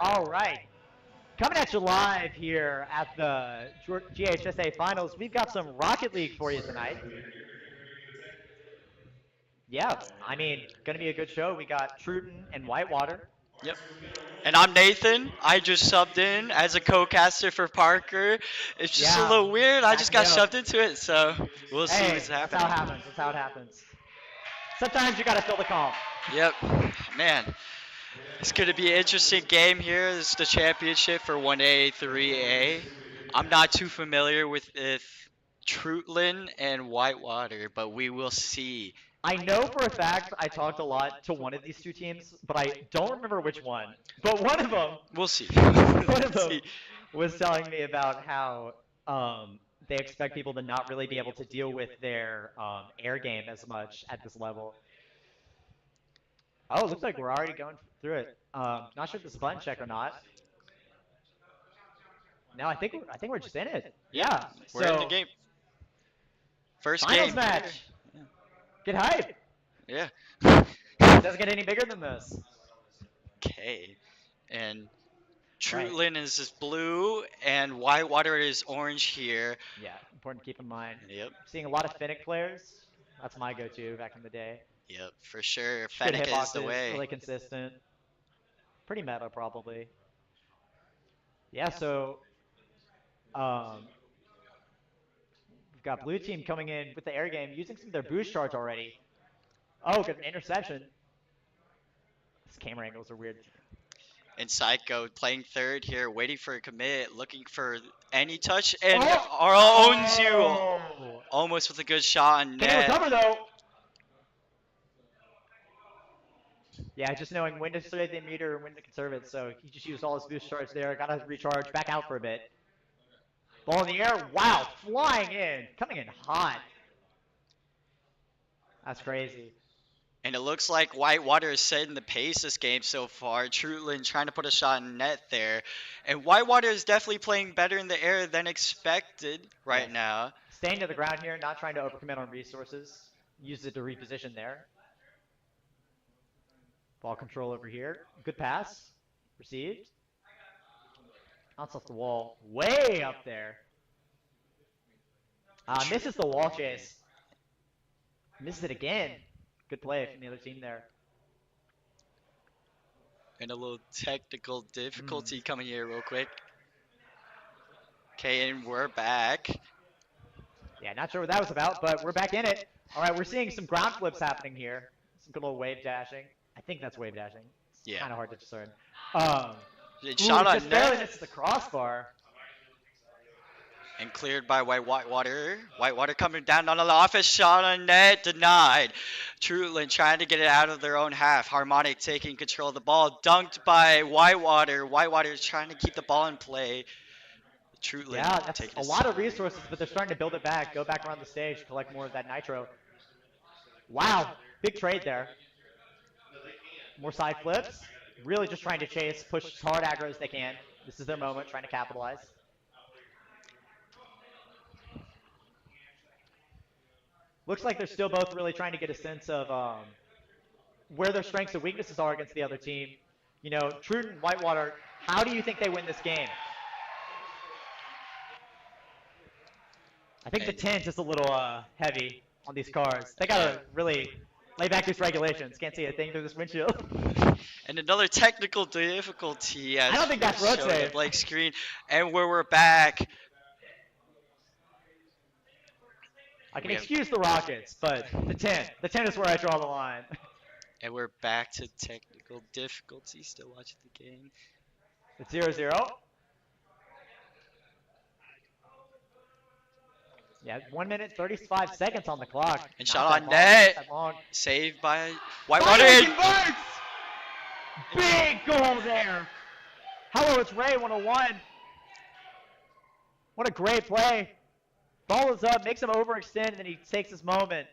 All right. Coming at you live here at the GHSA Finals, we've got some Rocket League for you tonight. Yeah, I mean, going to be a good show. We got Trudlin and Whitewater. Yep. And I'm Nathan. I just subbed in as a co-caster for Parker. It's just a Yeah, little weird. I just backing me got up. shoved into it, so we'll see Hey, what's that's how it happening. happens. That's how it happens. Sometimes you got to fill the calm. Yep. Man, it's going to be an interesting game here. This is the championship for 1A, 3A. I'm not too familiar with Trudlin and Whitewater, but we will see. I know for a fact I talked a lot to one of these two teams, but I don't remember which one. But one of them, We'll see. one of Let's them see. was telling me about how they expect people to not really be able to deal with their air game as much at this level. Oh, it looks like we're already going through it. Not sure if this is a button check or not. No, I think we're just in it. Yep, Yeah. we're in the So game. First finals game. match. Get hype. Yeah. Doesn't get any bigger than this. Okay. And Right. Trudlin is blue, and Whitewater is orange here. Yeah. Important to keep in mind. Yep. Seeing a lot of Finnick players. That's my go-to back in the day. Yep, for sure. Good Fennec is the hitboxes, way. really consistent. Pretty meta, probably. Yeah, so um, we've got blue team coming in with the air game, using some of their boost charge already. Oh, good interception. These camera angles are weird. And Psycho playing third here, waiting for a commit, looking for any touch, and Oh! Arl owns you Oh! almost with a good shot on Can he net. recover though? Yeah, just knowing when to save the meter and when to conserve it. So he just used all his boost charge there. Got to recharge, back out for a bit. Ball in the air. Wow, flying in, coming in hot. That's crazy. And it looks like Whitewater is setting the pace this game so far. Trudlin trying to put a shot in net there. And Whitewater is definitely playing better in the air than expected right Yes. now. Staying to the ground here, not trying to overcommit on resources. Use it to reposition there. Ball control over here. Good pass. Received. Bounce off the wall. Way up there. Misses the wall chase. Misses it again. Good play from the other team there. And a little technical difficulty coming here real quick. Okay, and we're back. Yeah, not sure what that was about, but we're back in it. All right, we're seeing some ground flips happening here. Some good little wave dashing. I think that's wave dashing. It's Yeah. kind of hard to discern. Ooh, Shot on just barely net. misses the crossbar. And cleared by Whitewater. Whitewater coming down on the office. Shot on net. Denied. Trudlin trying to get it out of their own half. Harmonic taking control of the ball. Dunked by Whitewater. Whitewater is trying to keep the ball in play. Trudlin Yeah, that's taking a lot of resources, but they're starting to build it back. Go back around the stage, collect more of that nitro. Wow, big trade there. More side flips. Really just trying to chase, push as hard aggro as they can. This is their moment, trying to capitalize. Looks like they're still both really trying to get a sense of where their strengths and weaknesses are against the other team. You know, Trudlin and Whitewater, how do you think they win this game? I think the tint is a little heavy on these cars. They gotta really lay back these regulations. Can't see a thing through this windshield. And another technical difficulty as I don't think that's road showing the safe. blank screen. And where we're back. I can We have- excuse the Rockets, but the 10 is where I draw the line. And we're back to technical difficulty. Still watching the game. It's 0-0. Yeah, 1 minute 35 seconds on the clock. And Not shot that on long, net. not that long. Saved by Whitewater. Finally And converts! Big goal there. Hello, it's Ray 101. What a great play. Ball is up, makes him overextend, and then he takes his moment.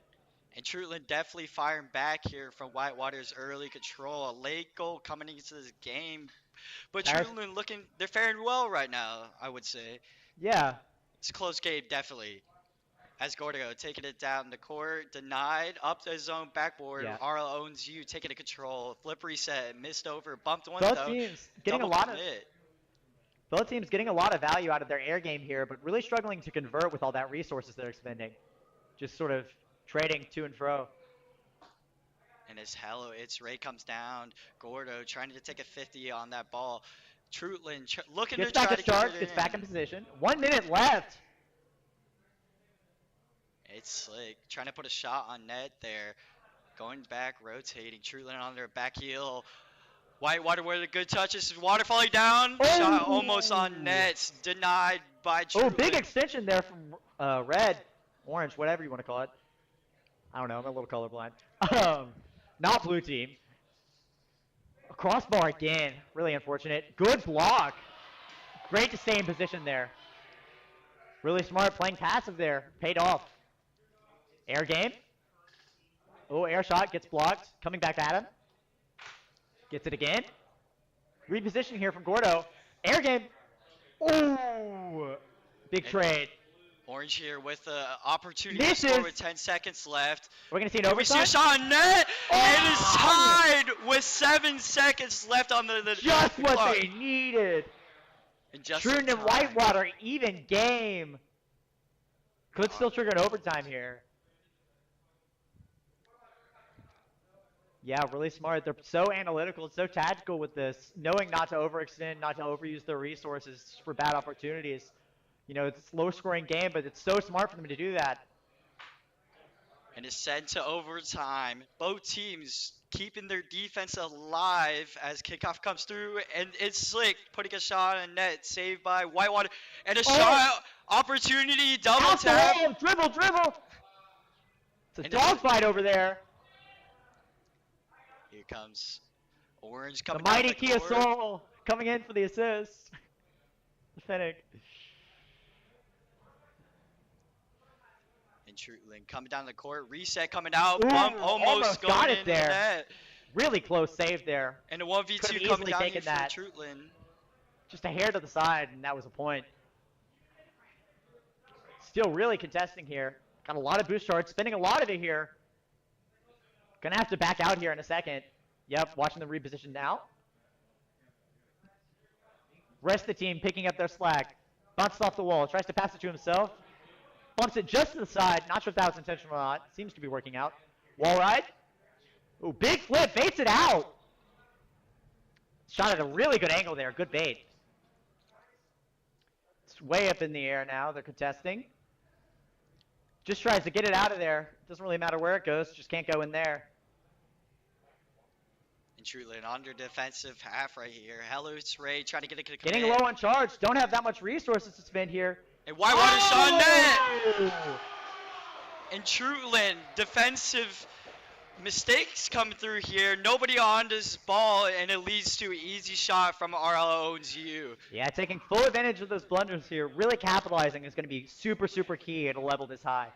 And Trudlin definitely firing back here from Whitewater's early control. A late goal coming into this game. But There's- Trudlin they're faring well right now, I would say. Yeah, It's a close game, definitely. As Gordo taking it down the court, denied, up to his own backboard. Yeah. Arlo owns you, taking the control. Flip reset, missed over, bumped one Both though. teams getting a Double lot of commit. both teams getting a lot of value out of their air game here, but really struggling to convert with all that resources they're expending. Just sort of trading to and fro. And as Hello It's Ray comes down, Gordo trying to take a 50 on that ball. Trudlin looking to Gets back try his to keep charge, it gets back in in. position. 1 minute left. It's slick. Trying to put a shot on net there. Going back, rotating. Trudlin on their back heel. Whitewater with a good touch. This is water falling down. Shot almost on Oh! nets. Denied by Oh, big Trudlin. extension there from red, orange, whatever you want to call it. I don't know. I'm a little colorblind. Um, not blue team. A crossbar again. Really unfortunate. Good block. Great to stay in position there. Really smart playing passive there. Paid off. Air game. Oh, air shot gets blocked. Coming back at him. Gets it again. Reposition here from Gordo. Air game. Oh, big And trade. Orange here with the opportunity to Misses. score with 10 seconds left. We're going to see an Can we see overtime. a shot on net? It is Oh! tied with 7 seconds left on the Just what clock. they needed. And just Trudlin in and time. Whitewater, even game. Could still trigger an overtime here. Yeah, really smart. They're so analytical, so tactical with this, knowing not to overextend, not to overuse their resources for bad opportunities. You know, it's a low-scoring game, but it's so smart for them to do that. And it's sent to overtime. Both teams keeping their defense alive as kickoff comes through, and it's slick putting a shot on net, saved by Whitewater, and a shot opportunity, double Off the tap. wall, dribble. It's a And dogfight over there. Here comes Orange The coming down mighty the Kia court. Soul coming in for the assist. Pathetic. And Trudlin coming down the court, reset coming out, Ooh, bump almost almost got going it into the there. net. Really close save there. And a 1v2 Could've coming easily down here taken for that. Trudlin. Just a hair to the side, and that was a point. Still really contesting here. Got a lot of boost charge, spending a lot of it here. Gonna have to back out here in a second. Yep, watching the reposition now. Rest of the team picking up their slack. Bounces off the wall, tries to pass it to himself. Bumps it just to the side. Not sure if that was intentional or not. Seems to be working out. Wall ride. Ooh, big flip, baits it out. Shot at a really good angle there, good bait. It's way up in the air now, they're contesting. Just tries to get it out of there. Doesn't really matter where it goes, just can't go in there. And Trudlin under defensive half right here. Hello, it's Ray trying to get a commit. Getting low on charge, don't have that much resources to spend here. And Whitewater shot on net. Oh! And Trudlin, defensive mistakes coming through here. Nobody on this ball, and it leads to an easy shot from RL owns you. Yeah, taking full advantage of those blunders here. Really capitalizing is going to be super, super key at a level this high.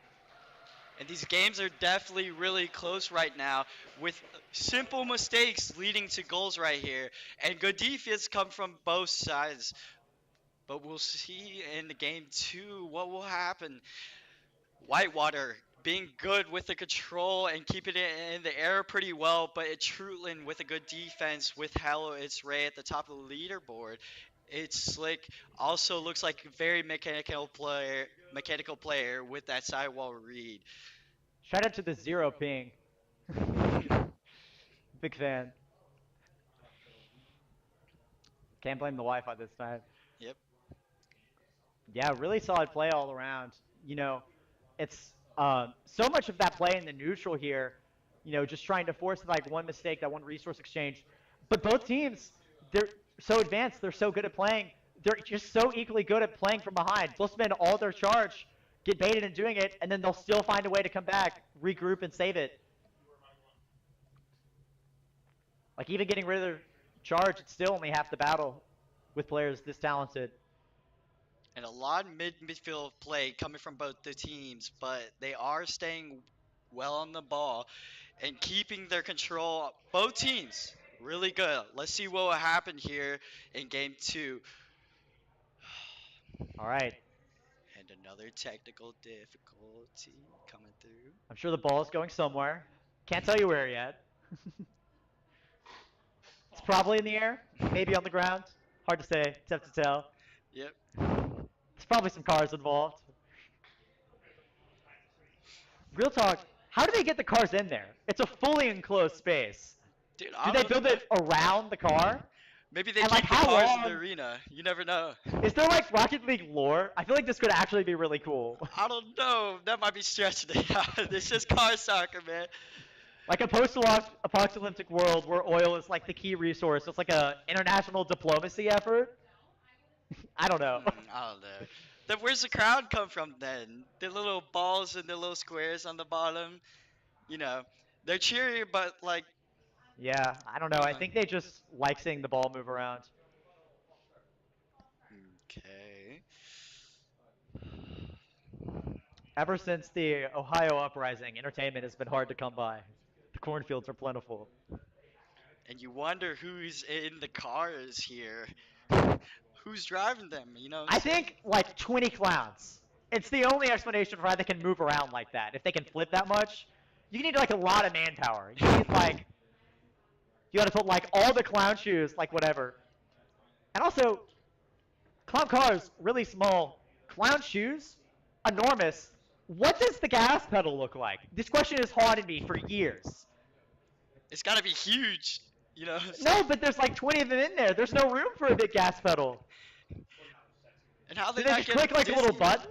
And these games are definitely really close right now, with simple mistakes leading to goals right here. And good defense come from both sides. But we'll see in the game 2 what will happen. Whitewater being good with the control and keeping it in the air pretty well, but Trudlin with a good defense with Hello It's Ray at the top of the leaderboard. It's slick. Also looks like a very mechanical player with that sidewall read. Shout out to the zero ping. Big fan. Can't blame the Wi-Fi this time. Yep. Yeah, really solid play all around. You know, it's so much of that play in the neutral here, you know, just trying to force like one mistake, that one resource exchange. But both teams, they're so advanced, they're so good at playing. They're just so equally good at playing from behind. They'll spend all their charge, get baited in doing it, and then they'll still find a way to come back, regroup, and save it. Like even getting rid of their charge, it's still only half the battle with players this talented. And a lot of midfield play coming from both the teams, but they are staying well on the ball and keeping their control. Both teams really good. Let's see what will happen here in game 2. All right. And another technical difficulty coming through. I'm sure the ball is going somewhere. Can't tell you where yet. It's probably in the air, maybe on the ground. Hard to say, tough to tell. Yep. There's probably some cars involved. Real talk, how do they get the cars in there? It's a fully enclosed space. Dude, Do I they don't build know. it around the car? Maybe they And like keep the how cars in the long? arena. You never know. Is there like Rocket League lore? I feel like this could actually be really cool. I don't know. That might be stretching it out. It's just car soccer, man. Like a post-apocalyptic world where oil is like the key resource. It's like a international diplomacy effort. I don't know. I don't know. Then where's the crowd come from then? The little balls and the little squares on the bottom. You know, they're cheering, but like, Yeah, I don't know. I think they just like seeing the ball move around. okay. Ever since the Ohio uprising, entertainment has been hard to come by. The cornfields are plentiful. And you wonder who's in the cars here. Who's driving them, you know what I'm I saying? think like 20 clowns. It's the only explanation for how they can move around like that. If they can flip that much, you need like a lot of manpower. You need like you got to put like all the clown shoes, like whatever. And also, clown cars really small. Clown shoes, enormous. What does the gas pedal look like? This question has haunted me for years. It's gotta be huge, you know what I'm saying? No, but there's like 20 of them in there. There's no room for a big gas pedal. And how Do they they not just get click like a little dizzy? button?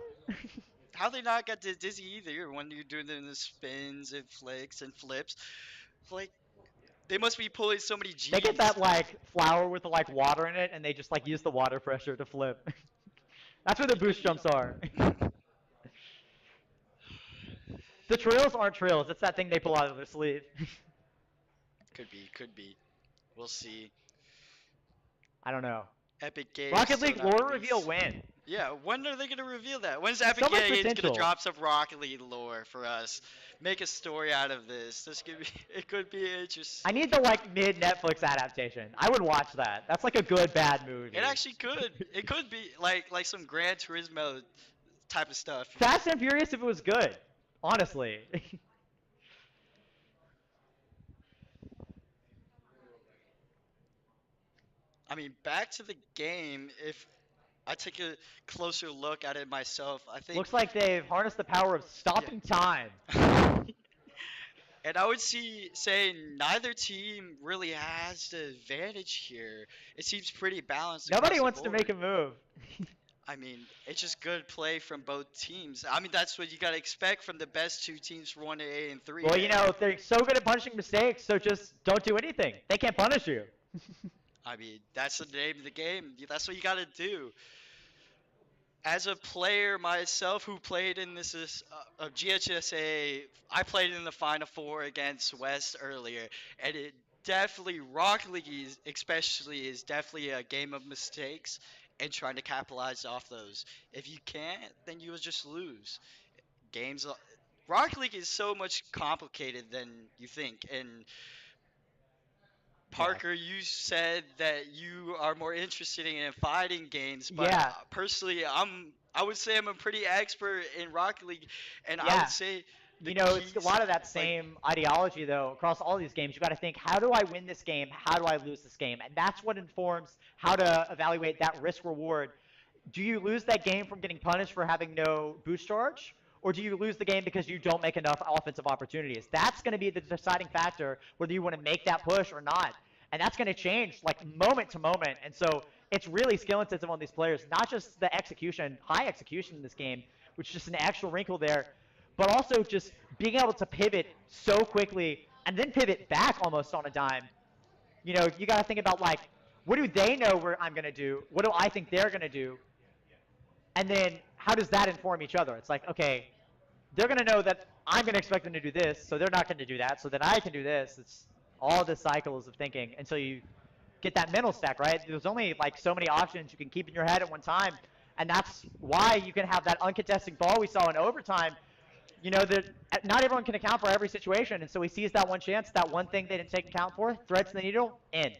How they not get dizzy either when you're doing the spins and flicks and flips? Like, they must be pulling so many They get G's. that like flour with the like water in it, and they just like use the water pressure to flip. That's where the It could boost jumps are. be. The trails aren't trails. It's that thing they pull out of their sleeve. Could be, could be. We'll see. I don't know. Epic Games Rocket still League not lore reveal released. when? Yeah, when are they gonna reveal that? When's Epic So much Games gonna potential. drop some Rocket League lore for us? Make a story out of this. This could be, it could be I interesting. need the like mid Netflix adaptation. I would watch that. That's like a good bad movie. It actually could. It could be like some Gran Turismo type of stuff. Fast and Furious if it was good. Honestly. I mean, back to the game. If I take a closer look at it myself, I think. Looks like they've harnessed the power of stopping time. Yeah. And I would say neither team really has the advantage here. It seems pretty balanced across Nobody the wants to make board. a move. I mean, it's just good play from both teams. I mean, that's what you gotta expect from the best two teams for 1A and Well, 3A. you know, they're so good at punishing mistakes, so just don't do anything. They can't punish you. I mean, that's the name of the game. That's what you gotta do. As a player myself who played in GHSA, I played in the Final Four against West earlier, and it definitely Rocket League especially is definitely a game of mistakes and trying to capitalize off those. If you can't, then you will just lose. Games Rocket League is so much complicated than you think, and Yeah. Parker, you said that you are more interested in fighting games, but Yeah. personally, I would say I'm a pretty expert in Rocket League, and I would Yeah. say the You know, it's a keys, lot of that like, same ideology, though, across all these games. You got to think, how do I win this game? How do I lose this game? And that's what informs how to evaluate that risk reward. Do you lose that game from getting punished for having no boost charge? Or do you lose the game because you don't make enough offensive opportunities? That's going to be the deciding factor whether you want to make that push or not. And that's going to change like moment to moment. And so it's really skill intensive on these players, not just the execution, high execution in this game, which is just an extra wrinkle there, but also just being able to pivot so quickly and then pivot back almost on a dime. You know, you got to think about like, what do they know where I'm going to do? What do I think they're going to do? And then how does that inform each other? It's like, okay, they're going to know that I'm going to expect them to do this, so they're not going to do that, so then I can do this. It's all the cycles of thinking until you get that mental stack, right? There's only like so many options you can keep in your head at one time, and that's why you can have that uncontested ball we saw in overtime. You know, that not everyone can account for every situation, and so he sees that one chance, that one thing they didn't take account for, threads the needle, in.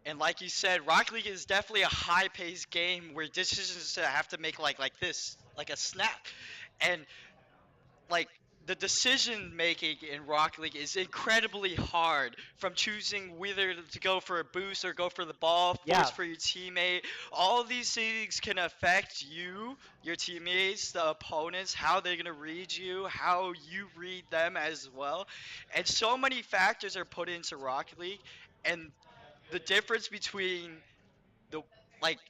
and like you said, Rocket League is definitely a high-paced game where decisions have to make like this. like a snap. And like the decision making in Rocket League is incredibly hard, from choosing whether to go for a boost or go for the ball, Yeah, force for your teammate. All of these things can affect you, your teammates, the opponents, how they're going to read you, how you read them as well. And so many factors are put into Rocket League, and the difference between the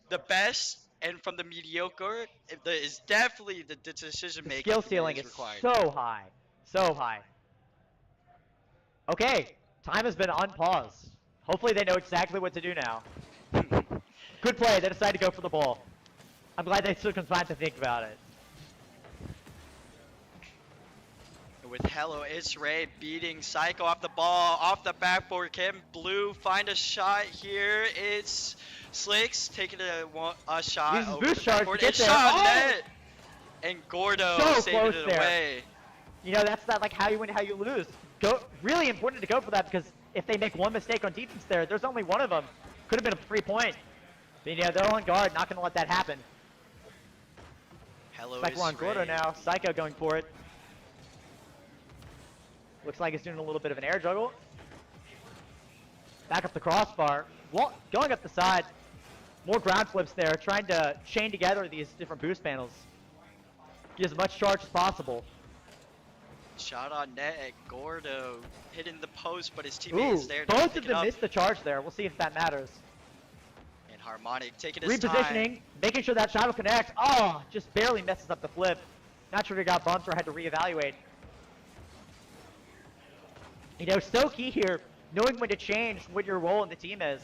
the best and from the mediocre is definitely the decision the skill making that ceiling is is required. so high. So high. Okay, time has been unpaused. Hopefully they know exactly what to do now. Good play. They decided to go for the ball. I'm glad they took some time to think about it. With Hello, it's Ray beating Psycho off the ball, off the backboard. Can Blue find a shot here? It's Slicks taking a shot Uses over boost the charge to backboard. get It's there. shot on Oh! net! And Gordo So saving close it there. away. You know, that's not like how you win, how you lose. Go, really important to go for that, because if they make one mistake on defense there's only one of them. Could have been a 3-point. But, you know, they're on guard, not going to let that happen. Hello, Looks like is we're on Gordo Ray. now. Psycho going for it. Looks like he's doing a little bit of an air juggle. Back up the crossbar. Well, going up the side. More ground flips there, trying to chain together these different boost panels. Get as much charge as possible. Shot on net at Gordo, hitting the post, but his teammate Ooh, is there to both pick of it them up. missed the charge there. We'll see if that matters. And Harmonic taking his Repositioning, time. making sure that shot will connect. Oh, just barely messes up the flip. Not sure if he got bumped or had to reevaluate. You know, so key here, knowing when to change what your role in the team is,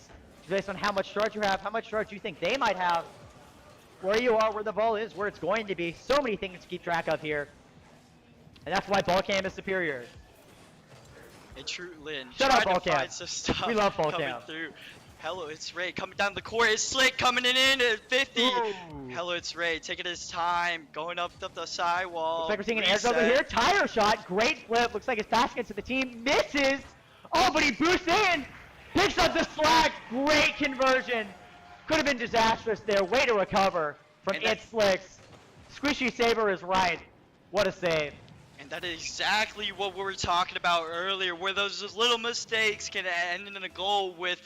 based on how much charge you have, how much charge you think they might have, where you are, where the ball is, where it's going to be. So many things to keep track of here. And that's why ball cam is superior. And Trudlin Shut up, trying ball to cam. find some stuff We love ball coming cam. through. Hello, it's Ray coming down the court. It's Slick coming in at 50. Ooh. Hello, it's Ray taking his time, going up the sidewall. Looks like we're seeing an air juggle here. Tire shot, great flip. Looks like it's passing it to the team. Misses. Oh, but he boosts in. Picks up the slack. Great conversion. Could have been disastrous there. Way to recover from And It Slicks. Squishy Saber is right. What a save. And that is exactly what we were talking about earlier, where those little mistakes can end in a goal, with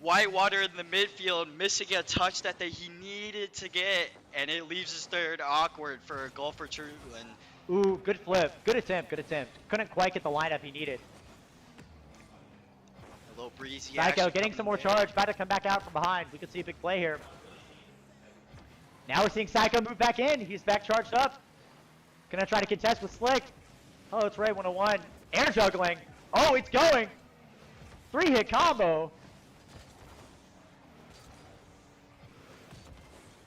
Whitewater in the midfield missing a touch that he needed to get, and it leaves his third awkward for a goal for Trudlin. Ooh, good flip. Good attempt. Good attempt. Couldn't quite get the lineup he needed. A little breezy Psycho action getting some more coming there. charge. About to come back out from behind. We could see a big play here. Now we're seeing Psycho move back in. He's back charged up. Gonna try to contest with Slick. Oh, it's Ray 101. Air juggling. Oh, it's going. 3-hit combo.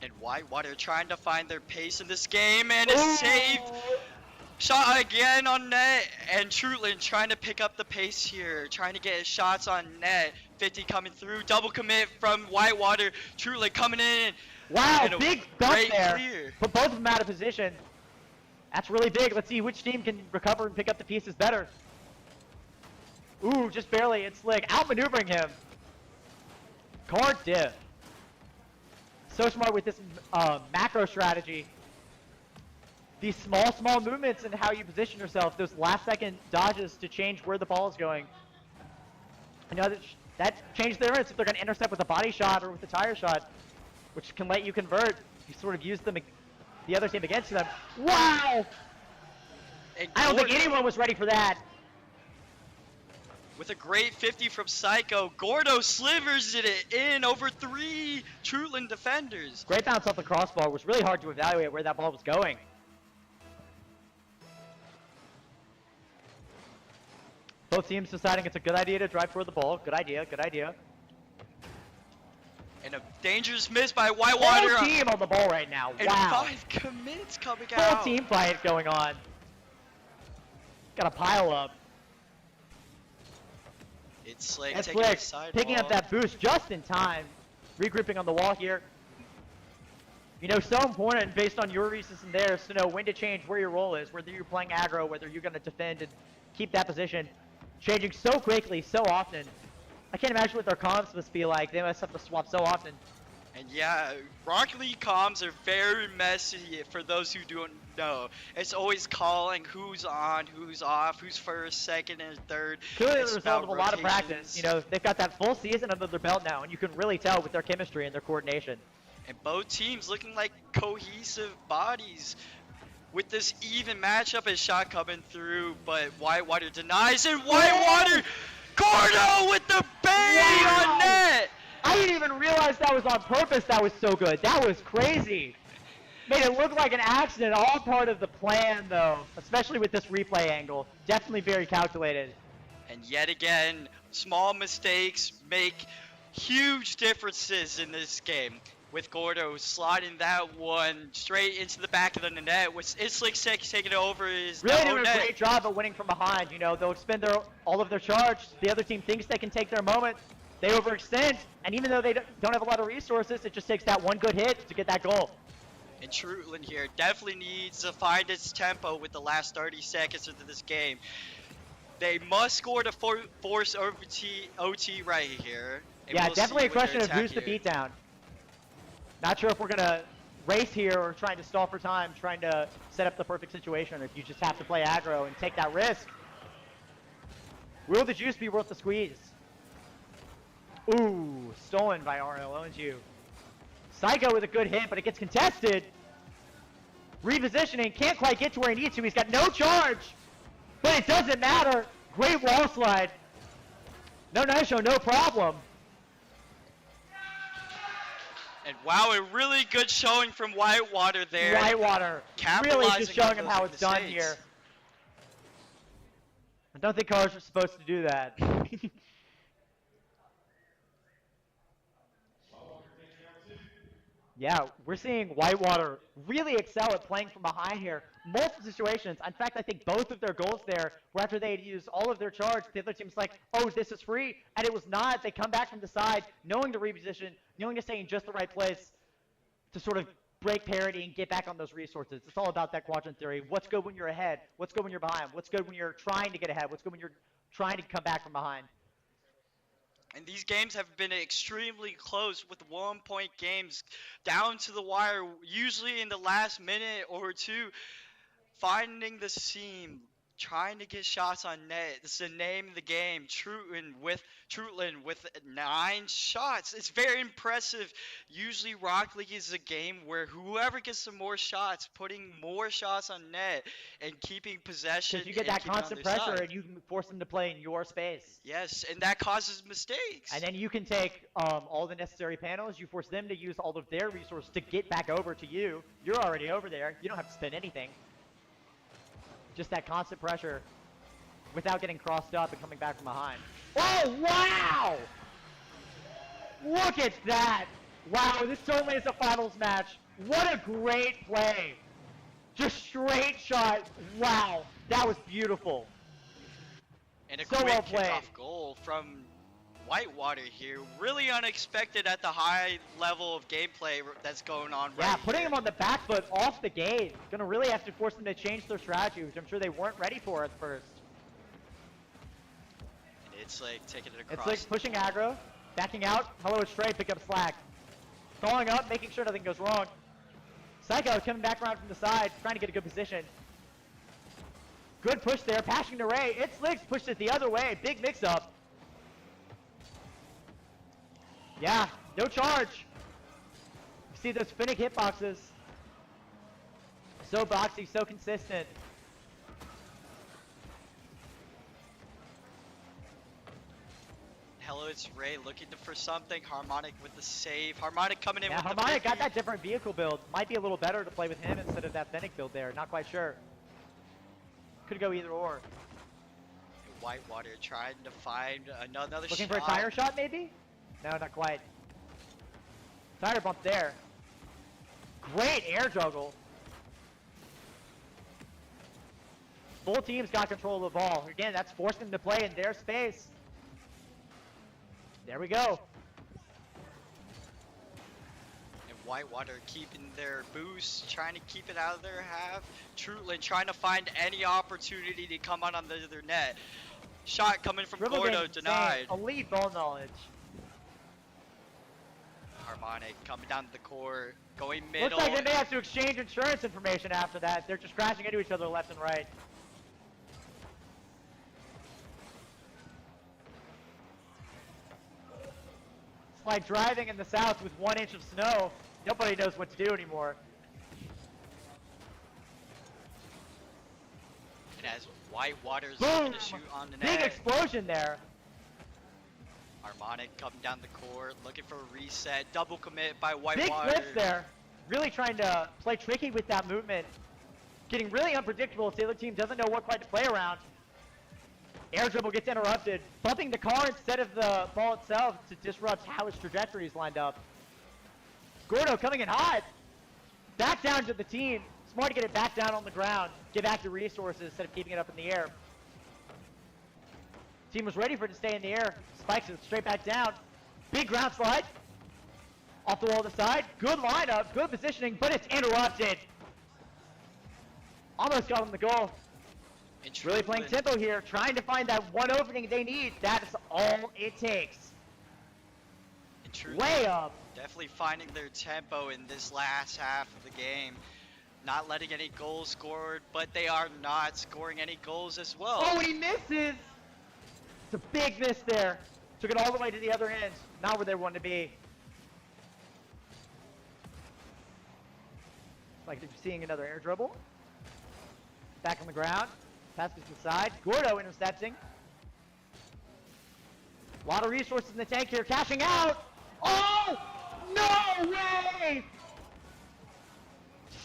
And Whitewater trying to find their pace in this game, and a save. Shot again on net, and Trudlin trying to pick up the pace here, trying to get his shots on net. 50 coming through, double commit from Whitewater. Trudlin coming in. Wow, and a big bump great there. clear. Put both of them out of position. That's really big. Let's see which team can recover and pick up the pieces better. Ooh, just barely. It's Slick outmaneuvering him. Card diff. So smart with this macro strategy. These small movements and how you position yourself. Those last second dodges to change where the ball is going. You know, that changed their if they're going to intercept with a body shot or with a tire shot, which can let you convert. You sort of use them, the other team against them. Wow! And I don't think Gordo, anyone was ready for that. with a great 50 from Psycho, Gordo slivers it in over 3 Trudlin defenders. Great bounce off the crossbar. It was really hard to evaluate where that ball was going. Both teams deciding it's a good idea to drive toward the ball. Good idea, good idea. And a dangerous miss by Whitewater. Whole team on the ball right now. And Wow. 5 commits coming Full out. team fight going on. Got a pile up. It's Slick And taking the Slick sidewall. picking up that boost just in time. Regrouping on the wall here. You know, so important based on your reasons and theirs to know when to change where your role is, whether you're playing aggro, whether you're going to defend and keep that position. Changing so quickly, so often. I can't imagine what their comps must be like. They must have to swap so often. And yeah, Rocket League comms are very messy for those who don't know. It's always calling who's on, who's off, who's first, second, and third. Clearly the It's result of about a lot of practice. You rotations. know, they've got that full season under their belt now, and you can really tell with their chemistry and their coordination. And both teams looking like cohesive bodies. With this even matchup, a shot coming through, but Whitewater denies, and Whitewater, Gordo with the bang on Wow! net! I didn't even realize that was on purpose. That was so good. That was crazy. Made it look like an accident. All part of the plan, though, especially with this replay angle. Definitely very calculated. And yet again, small mistakes make huge differences in this game. With Gordo sliding that one straight into the back of the net, with Islick taking it over his Really own doing a net. great job of winning from behind. You know, they'll expend all of their charge. The other team thinks they can take their moment. They overextend, and even though they don't have a lot of resources, it just takes that one good hit to get that goal. And Trudlin here definitely needs to find its tempo with the last 30 seconds of this game. They must score to force OT right here. And Yeah, we'll definitely see a what their question of attack who's the here. beatdown. Not sure if we're going to race here or trying to stall for time, trying to set up the perfect situation, or if you just have to play aggro and take that risk. Will the juice be worth the squeeze? Ooh, stolen by RL, owns you. Psycho with a good hit, but it gets contested. Repositioning, can't quite get to where he needs to. He's got no charge, but it doesn't matter. Great wall slide. No nice show, no problem. And wow, a really good showing from Whitewater there. Whitewater, really just Capitalizing on showing him those how it's done mistakes. here. I don't think cars are supposed to do that. Yeah, we're seeing Whitewater really excel at playing from behind here. Multiple situations. In fact, I think both of their goals there were after they had used all of their charge. The other team's like, oh, this is free. And it was not. They come back from the side, knowing to reposition, knowing to stay in just the right place to sort of break parity and get back on those resources. It's all about that quadrant theory. What's good when you're ahead? What's good when you're behind? What's good when you're trying to get ahead? What's good when you're trying to come back from behind? And these games have been extremely close with 1-point games down to the wire, usually in the last minute or two. Finding the seam, trying to get shots on net. This is the name of the game. Trudlin with 9 shots. It's very impressive. Usually Rock League is a game where whoever gets some more shots, putting more shots on net and keeping possession. Because you get and that keeping on constant their pressure side. and you force them to play in your space. Yes, and that causes mistakes. And then you can take all the necessary panels. You force them to use all of their resources to get back over to you. You're already over there. You don't have to spend anything. Just that constant pressure without getting crossed up and coming back from behind. Oh, wow! Look at that! Wow, this certainly is a finals match. What a great play. Just straight shot. Wow, that was beautiful. And a So quick well played. kickoff goal from Whitewater here. Really unexpected at the high level of gameplay that's going on right Yeah, putting here. them on the back foot off the gate. Gonna really have to force them to change their strategy, which I'm sure they weren't ready for at first. And it's like taking it It's across. like pushing aggro, backing out. Hello, it's Trey, pick up slack. Following up, making sure nothing goes wrong. Psycho coming back around from the side, trying to get a good position. Good push there, passing to Ray. It's Slicks pushed it the other way. Big mix-up. Yeah, no charge. You see those Finnick hitboxes. So boxy, so consistent. Hello, it's Ray looking for something. Harmonic with the save. Harmonic coming in Yeah, with Harmonic the got that different vehicle build. Might be a little better to play with him instead of that Finnick build there. Not quite sure. Could go either or. Whitewater trying to find another Looking shot. for a tire shot maybe? No, not quite. Tire bump there. Great air juggle. Both teams got control of the ball. Again, that's forcing them to play in their space. There we go. And Whitewater keeping their boost, trying to keep it out of their half. Trudlin trying to find any opportunity to come out on the other net. Shot coming from Dribble Gordo game, denied. insane. Elite ball knowledge. Harmonic coming down the court, going Looks middle. like they may have to exchange insurance information after that. They're just crashing into each other left and right. It's like driving in the south with 1 inch of snow. Nobody knows what to do anymore. And as Whitewater's Boom! looking to shoot on the Big net. explosion there. Harmonic coming down the court, looking for a reset. Double commit by Big Whitewater. flips there. Really trying to play tricky with that movement. Getting really unpredictable if the other team doesn't know what quite to play around. Air dribble gets interrupted. Bumping the car instead of the ball itself to disrupt how his trajectory is lined up. Gordo coming in hot. Back down to the team. Smart to get it back down on the ground. Get back to resources instead of keeping it up in the air. Team was ready for it to stay in the air. Spikes it straight back down. Big ground slide. Off the wall to the side. Good lineup. Good positioning, but it's interrupted. Almost got him the goal. Really playing tempo here. Trying to find that one opening they need. That is all it takes. Way up. Definitely finding their tempo in this last half of the game. Not letting any goals scored, but they are not scoring any goals as well. Oh, he misses. It's a big miss there. Took it all the way to the other end. Not where they wanted to be. Like they're seeing another air dribble. Back on the ground. Passes to the side. Gordo intercepting. A lot of resources in the tank here. Cashing out. Oh! No way!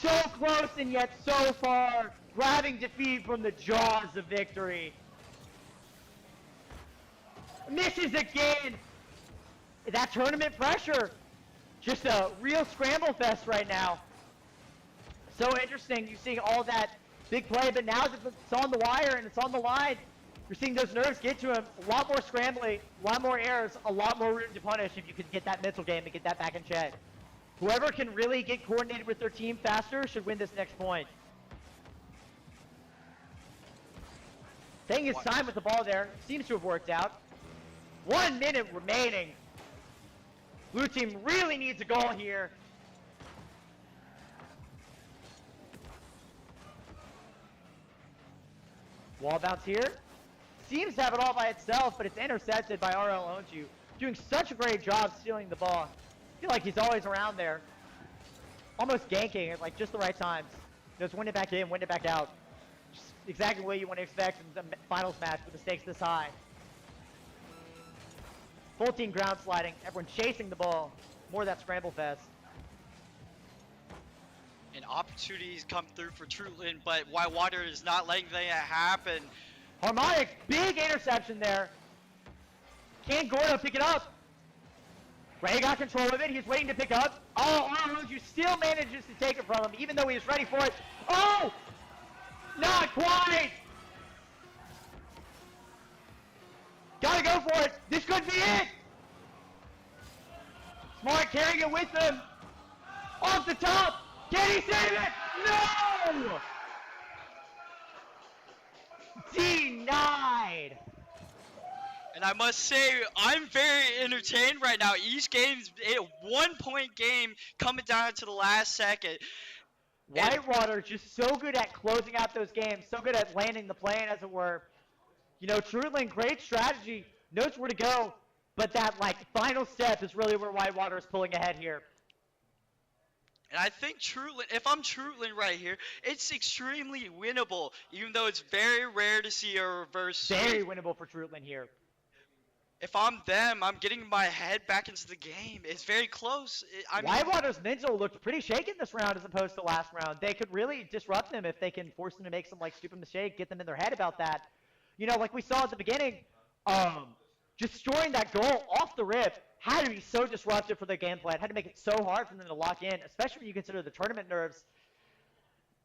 So close and yet so far. Grabbing defeat from the jaws of victory. Misses again. That tournament pressure. Just a real scramble fest right now. So interesting. You're seeing all that big play, but now that it's on the wire and it's on the line, you're seeing those nerves get to him. A lot more scrambling, a lot more errors, a lot more room to punish if you can get that mental game and get that back in check. Whoever can really get coordinated with their team faster should win this next point. Taking his time with the ball there. Seems to have worked out. 1 minute remaining. Blue team really needs a goal here. Wall bounce here. Seems to have it all by itself, but it's intercepted by RL Onju. Doing such a great job stealing the ball. I feel like he's always around there. Almost ganking at like just the right times. Just win it back in, win it back out. Just exactly what you want to expect in the finals match with the stakes this high. Full team ground sliding. Everyone chasing the ball. More of that scramble fest. And opportunities come through for Trudlin, but Whitewater is not letting that happen. Harmonic, big interception there. Can Gordo pick it up? Ray got control of it. He's waiting to pick up. Oh, Onju still manages to take it from him, even though he was ready for it. Oh! Not quite! Gotta go for it. This could be it. Smart carrying it with him. Off the top. Can he save it? No! Denied. And I must say, I'm very entertained right now. Each game's a 1 point game coming down to the last second. Whitewater just so good at closing out those games, so good at landing the plane, as it were. You know, Trudlin, great strategy, knows where to go, but that, like, final step is really where Whitewater is pulling ahead here. And I think Trudlin, if I'm Trudlin right here, it's extremely winnable, even though it's very rare to see a reverse sweep. Very winnable for Trudlin here. If I'm them, I'm getting my head back into the game. It's very close. Whitewater's mental looked pretty shaken this round as opposed to last round. They could really disrupt them if they can force them to make some like stupid mistake, get them in their head about that. You know, like we saw at the beginning, just scoring that goal off the rip had to be so disruptive for their game plan. Had to make it so hard for them to lock in, especially when you consider the tournament nerves.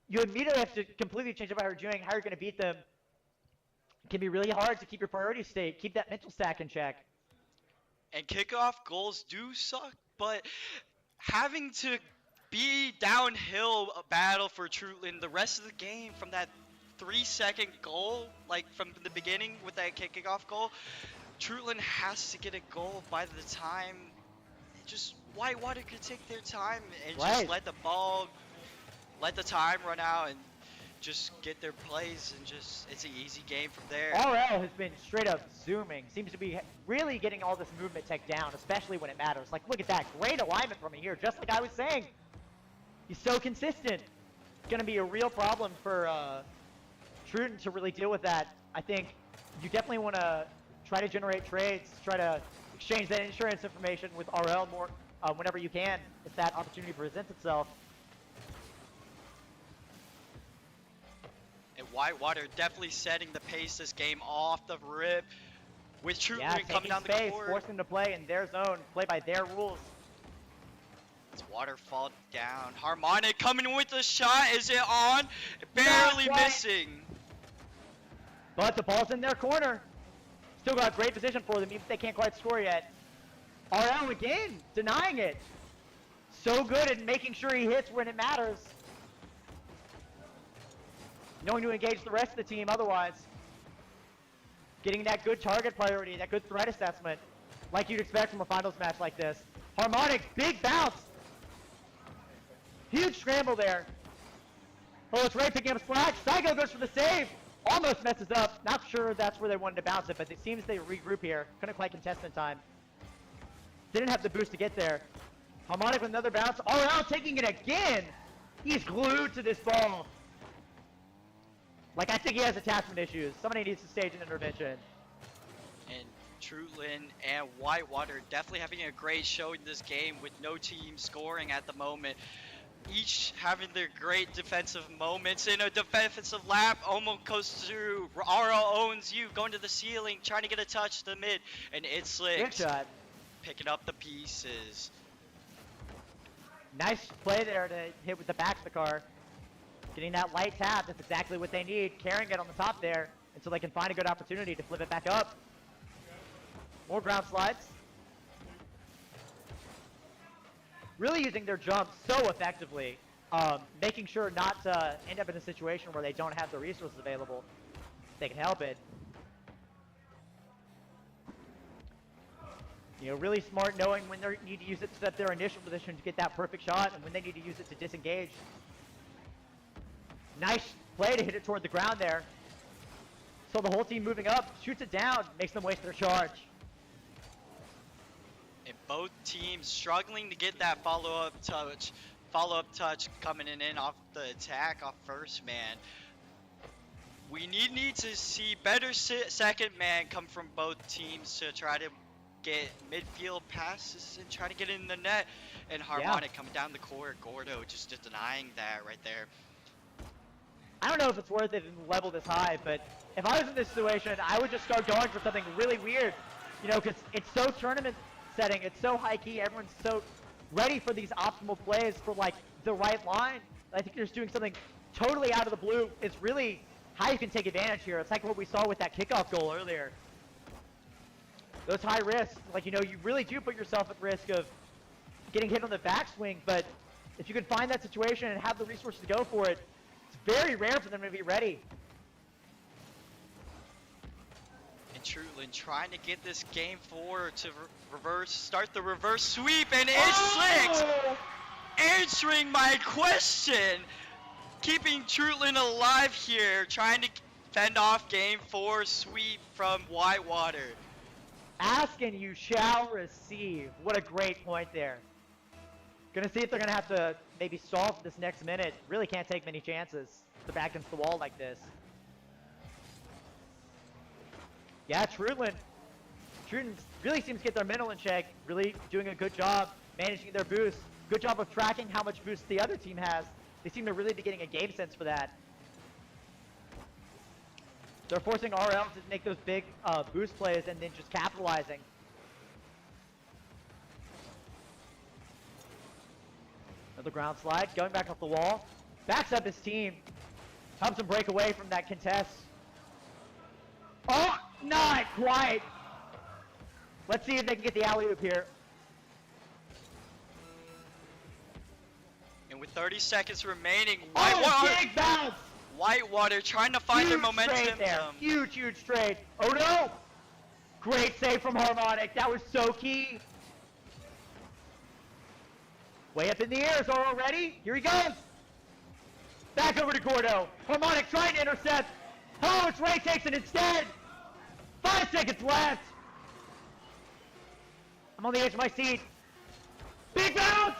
You immediately have to completely change up how you're doing, how you're going to beat them. It can be really hard to keep your priorities straight, keep that mental stack in check. And kickoff goals do suck, but having to be downhill battle for Trudlin the rest of the game from that 3-second goal, like from the beginning with that kickoff goal, Trudlin has to get a goal by the time just Whitewater could take their time and just Right. let the time run out and just get their plays and just it's an easy game from there. RL has been straight up zooming. Seems to be really getting all this movement tech down, especially when it matters. Like, look at that. Great alignment from here, just like I was saying. He's so consistent. It's going to be a real problem for Trudlin to really deal with that. I think you definitely want to try to generate trades, try to exchange that insurance information with RL more whenever you can, if that opportunity presents itself. And Whitewater definitely setting the pace this game off the rip. With Trudlin coming down space, the court. forcing them to play in their zone, play by their rules. It's Waterfall down. Harmonic coming with the shot. Is it on? Barely missing. But the ball's in their corner. Still got great position for them, even if they can't quite score yet. RL again, denying it. So good at making sure he hits when it matters. Knowing to engage the rest of the team otherwise. Getting that good target priority, that good threat assessment, like you'd expect from a finals match like this. Harmonic, big bounce. Huge scramble there. Oh, it's right picking up slack. Psycho goes for the save. Almost messes up. Not sure that's where they wanted to bounce it, but it seems they regroup here. Couldn't quite contest in time. Didn't have the boost to get there. Harmonic with another bounce. RL taking it again. He's glued to this ball. Like, I think he has attachment issues. Somebody needs to stage an intervention. And Trudlin and Whitewater definitely having a great show in this game with no team scoring at the moment. Each having their great defensive moments in a defensive lap. Almost goes through. RL owns you, going to the ceiling, trying to get a touch to the mid, and it's slick. Good shot. Picking up the pieces. Nice play there to hit with the back of the car. Getting that light tap, that's exactly what they need. Carrying it on the top there until they can find a good opportunity to flip it back up. More ground slides. Really using their jump so effectively. Making sure not to end up in a situation where they don't have the resources available. If they can help it. You know, really smart knowing when they need to use it to set their initial position to get that perfect shot and when they need to use it to disengage. Nice play to hit it toward the ground there. So the whole team moving up, shoots it down, makes them waste their charge. And both teams struggling to get that follow-up touch coming in off the attack, off first man. We need to see better second man come from both teams to try to get midfield passes and try to get in the net. And Harmonic coming down the court, Gordo just denying that right there. I don't know if it's worth it in level this high, but if I was in this situation, I would just start going for something really weird. You know, because it's so tournament setting, it's so high key, everyone's so ready for these optimal plays for like the right line. I think you're just doing something totally out of the blue. It's really how you can take advantage here. It's like what we saw with that kickoff goal earlier. Those high risks, like, you know, you really do put yourself at risk of getting hit on the backswing, but if you can find that situation and have the resources to go for it, it's very rare for them to be ready. And Trudlin trying to get this game forward to start the reverse sweep, and it's slick! Answering my question! Keeping Trudlin alive here, trying to fend off game 4 sweep from Whitewater. Ask and you shall receive. What a great point there. Gonna see if they're gonna have to maybe solve this next minute. Really can't take many chances. They're back against the wall like this. Yeah, Trudlin really seems to get their mental in check. Really doing a good job managing their boost. Good job of tracking how much boost the other team has. They seem to really be getting a game sense for that. They're forcing RL to make those big boost plays and then just capitalizing. Another ground slide, going back off the wall. Backs up his team. Helps him break away from that contest. Oh, not quite. Let's see if they can get the alley-oop here. And with 30 seconds remaining, Big bounce! Whitewater trying to find their momentum. There. Huge trade. Oh no! Great save from Harmonic. That was so key. Way up in the air, Zoro ready? Here he goes! Back over to Gordo. Harmonic trying to intercept. Oh, it's Ray takes it instead! 5 seconds left! I'm on the edge of my seat. Big bounce!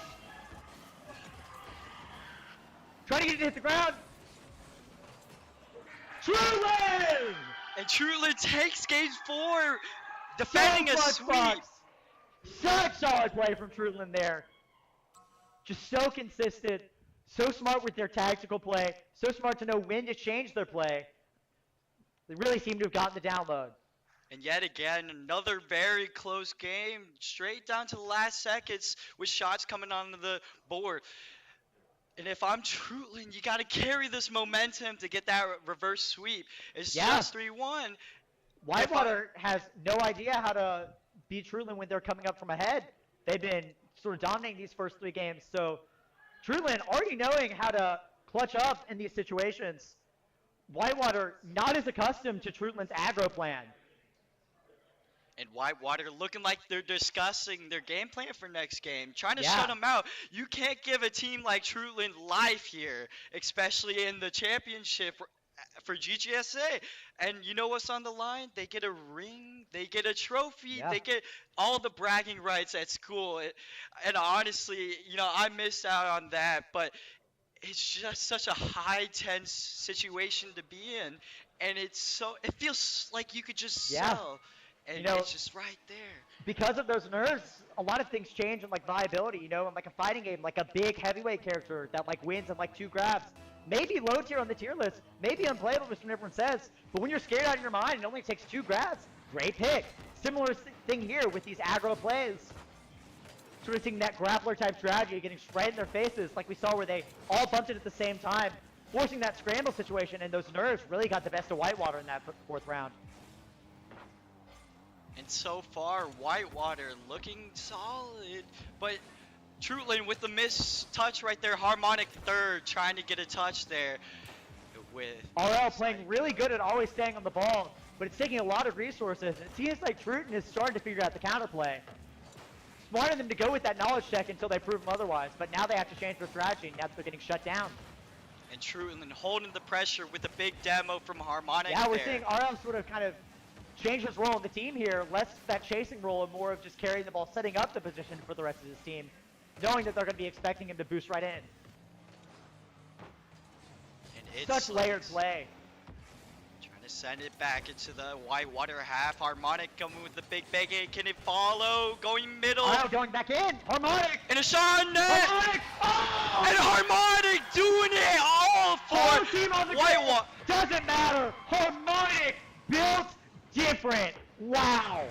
Trying to get it to hit the ground. Trudlin! And Trudlin takes game 4, defending a sweep. Such solid play from Trudlin there. Just so consistent, so smart with their tactical play, so smart to know when to change their play. They really seem to have gotten the download. And yet again, another very close game, straight down to the last seconds with shots coming onto the board. And if I'm Trudlin, you got to carry this momentum to get that reverse sweep. It's just 3-1. Whitewater has no idea how to beat Trudlin when they're coming up from ahead. They've been sort of dominating these first 3 games. So Trudlin already knowing how to clutch up in these situations. Whitewater not as accustomed to Trudlin's aggro plan. And Whitewater looking like they're discussing their game plan for next game, trying to shut them out. You can't give a team like Trudlin life here, especially in the championship for GHSA. And you know what's on the line? They get a ring, they get a trophy, they get all the bragging rights at school. And honestly, you know, I missed out on that, but it's just such a high tense situation to be in, and it feels like you could just sell. And you know, it's just right there. Because of those nerves, a lot of things change in like viability, you know, in like a fighting game, like a big heavyweight character that like wins in like 2 grabs. Maybe low tier on the tier list, maybe unplayable, as everyone says, but when you're scared out of your mind, it only takes 2 grabs. Great pick. Similar thing here with these aggro plays. Sort of seeing that grappler type strategy getting straight in their faces, like we saw where they all bumped it at the same time, forcing that scramble situation, and those nerves really got the best of Whitewater in that 4th round. And so far, Whitewater looking solid, but Trudlin with the missed touch right there, Harmonic 3rd, trying to get a touch there. With RL playing really good at always staying on the ball, but it's taking a lot of resources. It seems like Trudlin is starting to figure out the counterplay. Smart of them to go with that knowledge check until they prove them otherwise, but now they have to change their strategy, and now they're getting shut down. And Trudlin holding the pressure with a big demo from Harmonic. Yeah, we're seeing RL sort of kind of change his role in the team here, less that chasing role and more of just carrying the ball, setting up the position for the rest of his team, knowing that they're going to be expecting him to boost right in. And it's such layered play. Trying to send it back into the Whitewater half. Harmonic coming with the big bang. Can it follow? Going middle. Oh, going back in. Harmonic. And a shot on net. Harmonic. Oh! And Harmonic doing it all for Whitewater. Doesn't matter. Harmonic built different. Wow.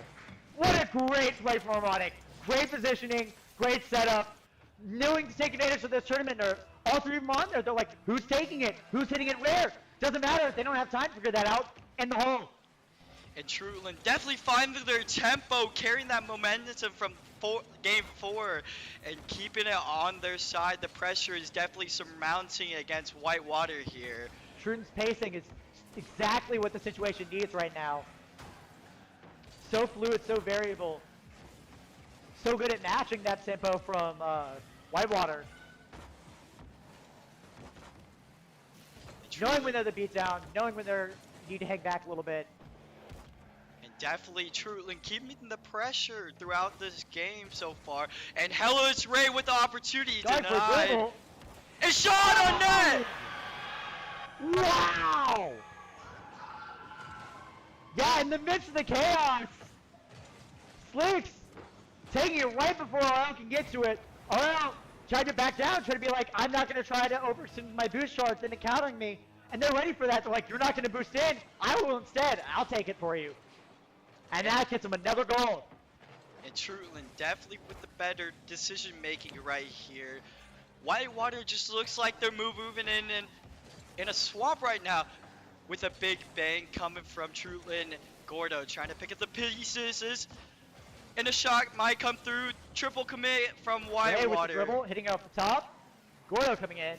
What a great play from Harmonic. Great positioning, great setup. Knowing to take advantage of this tournament. All 3 of them on there. They're like, who's taking it? Who's hitting it where? Doesn't matter. They don't have time to figure that out. In the hole. And Trudlin definitely finding their tempo, carrying that momentum from game 4 and keeping it on their side. The pressure is definitely surmounting against Whitewater here. Trudlin's pacing is exactly what the situation needs right now. So fluid, so variable. So good at matching that tempo from Whitewater. Knowing when they're the beatdown, knowing when they're need to hang back a little bit. And definitely Trudlin keeping the pressure throughout this game so far. And Hellas Ray with the opportunity denied. And shot on net! Wow! Yeah, in the midst of the chaos, Slicks taking it right before RL can get to it. RL tried to back down, tried to be like, I'm not going to try to overextend my boost charts and encountering me. And they're ready for that. They're like, you're not going to boost in. I will instead. I'll take it for you. And that gets them another goal. And Trudlin definitely with the better decision making right here. Whitewater just looks like they're moving in a swamp right now. With a big bang coming from Trudlin. Gordo trying to pick up the pieces. And a shot might come through. Triple commit from Whitewater. With the dribble, hitting off the top. Gordo coming in.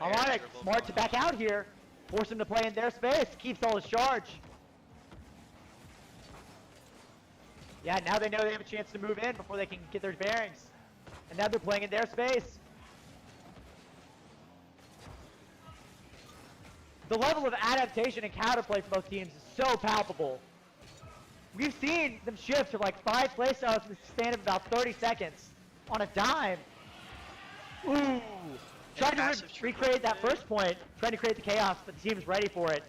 Harmonic, smart to back out here. Force him to play in their space. Keeps all his charge. Yeah, now they know they have a chance to move in before they can get their bearings. And now they're playing in their space. The level of adaptation and counterplay for both teams is so palpable. We've seen them shift to like 5 playstyles in the span of about 30 seconds on a dime. Ooh. Trying to recreate that first point, trying to create the chaos, but the team's ready for it.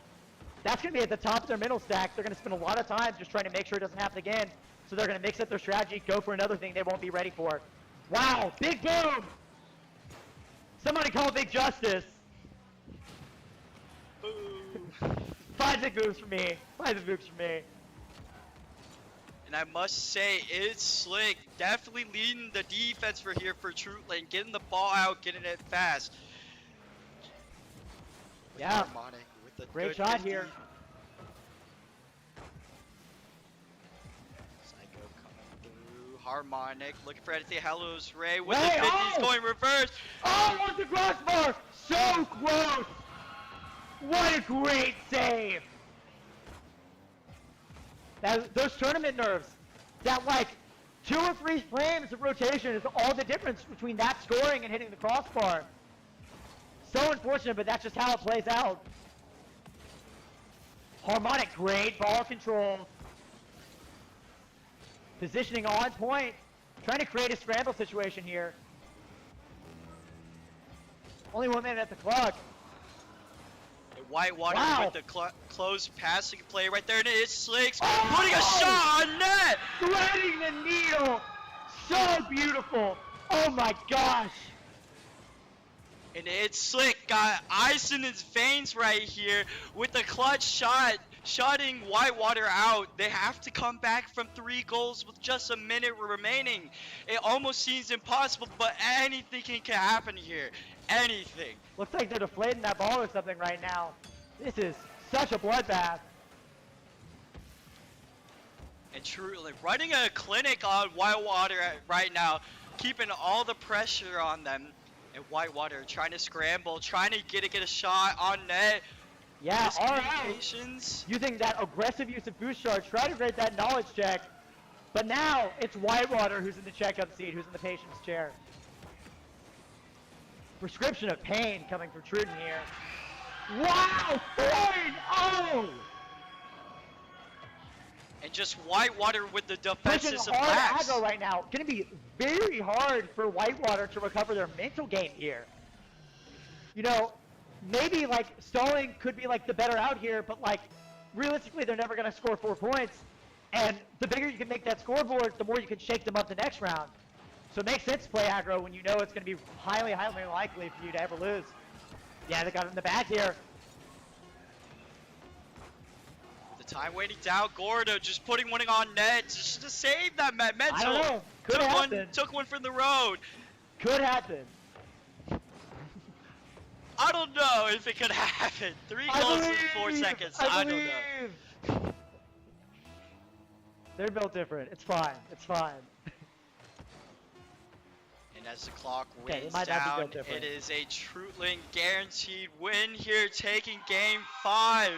That's going to be at the top of their middle stack. They're going to spend a lot of time just trying to make sure it doesn't happen again. So they're going to mix up their strategy, go for another thing they won't be ready for. Wow, big boom! Somebody call Big Justice. Boo. 5 big moves for me. 5 big moves for me. And I must say, it's Slick definitely leading the defense for here for Trudlin, getting the ball out, getting it fast. Yeah. Harmonic with a Great good shot 50. here. Psycho coming through. Harmonic looking for anything. Hello's Ray with Ray, the 50s going reverse. Oh, on the crossbar! So close! What a great save! Those tournament nerves, that like 2 or 3 frames of rotation is all the difference between that scoring and hitting the crossbar. So unfortunate, but that's just how it plays out. Harmonic, great ball control. Positioning on point. Trying to create a scramble situation here. Only 1 minute at the clock. Whitewater Wow. with the close passing play right there, and it's Slicks Oh! putting a shot on net! Threading the needle. So beautiful. Oh my gosh. And it's Slick, got ice in his veins right here with the clutch shot, shutting Whitewater out. They have to come back from 3 goals with just a minute remaining. It almost seems impossible, but anything can happen here. Anything. Looks like they're deflating that ball or something right now. This is such a bloodbath. And truly, running a clinic on Whitewater right now, keeping all the pressure on them. And Whitewater trying to scramble, trying to get a shot on net. Yeah, alright. Miscommunications. Using that aggressive use of boost charge, try to create that knowledge check. But now it's Whitewater who's in the checkup seat, who's in the patient's chair. Prescription of pain coming from Trudlin here. Wow! 4-0! And just Whitewater with the Pushing defenses of hard Max. aggro right now. Gonna be very hard for Whitewater to recover their mental game here. You know, maybe like stalling could be like the better out here, but like realistically they're never gonna score 4 points. And the bigger you can make that scoreboard, the more you can shake them up the next round. So it makes sense to play aggro when you know it's going to be highly, highly likely for you to ever lose. Yeah, they got it in the back here. The time waiting down, Gordo just putting one on net just to save that mental. I don't know. Could happen. Took one from the road. Could happen. I don't know if it could happen. 3 goals in 4 seconds. I don't know. They're built different. It's fine. It's fine. And as the clock Okay, winds it might not be down, built different. it is a Trudlin guaranteed win here, taking game 5.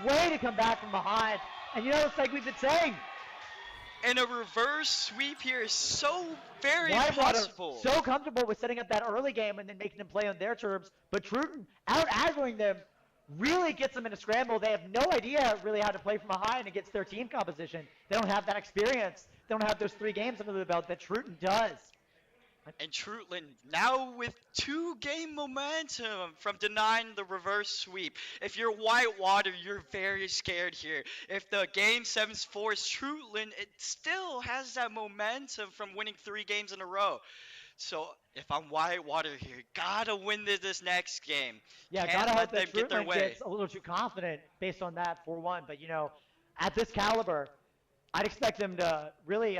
Way to come back from behind. And you know, it's like we've been saying. And a reverse sweep here is so very Whitewater possible. so comfortable with setting up that early game and then making them play on their terms. But Trudlin out aggroing them really gets them in a scramble. They have no idea really how to play from behind against their team composition. They don't have that experience. They don't have those 3 games under the belt that Trudlin does. And Trudlin now with 2-game momentum from denying the reverse sweep. If you're Whitewater, you're very scared here. If the game 7's forced Trudlin, it still has that momentum from winning 3 games in a row. So if I'm Whitewater here, gotta win this next game. Yeah, Can't gotta let hope them that get their Trudlin way. gets a little too confident based on that 4-1. But you know, at this caliber, I'd expect them to really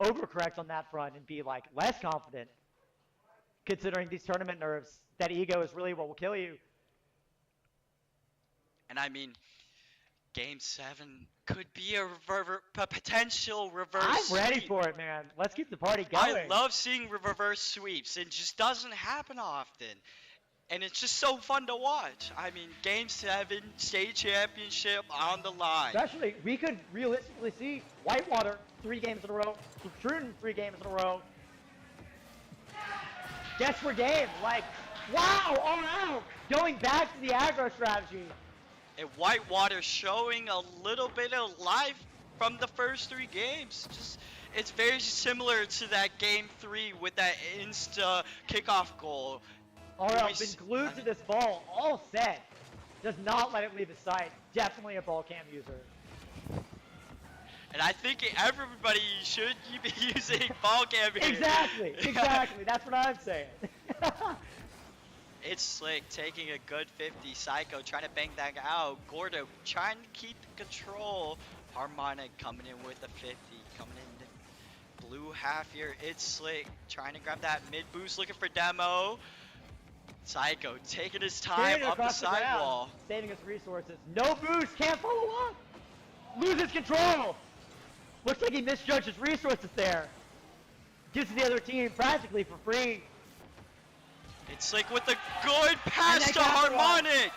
overcorrect on that front and be like less confident, considering these tournament nerves. That ego is really what will kill you. And I mean, game 7 could be a potential reverse I'm ready sweep. for it, man. Let's keep the party going. I love seeing reverse sweeps. It just doesn't happen often. And it's just so fun to watch. I mean, Game 7, state championship on the line. Especially, we could realistically see Whitewater 3 games in a row, Trudlin 3 games in a row. Desperate game, like, wow, all out, going back to the aggro strategy. And Whitewater showing a little bit of life from the first 3 games. Just it's very similar to that game 3 with that insta kickoff goal. RL been glued to this ball all set. Does not let it leave his sight. Definitely a ball cam user. And I think everybody should be using ball cam here. Exactly, exactly. That's what I'm saying. It's Slick taking a good 50. Psycho trying to bang that out. Gordo trying to keep the control. Harmonic coming in with a 50. Coming in the blue half here. It's Slick trying to grab that mid boost, looking for demo. Psycho taking his time up the sidewall. Saving his resources. No boost, can't follow up. Loses control. Looks like he misjudged his resources there. Gives the other team practically for free. It's like with a good pass to Harmonic.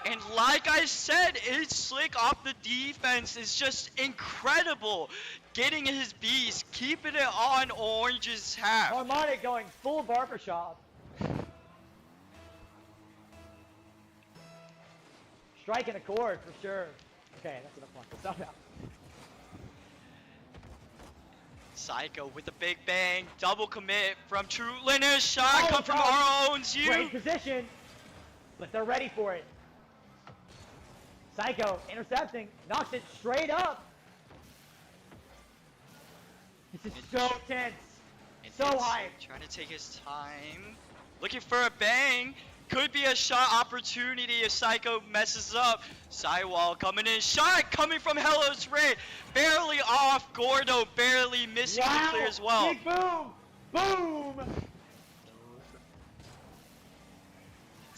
And like I said, it's Slick off the defense is just incredible. Getting his beast, keeping it on Orange's half. Harmonic going full barbershop. Striking a chord for sure. Okay, that's enough fun. Stop now. Psycho with a big bang, double commit from Trudlin. A shot come from our own you. Great position, but they're ready for it. Psycho intercepting, knocks it straight up. This is so tense, so high. Trying to take his time, looking for a bang. Could be a shot opportunity if Psycho messes up. Sidewall coming in. Shot coming from Hello's Ray. Barely off. Gordo barely missing the clear as well. Big boom! Boom!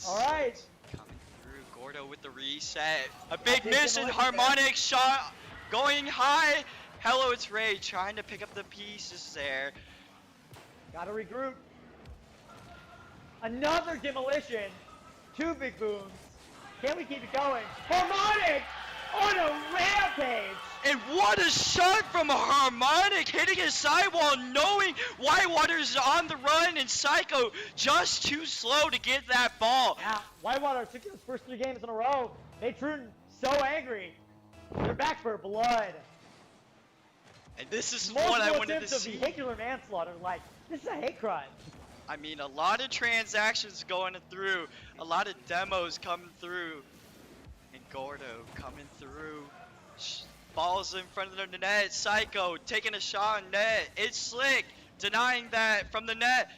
Alright. Coming through. Gordo with the reset. A big miss and Harmonic shot going high. Hello's Ray trying to pick up the pieces there. Gotta regroup. Another demolition. 2 big booms. Can we keep it going? Harmonic on a rampage. And what a shot from Harmonic, hitting his sidewall, knowing Whitewater's on the run, and Psycho just too slow to get that ball. Yeah, Whitewater took his first 3 games in a row. Made Trudlin so angry. They're back for blood. And this is what I wanted to see. Vehicular manslaughter, like, this is a hate crime. I mean, a lot of transactions going through, a lot of demos coming through, and Gordo coming through. Balls in front of the net. Psycho taking a shot on net. It's Slick denying that from the net.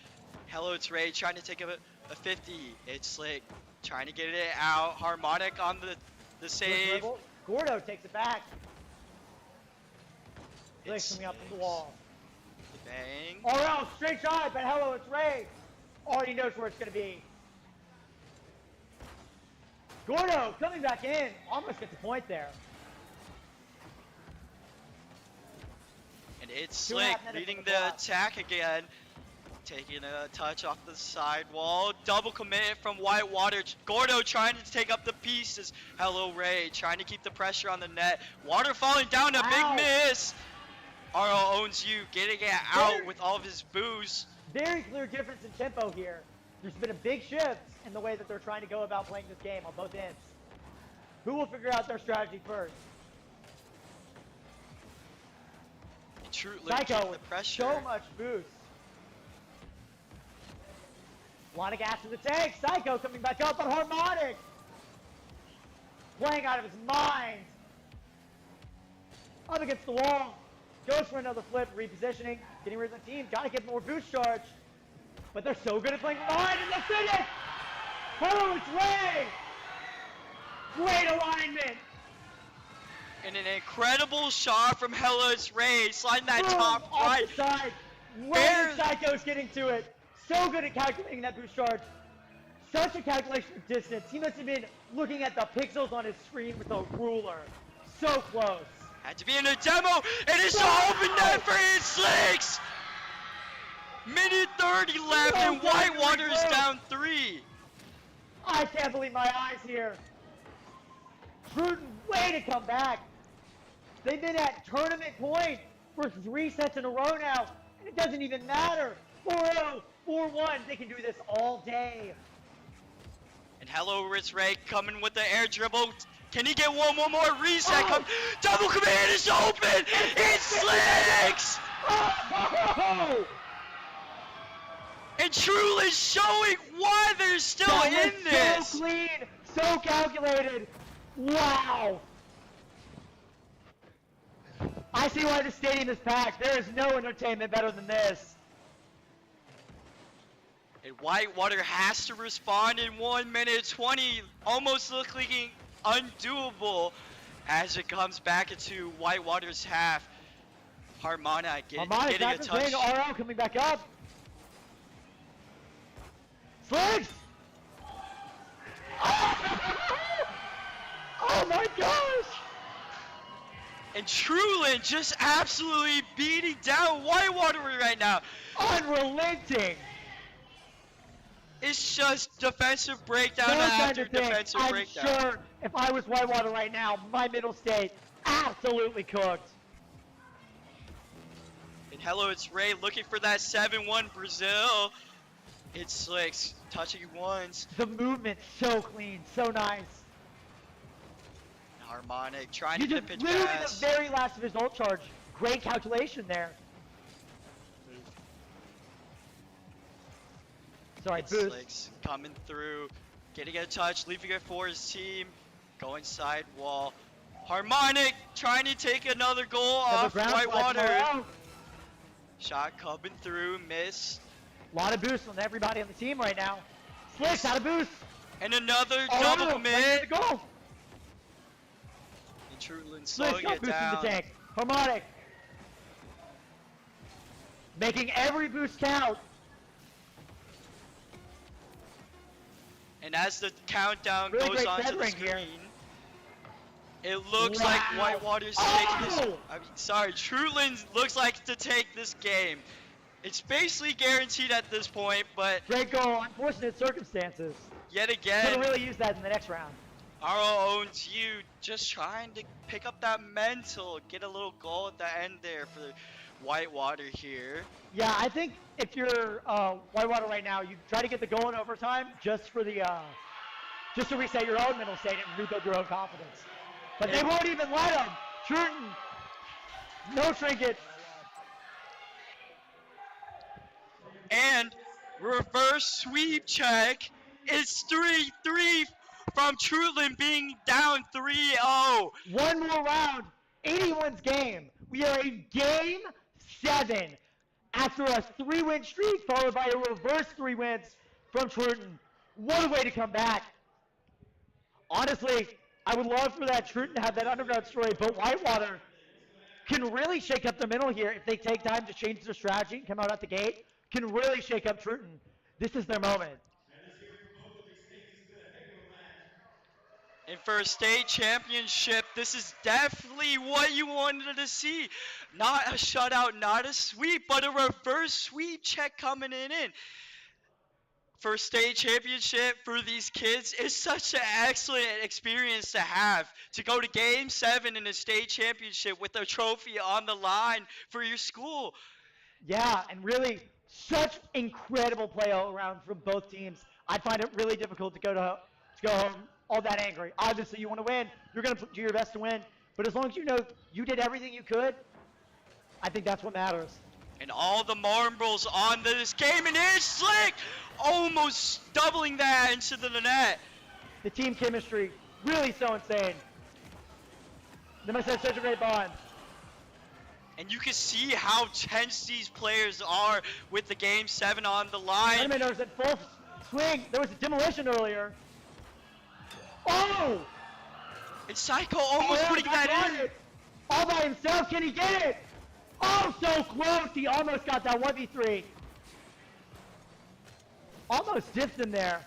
Hello, it's Ray trying to take a 50. It's Slick trying to get it out. Harmonic on the save. Gordo takes it back. Slick coming up from the wall. Bang. RL, straight shot, but hello, it's Ray. Already knows where it's going to be. Gordo coming back in. Almost gets a point there. And it's Slick leading the attack again. Taking a touch off the sidewall. Double commit from Whitewater. Gordo trying to take up the pieces. Hello, Ray trying to keep the pressure on the net. Water falling down, a big miss. RL owns you, getting it out with all of his booze. Very clear difference in tempo here. There's been a big shift in the way that they're trying to go about playing this game on both ends. Who will figure out their strategy first? Psycho with so much boost. A lot of gas in the tank. Psycho coming back up, but Harmonic playing out of his mind. Up against the wall. Goes for another flip, repositioning, getting rid of the team. Gotta get more boost charge. But they're so good at playing from behind, and they'll finish! Hello, it's Ray! Great alignment! And an incredible shot from Hello's Ray, sliding that top right. Off the side. Where Psycho's getting to it. So good at calculating that boost charge. Such a calculation of distance. He must have been looking at the pixels on his screen with a ruler. So close. Had to be in a demo, and it's an open net for his Slicks! Minute 30 left, and Whitewater is down 3. I can't believe my eyes here. Trudlin, way to come back. They've been at tournament point for 3 sets in a row now, and it doesn't even matter. 4-0, 4-1, they can do this all day. And hello, Rich Ray coming with the air dribble. Can he get one more reset? Come, double command is open. It slicks. Oh! And Trudlin showing why they're still in this. So clean, so calculated. Wow. I see why the stadium is packed. There is no entertainment better than this. And Whitewater has to respond in 1 minute 20, almost looking undoable as it comes back into Whitewater's half. Harmonic getting a touch. RL coming back up. Slicks! Oh my gosh! And Trudlin just absolutely beating down Whitewater right now. Unrelenting! It's just defensive breakdown after defensive breakdown. I'm sure if I was Whitewater right now, my middle state absolutely cooked. And hello, it's Ray looking for that 7-1 Brazil. It's Slicks touching once. The movement so clean, so nice. Harmonic trying to get a pitch literally pass. The very last of his ult charge. Great calculation there. Sorry, boost. Slicks coming through, getting a touch, leaving it for his team, going side wall. Harmonic trying to take another goal off Whitewater. Shot coming through, miss. A lot of boost on everybody on the team right now. Slicks out of boost. And another double commit. Goal. And Trudlin slowing it boosting down. The tank. Harmonic. Making every boost count. And as the countdown really goes onto the screen, it looks like Whitewater's taking this. Trudlin looks like to take this game. It's basically guaranteed at this point, but great goal, unfortunate circumstances. Yet again, gonna really use that in the next round. Our own you just trying to pick up that mental, get a little goal at the end there for Whitewater here. Yeah, I think if you're Whitewater right now, you try to get the goal in overtime just for the just to reset your own mental state and rebuild your own confidence. But they won't even let him. Trudlin, no trinket. And reverse sweep check. It's 3-3 from Trudlin being down 3-0. One more round, 81's game. We are in game 7 after a 3-win streak followed by a reverse 3 wins from Trudlin. What a way to come back. Honestly, I would love for that Trudlin to have that underground story, but Whitewater can really shake up the middle here if they take time to change their strategy and come out at the gate. Can really shake up Trudlin. This is their moment. And for a state championship, this is definitely what you wanted to see. Not a shutout, not a sweep, but a reverse sweep check coming in. For state championship, for these kids, it's such an excellent experience to have. To go to game 7 in a state championship with a trophy on the line for your school. Yeah, and really such incredible play all around from both teams. I find it really difficult to go home all that angry. Obviously, you want to win. You're going to do your best to win. But as long as you know you did everything you could, I think that's what matters. And all the marbles on this game, and it's Slick! Almost doubling that into the net. The team chemistry, really so insane. They must have such a great bond. And you can see how tense these players are with the game 7 on the line. Animators at full swing. There was a demolition earlier. Oh! And Psycho almost putting that in. All by himself, can he get it? Oh, so close. He almost got that 1v3. Almost dipped him there.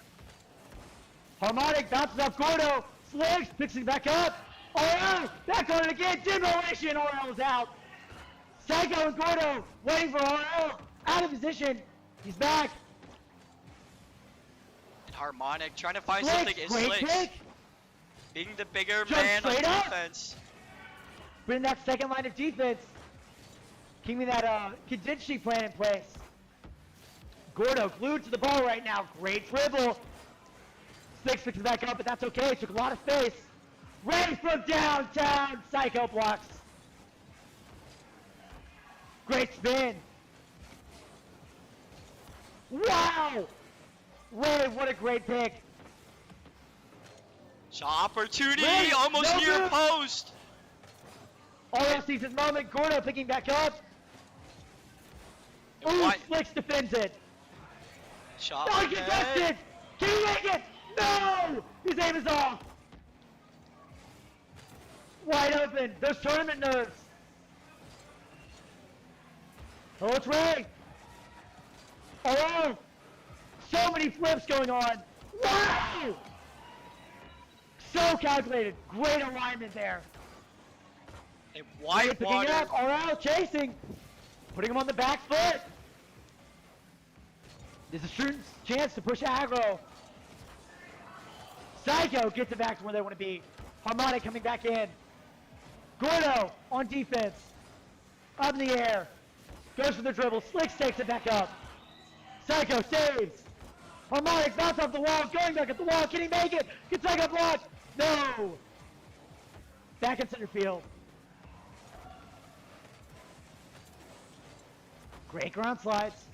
Harmonic bounces off Gordo. Slicks picks it back up. RL back on it again. Demolition. RL's out. Psycho and Gordo waiting for RL. Out of position. He's back. Harmonic trying to find Slicks, something in great Slicks. pick. Being the bigger Jump man on straight up. defense. Bring that second line of defense. Keeping that contingency plan in place. Gordo glued to the ball right now. Great dribble. Slicks picks it back up, but that's okay. Took a lot of space. Ready from downtown. Psycho blocks. Great spin. Wow! Ray, what a great pick. Shot opportunity, Ray, almost no near good. post. All sees his moment. Gordo picking back up. And Ooh, White- Slicks defends it. Shot No, from he net. contested! Can he make it? No! His aim is off. Wide open. Those tournament nerves. Oh, it's Ray. Oh, so many flips going on. Wow! So calculated. Great alignment there. And Ray picking it Whitewater. up. Around chasing. Putting him on the back foot. There's a shooting chance to push aggro. Psycho gets it back to where they want to be. Harmonic coming back in. Gordo on defense. Up in the air. Goes for the dribble. Slicks takes it back up. Psycho saves. Harmonic bounce off the wall. Going back at the wall. Can he make it? Can Psycho block? No. Back in center field. Great ground slides.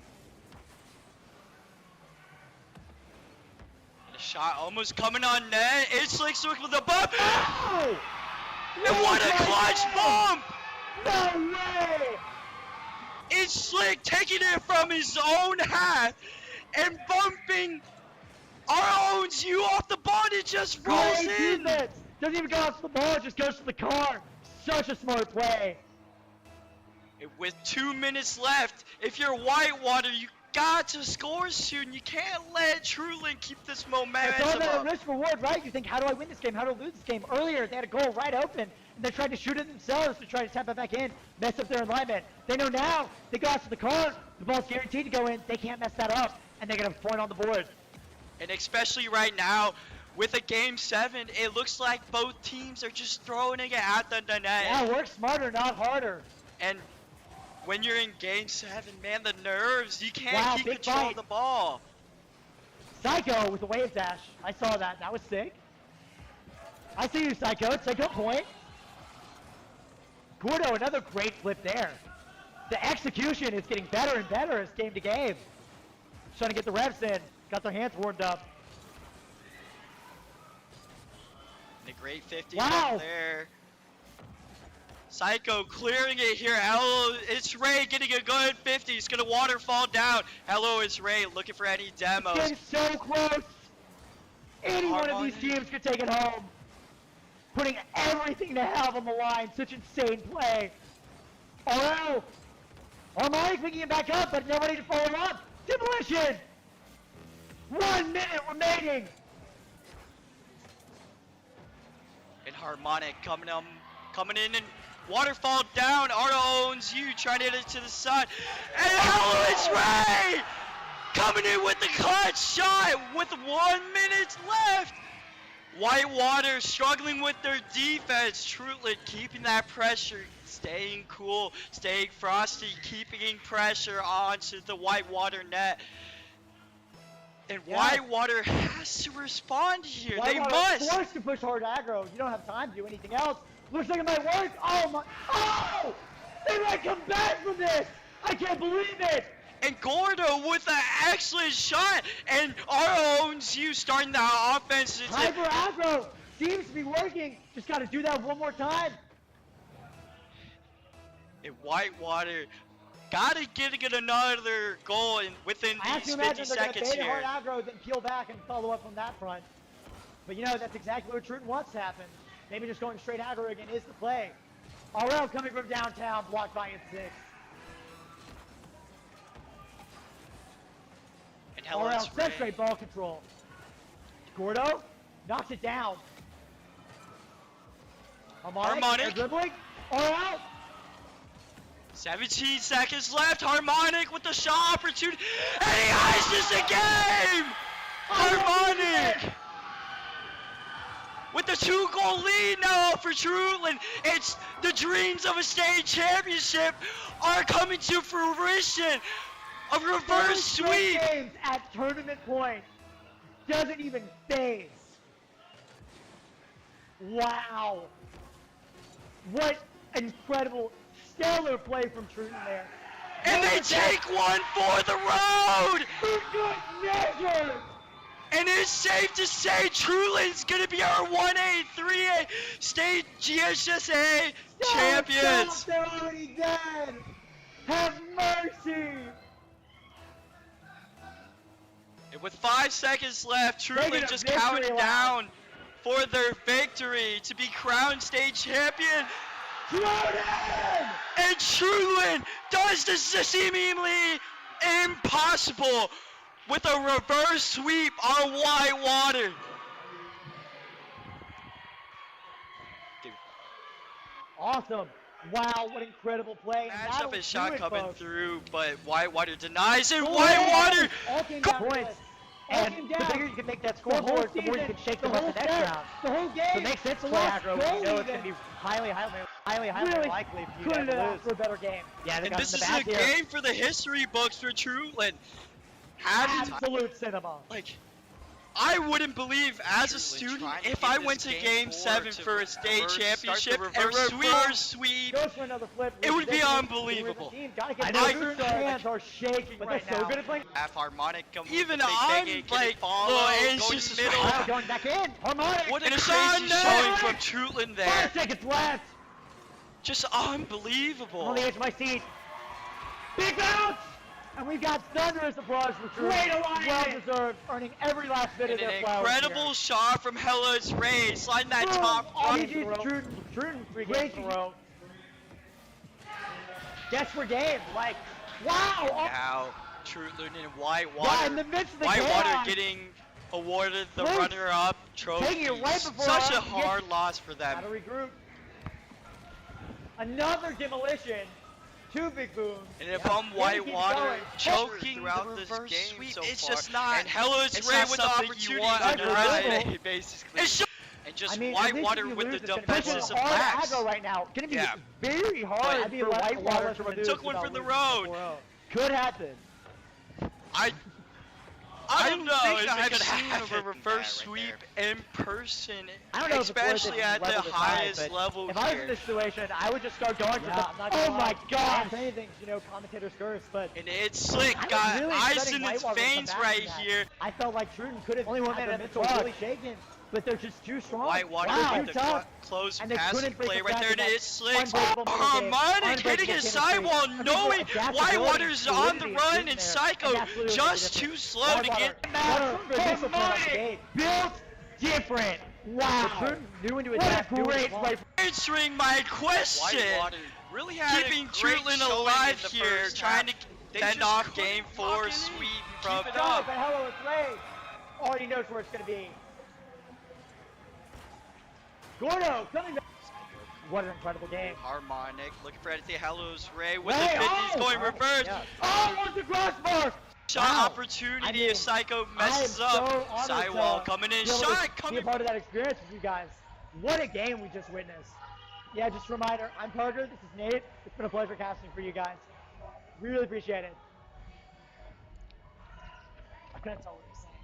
And a shot almost coming on net. It's Slicks with the bump. Oh! And what a clutch bump! No way! It's Slick taking it from his own half and bumping our own you off the ball and it just rolls Great in. defense. Doesn't even go off the ball, it just goes to the car. Such a smart play. And with 2 minutes left, if you're Whitewater, you got to score soon. You can't let Trudlin keep this It's all momentum about up. risk reward, right? You think, how do I win this game? How do I lose this game? Earlier, they had a goal right open, and they tried to shoot it themselves to try to tap it back in, mess up their alignment. They know now, they go out to the car, the ball's guaranteed to go in, they can't mess that up, and they get a point on the board. And especially right now, with a Game 7, it looks like both teams are just throwing it at the net. Yeah, work smarter, not harder. And when you're in Game 7, man, the nerves, you can't Wow, keep big control fight. of the ball. Psycho with the wave dash. I saw that. That was sick. I see you, Psycho. Psycho point. Gordo, another great flip there. The execution is getting better and better as game to game. Trying to get the reps in. Got their hands warmed up. And a great 50 Wow. right there. Psycho clearing it here. Hello, it's Ray getting a good 50. He's gonna waterfall down. Hello, it's Ray looking for any demos. Getting so close. Any one of these Harmonic. teams could take it home. Putting everything they have on the line. Such insane play. Oh, Harmonic picking it back up, but nobody to follow up. Demolition. 1 minute remaining. And Harmonic coming in and waterfall down. Arto owns you, trying to hit it to the side. And hello, it's Ray! Coming in with the clutch shot with 1 minute left. Whitewater struggling with their defense. Trudlin keeping that pressure, staying cool, staying frosty, keeping pressure onto the Whitewater net. And Yeah. Whitewater has to respond here. They Whitewater must. forced to push hard aggro. You don't have time to do anything else. Looks like it might work. Oh my! Oh! They might come back from this. I can't believe it. And Gordo with an excellent shot. And our owns you starting the offense. Hyper aggro seems to be working. Just got to do that one more time. And Whitewater gotta get another goal within I have to these 50 imagine they're going to seconds bait hard here. aggro, then peel back and follow up on that front. But you know, that's exactly what Trudlin wants to happen. Maybe just going straight aggro again is the play. RL coming from downtown, blocked by in 6. And hello, RL it's Ray. sets great ball control. Gordo knocks it down. Harmonic. they're dribbling. RL. 17 seconds left. Harmonic with the shot opportunity. And he ices the game! Harmonic! With the 2-goal lead now for Trudlin, it's the dreams of a state championship are coming to fruition. A reverse sweep. Games at tournament point doesn't even phase. Wow. What incredible, stellar play from Trudlin there. And they take one for the road. For good measure. And it's safe to say Trudlin's going to be our 1A, 3A state GHSA champions. Stop, they're already dead. Have mercy. And with 5 seconds left, Making Trudlin a just victory counted lap. down for their victory to be crowned state champion. Trudlin! And Trudlin does the seemingly impossible with a reverse sweep on Whitewater. Awesome. Wow, what incredible play. And Matchup that'll is shot do it, coming folks. through, but Whitewater denies it. Go Whitewater ahead. All came down to points. this. All And came the down. bigger you can make that The whole scoreboard, the more you season, can shake the them up whole the next set, round. the whole game. So it makes sense to the play last aggro when goal you know it's even. going to be highly Really likely for you to couldn't have to have lose. asked for a better game. Yeah, they And got this in is the a back here. game for the history books for Trudlin. Having Absolute cinema. like, I wouldn't believe as a student if I went to Game 7 for a state championship and reverse sweep. Goes for another flip. It would be Ridiculous. unbelievable. Gotta I get know, their Trudlin's hands are shaking but right they're now. so good at playing. Half harmonic, even I'm like, look, it's just middle. Wow, going back in. Harmonic. What a And crazy Sean showing Knight. from Trudlin 5 there. seconds left. Just I'm unbelievable. on the edge of my seat. Big bounce. And we've got thunderous applause for Trudlin. Great alignment. Well deserved, earning every last bit And of an their flowers incredible here. shot from Hella's Ray, sliding that top All front. GG's to Trudlin 3 games in a row. Desperate game. Like, wow. Now, Trudlin and Yeah, in Whitewater. the midst of the Whitewater chaos. getting awarded the Close. runner-up trophy. Taking it right before Such a us. hard loss for them. Gotta regroup. Another demolition. 2 big booms. And if Yeah. I'm Gonna keep Whitewater going. choking throughout the this reverse game sweep, so it's far. just not. And Hella's it's Ray not with the something opportunity you want to on your drive. resume, basically. It's And just I mean, at least Whitewater if you with lose, the it's gonna be defenses of hard Max. aggro right now. Gonna be Yeah. very hard But for Whitewater to lose. Took one without for the losing in road. a row. Could happen. I don't know think if I've it could seen happen. a reverse sweep in person, I don't know if it's worth it especially to at the level the highest side, but level if I was in here. this situation, I would just start going for Yeah, the. I'm not Oh gonna my lie. God! Anything, commentators curse, but And it's slick, I was got really ice expecting in his Whitewater to come veins back right from that. here. I felt like Trudlin could have Only one had man the at the mental truck. really shaken, but they're just too strong. Whitewater wow, with too the tough. close And they passing couldn't break play the right back there, of and that it's slick. unbreakable middle game, Harmonic hitting unbreakable his chemistry, sidewall, unbreakable knowing adaptability, Whitewater's on the fluidity run, is and there, Psycho that's literally just the too difference. slow to Whitewater, get Harmonic built different. Wow. Trudlin knew when to What attack. a knew when to great block. play. answering my question. Whitewater really had Keeping a great Trudlin showing alive in the here, first trying half. to They fend just off couldn't game lock 4 it in. sweep Keep from it Go, up. but hello, it's Ray. Already knows where it's going to be. Gordo coming back. What an incredible game. Harmonic, looking for anything. Hello's Ray with Ray, the 50s oh! going reverse. Yeah. Oh, what's the crossbar? Shot Wow. opportunity I mean, if Psycho I am messes so up. honored Sidewall to coming in, be able to shot Be coming. a part of that experience with you guys. What a game we just witnessed. Yeah, just a reminder, I'm Parker, this is Nate. It's been a pleasure casting for you guys. Really appreciate it. I couldn't tell what he was saying.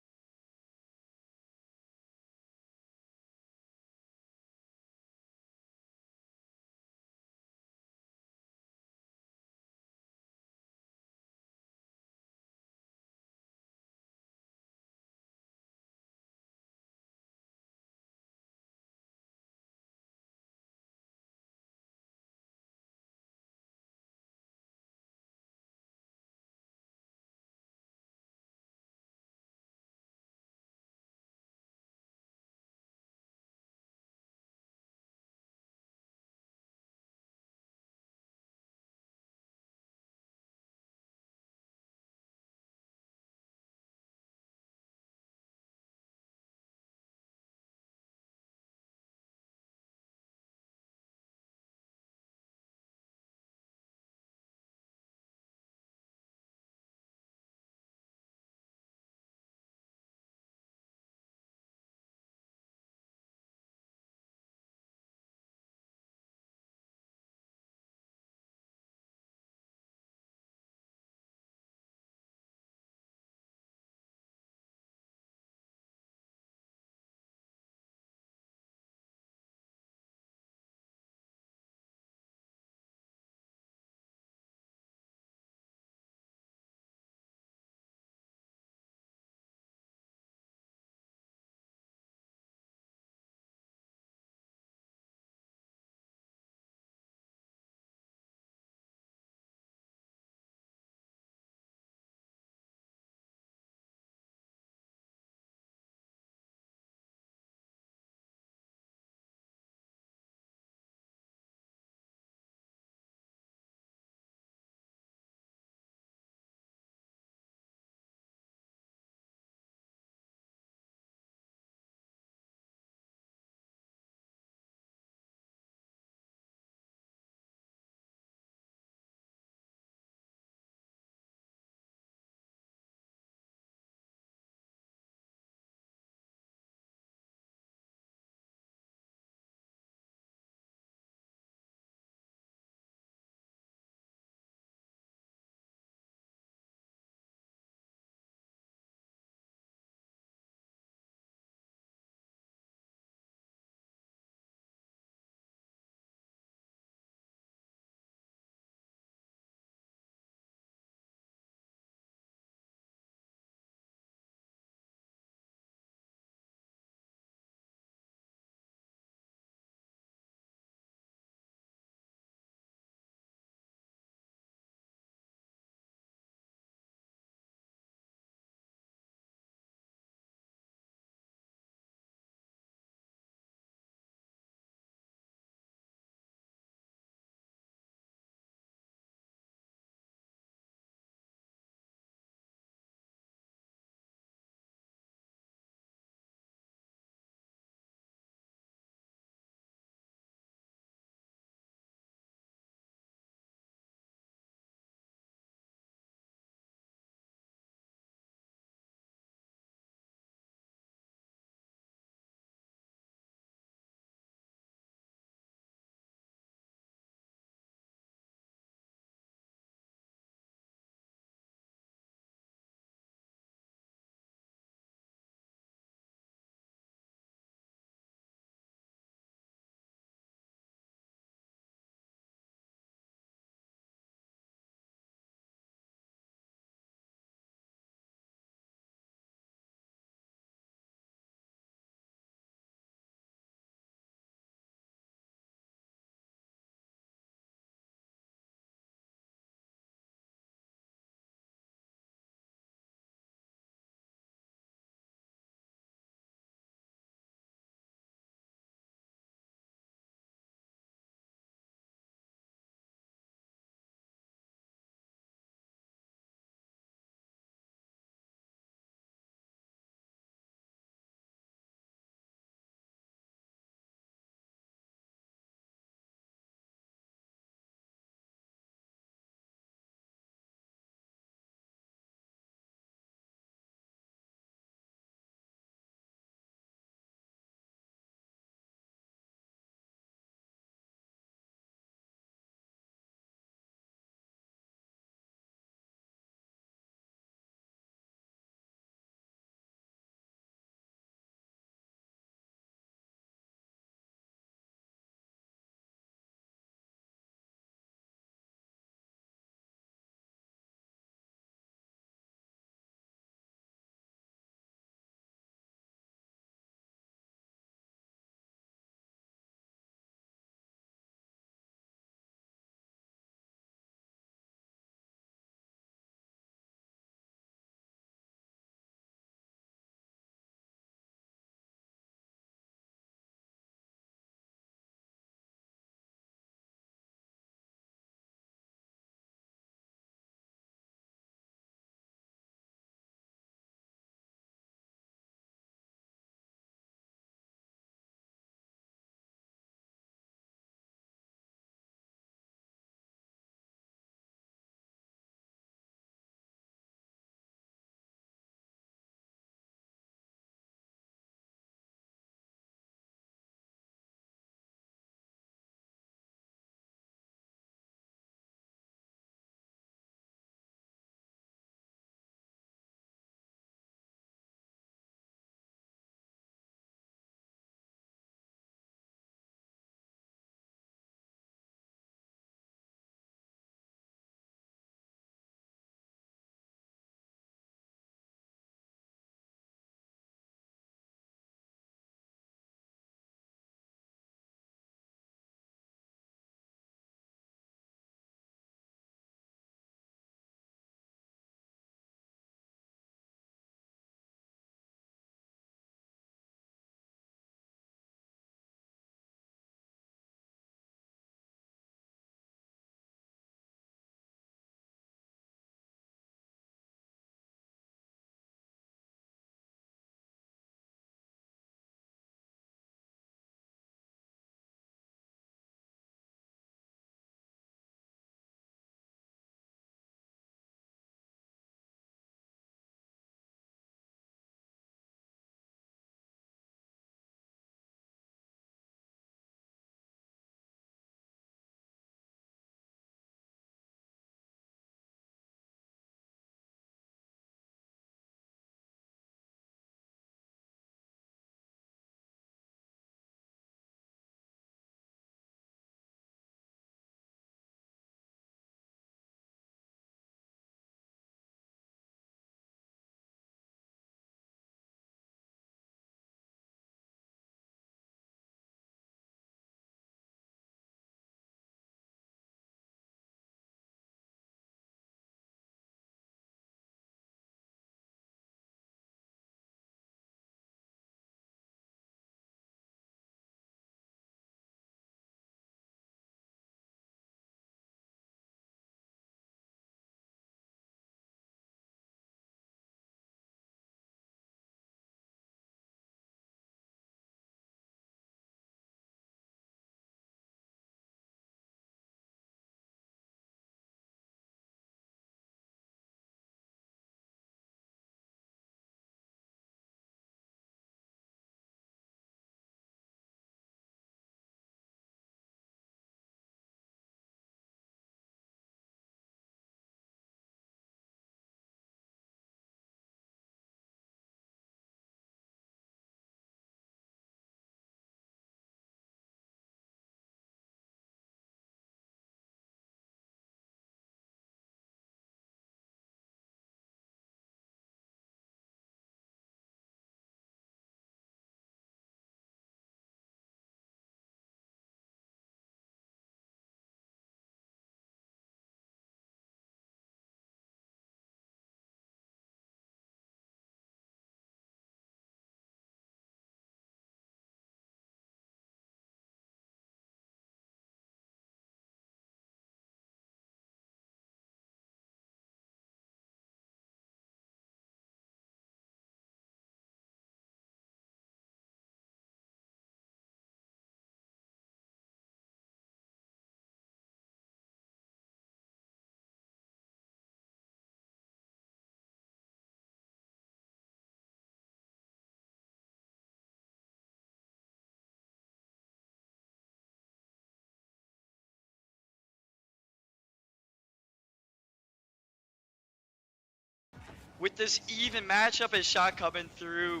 with this even matchup and shot coming through.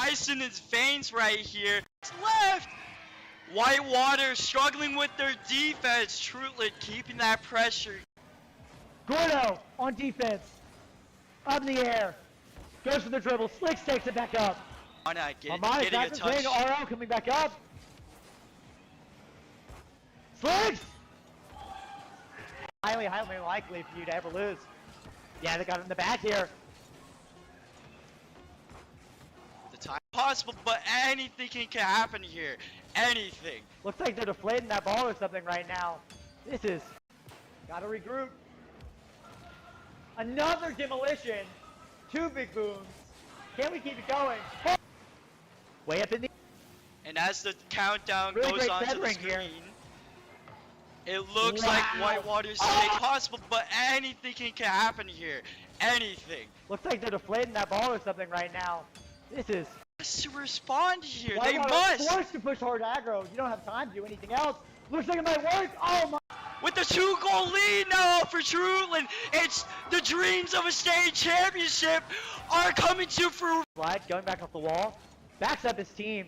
Ice in his veins right here. It's left! Whitewater struggling with their defense. Trudlin keeping that pressure. Gordo on defense. Up in the air. Goes for the dribble. Slicks takes it back up. Anna getting Harmonic a touch. RL coming back up. Slicks! Highly likely for you to ever lose. Yeah, they got it in the back here. The time possible, but anything can happen here. Anything. Looks like they're deflating that ball or something right now. This is... Gotta regroup. Another demolition. 2 big booms. Can we keep it going? Way up in the... And as the countdown Really goes great onto the centering screen, here. it looks like Whitewater's stay possible, but anything can happen here. Anything. Looks like they're deflating that ball or something right now. This is... To respond here, they Whitewater must. forced to push hard aggro. You don't have time to do anything else. Looks like it might work. Oh my... With the 2-goal lead now for Trudlin, it's the dreams of a state championship are coming to fruition. Slide, going back off the wall. Backs up his team.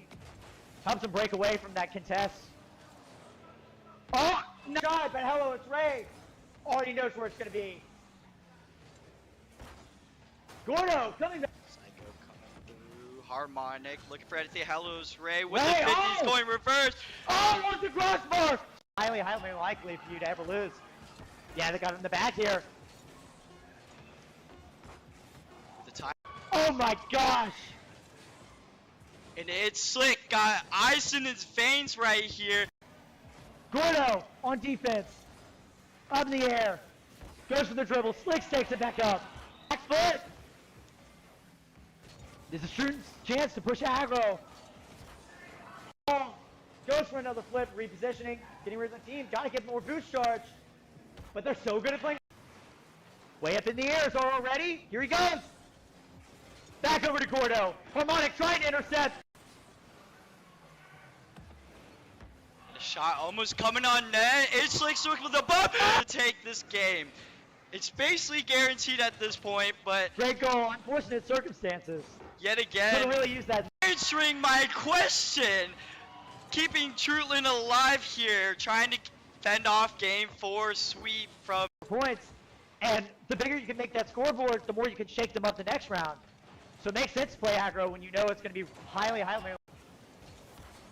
Helps him break away from that contest. Oh, no. God, but hello, it's Ray. Already knows where it's going to be. Gordo coming back. Psycho coming through. Harmonic looking for anything. Hello's Ray with Ray, the 50s going reverse. Oh, what's the crossbar? Highly likely for you to ever lose. Yeah, they got it in the back here. The time. Oh my gosh. And it's Slick. Got ice in his veins right here. Gordo on defense. Up in the air. Goes for the dribble. Slicks takes it back up. Back foot. There's a shooting chance to push aggro. Goes for another flip, repositioning, getting rid of the team. Gotta get more boost charge. But they're so good at playing. Way up in the air, Zoro ready? Here he goes. Back over to Gordo. Harmonic trying to intercept. And a shot almost coming on net. It's Slick's with the bump to take this game. It's basically guaranteed at this point, but Great goal. Unfortunate circumstances. yet Could again, have really used that. answering my question. Keeping Trudlin alive here, trying to fend off game 4 sweep from Points. And the bigger you can make that scoreboard, the more you can shake them up the next round. So it makes sense to play aggro when you know it's going to be highly.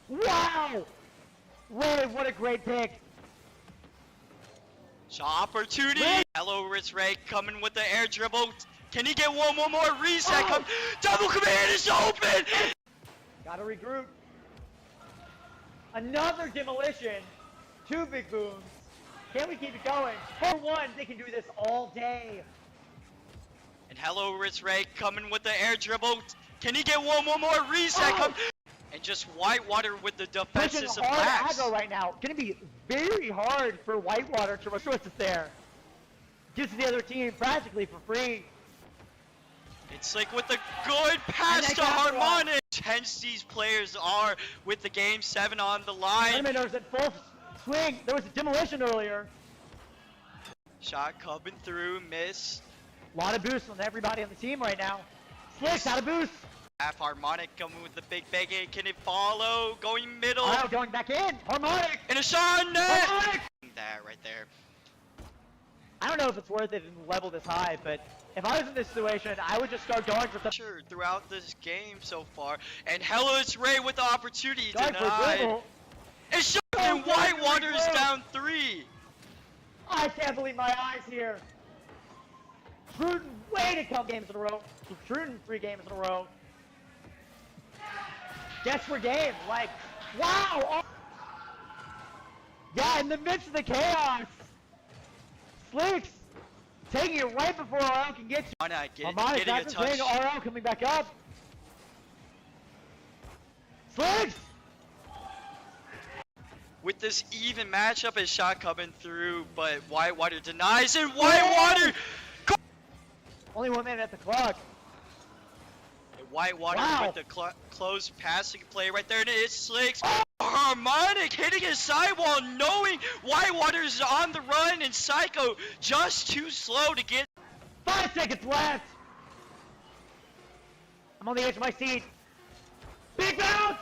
Wow! Ray, what a great pick. shot opportunity. Hello, Ritz Ray coming with the air dribble. Can he get one more reset? Oh. Come, double command is open. Gotta regroup. Another demolition. 2 big booms. Can we keep it going? For one, they can do this all day. And hello, Ritz Ray coming with the air dribble. Can he get one more reset? Come, and just Whitewater with the Pushing defenses of hard Max. aggro right now. Gonna be very hard for Whitewater to resource it there. Gives the other team practically for free. It's like with a good pass to Harmonic. Tense these players are with the game 7 on the line. Terminators at full swing. There was a demolition earlier. Shot coming through, missed. A lot of boosts on everybody on the team right now. Slicks out of boost. Half Harmonic coming with the big banging. Can it follow? Going middle. Oh, going back in. Harmonic. And a shot on net. Harmonic. That right there. I don't know if it's worth it to level this high, but if I was in this situation, I would just start going for some. Sure, throughout this game so far. And Hellas Ray with the opportunity Going for denied. dribble. And shot and Whitewater's down 3. I can't believe my eyes here. Trudlin, way to come games in a row. Trudlin 3 games in a row. Desperate game, like, wow! Oh. Yeah, in the midst of the chaos. Slicks taking it right before RL can get to. Getting a touch. RL coming back up. Slicks! With this even matchup, his shot coming through, but Whitewater denies, and Whitewater. Only 1 minute at the clock. Whitewater Wow. with the close passing play right there, and it's Slicks. Harmonic hitting his sidewall, knowing Whitewater's on the run, and Psycho just too slow to get. 5 seconds left. I'm on the edge of my seat. Big bounce.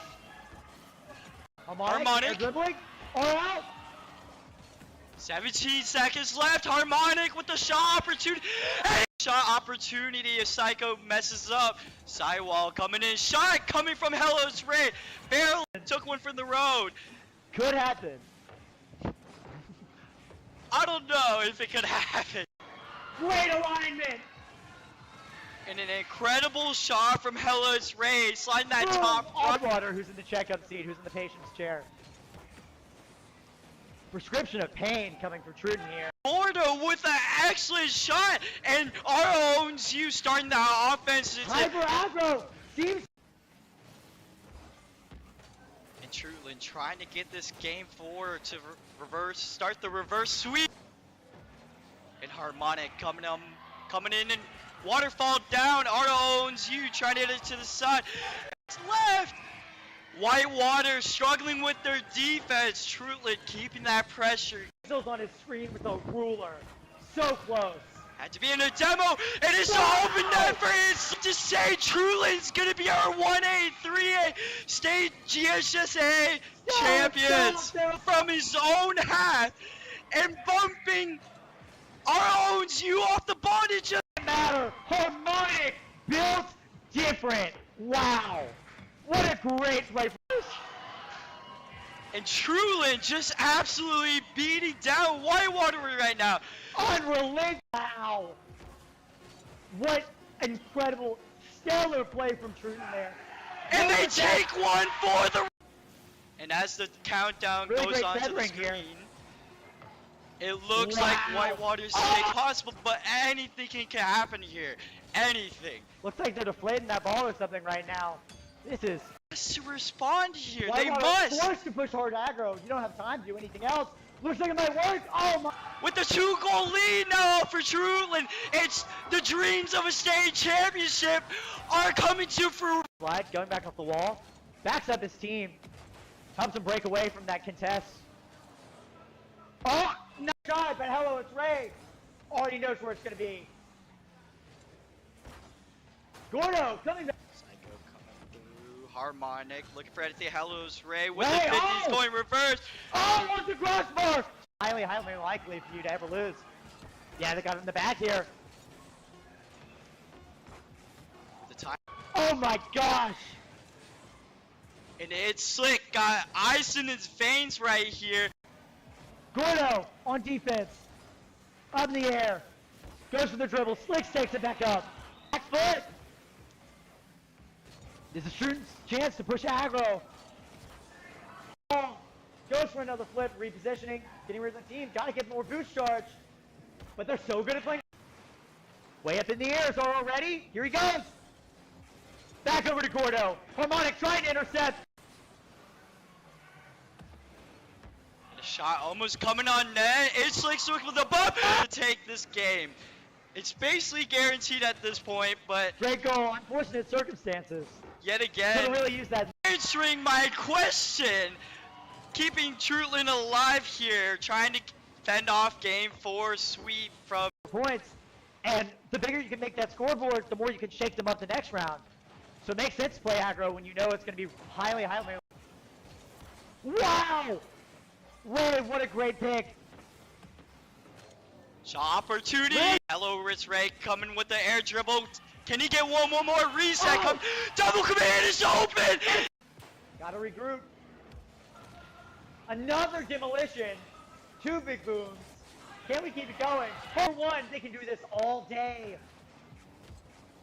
Harmonic. Dribbling. RL. 17 seconds left. Harmonic with the shot opportunity. And shot opportunity if Psycho messes up. Sidewall coming in. Shot coming from Hellas Ray. Barely took one from the road. Could happen. I don't know if it could happen. Great alignment. And an incredible shot from Hellas Ray. Sliding that top front. Water, who's in the checkup seat, who's in the patient's chair. Prescription of pain coming from Trudlin here. Bordo with an excellent shot. And our owns you starting the offense. Hyper aggro. Seems. And Trudlin trying to get this game forward to start the reverse sweep. And Harmonic coming in and waterfall down. Arto owns you trying to hit it to the side. It's left. Whitewater struggling with their defense. Trudlin keeping that pressure. On his screen with a ruler. So close. Had to be in a demo, and it's an open net for his to say Trudlin's gonna be our 1A, 3A state GHSA champions from his own half, and bumping our owns you off the bondage. Matter. Harmonic built different. Wow. What a great play. And Trudlin just absolutely beating down Whitewater right now. Unrelenting. Wow. What incredible, stellar play from Trudlin there. And they take one for the. And as the countdown Really goes great onto the centering screen, here. it looks like Whitewater's possible, but anything can happen here. Anything. Looks like they're deflating that ball or something right now. This is. To respond here, they Whitewater must. forced to push hard aggro. You don't have time to do anything else. Looks like it might work. Oh my. With the 2-goal lead now for Trudlin, it's the dreams of a state championship are coming to fruition. Slide going back off the wall. Backs up his team. Helps him break away from that contest. Oh, no shot, but hello, it's Ray. Already knows where it's going to be. Gordo coming back. Psycho coming through. Harmonic looking for anything. Hellas Ray with Ray, the 50s going reverse. Oh, what's the crossbar? Highly unlikely for you to ever lose. Yeah, they got him in the back here. The time. Oh my gosh. And it's Slick. Got ice in his veins right here. Gordo on defense. Up in the air. Goes for the dribble. Slicks takes it back up. Back foot. There's a shooting chance to push aggro. Oh, goes for another flip, repositioning, getting rid of the team. Gotta get more boost charge. But they're so good at playing. Way up in the air, Zoro ready? Here he goes. Back over to Gordo. Harmonic trying to intercept. The shot almost coming on net. It's Slick with the bump to take this game. It's basically guaranteed at this point, but Great goal. Unfortunate circumstances. yet Could again, have really used that. answering my question, keeping Trudlin alive here, trying to fend off game 4 sweep from. Points. And the bigger you can make that scoreboard, the more you can shake them up the next round. So it makes sense to play aggro when you know it's going to be highly. Wow! Ray, what a great pick. Shot opportunity. Hello, Ritz Ray coming with the air dribble. Can he get one more reset? Oh! Come, double command is open. Gotta regroup. Another demolition. 2 big booms. Can we keep it going? 4-1, they can do this all day.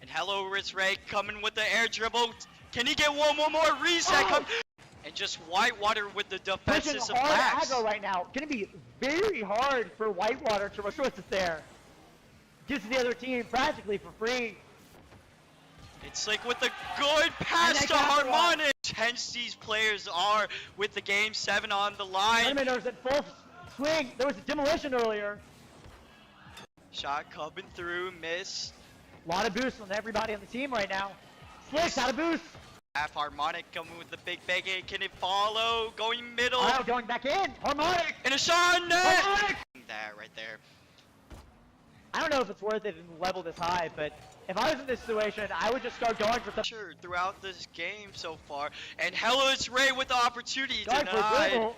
And hello, Ritz Ray coming with the air dribble. Can he get one more reset? Oh! Come, and just Whitewater with the Pushing defenses of hard Max. aggro right now. Gonna be very hard for Whitewater to resource it there. Gives the other team practically for free. It's like with a good pass they to got the one. Harmonic. Tense these players are with the game 7 on the line. Eliminators in full swing. There was a demolition earlier. Shot coming through, miss. A lot of boosts on everybody on the team right now. Slicks out of boost. Half Harmonic coming with the big bang. Can it follow? Going middle. Oh, going back in. Harmonic. And a shot on net. Harmonic. That right there. I don't know if it's worth it in level this high, but if I was in this situation, I would just start going for some. Sure, throughout this game so far. And hello, it's Ray with the opportunity Going for a denied. dribble.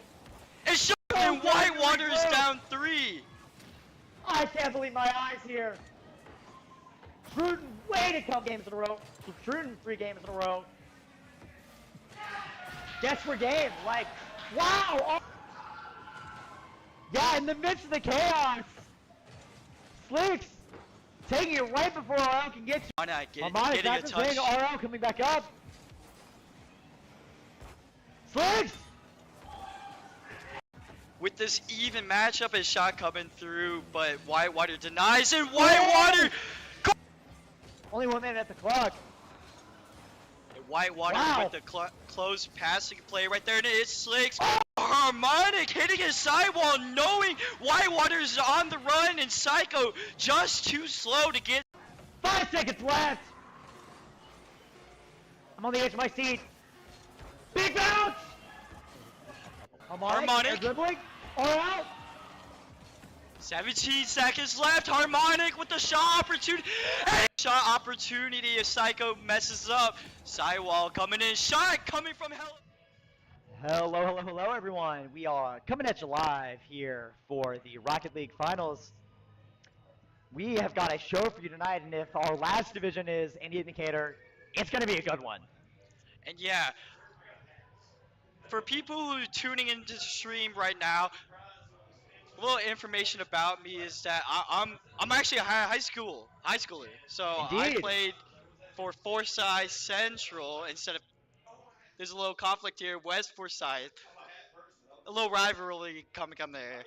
And shot Oh, and Whitewater's dribble. down 3. I can't believe my eyes here. Trudlin, way to come games in a row. Trudlin 3 games in a row. Desperate game, like, wow! Oh. Yeah, in the midst of the chaos. Slicks taking it right before RL can get to Harmonic Harmonic, getting a that's the thing. touch. RL coming back up. Slicks! With this even matchup, his shot coming through, but Whitewater denies and Whitewater. Only 1 minute at the clock. Whitewater Wow. with the close passing play right there, and it's Slicks. Harmonic hitting his sidewall, knowing Whitewater's on the run, and Psycho just too slow to get. 5 seconds left. I'm on the edge of my seat. Big bounce. Harmonic. They're dribbling. RL. 17 seconds left. Harmonic with the shot opportunity. And shot opportunity if Psycho messes up. Sidewall coming in. Shot coming from hell. Hello, everyone. We are coming at you live here for the Rocket League Finals. We have got a show for you tonight, and if our last division is any indicator, it's going to be a good one. And yeah, for people who are tuning into the stream right now, a little information about me is that I'm actually a high schooler. So I Indeed. played for Forsyth Central instead of. There's a little conflict here. West Forsyth, a little rivalry coming there.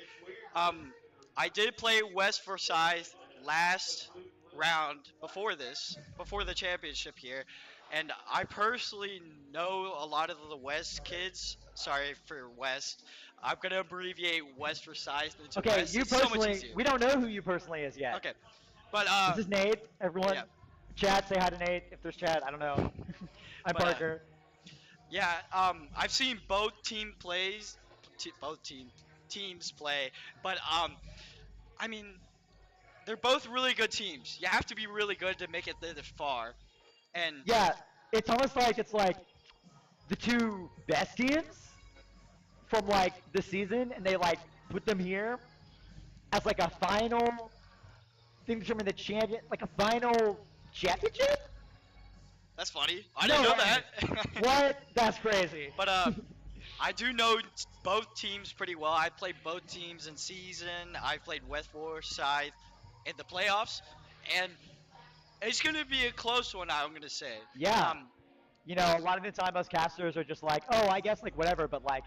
I did play West Forsyth last round before the championship here, and I personally know a lot of the West kids. Sorry for West. I'm gonna abbreviate West Forsyth into Okay, West. you It's so much personally, easier. we don't know who you personally is yet. Okay, but This is Nate. Everyone, yeah. chat, say hi to Nate. If there's chat, I don't know. I'm But, Parker. Yeah, I've seen both teams play, but I mean, they're both really good teams. You have to be really good to make it this far, and Yeah, it's almost like it's like the 2 best teams from like the season, and they like put them here as like a final thing to determine the champion, like a final championship. that's funny. I didn't know way. that. What? That's crazy. But I do know both teams pretty well. I played both teams in season. I played West Forsyth in the playoffs, and it's gonna be a close one. I'm gonna say. Yeah. You know, a lot of the time us casters are just like, oh, I guess like whatever, but like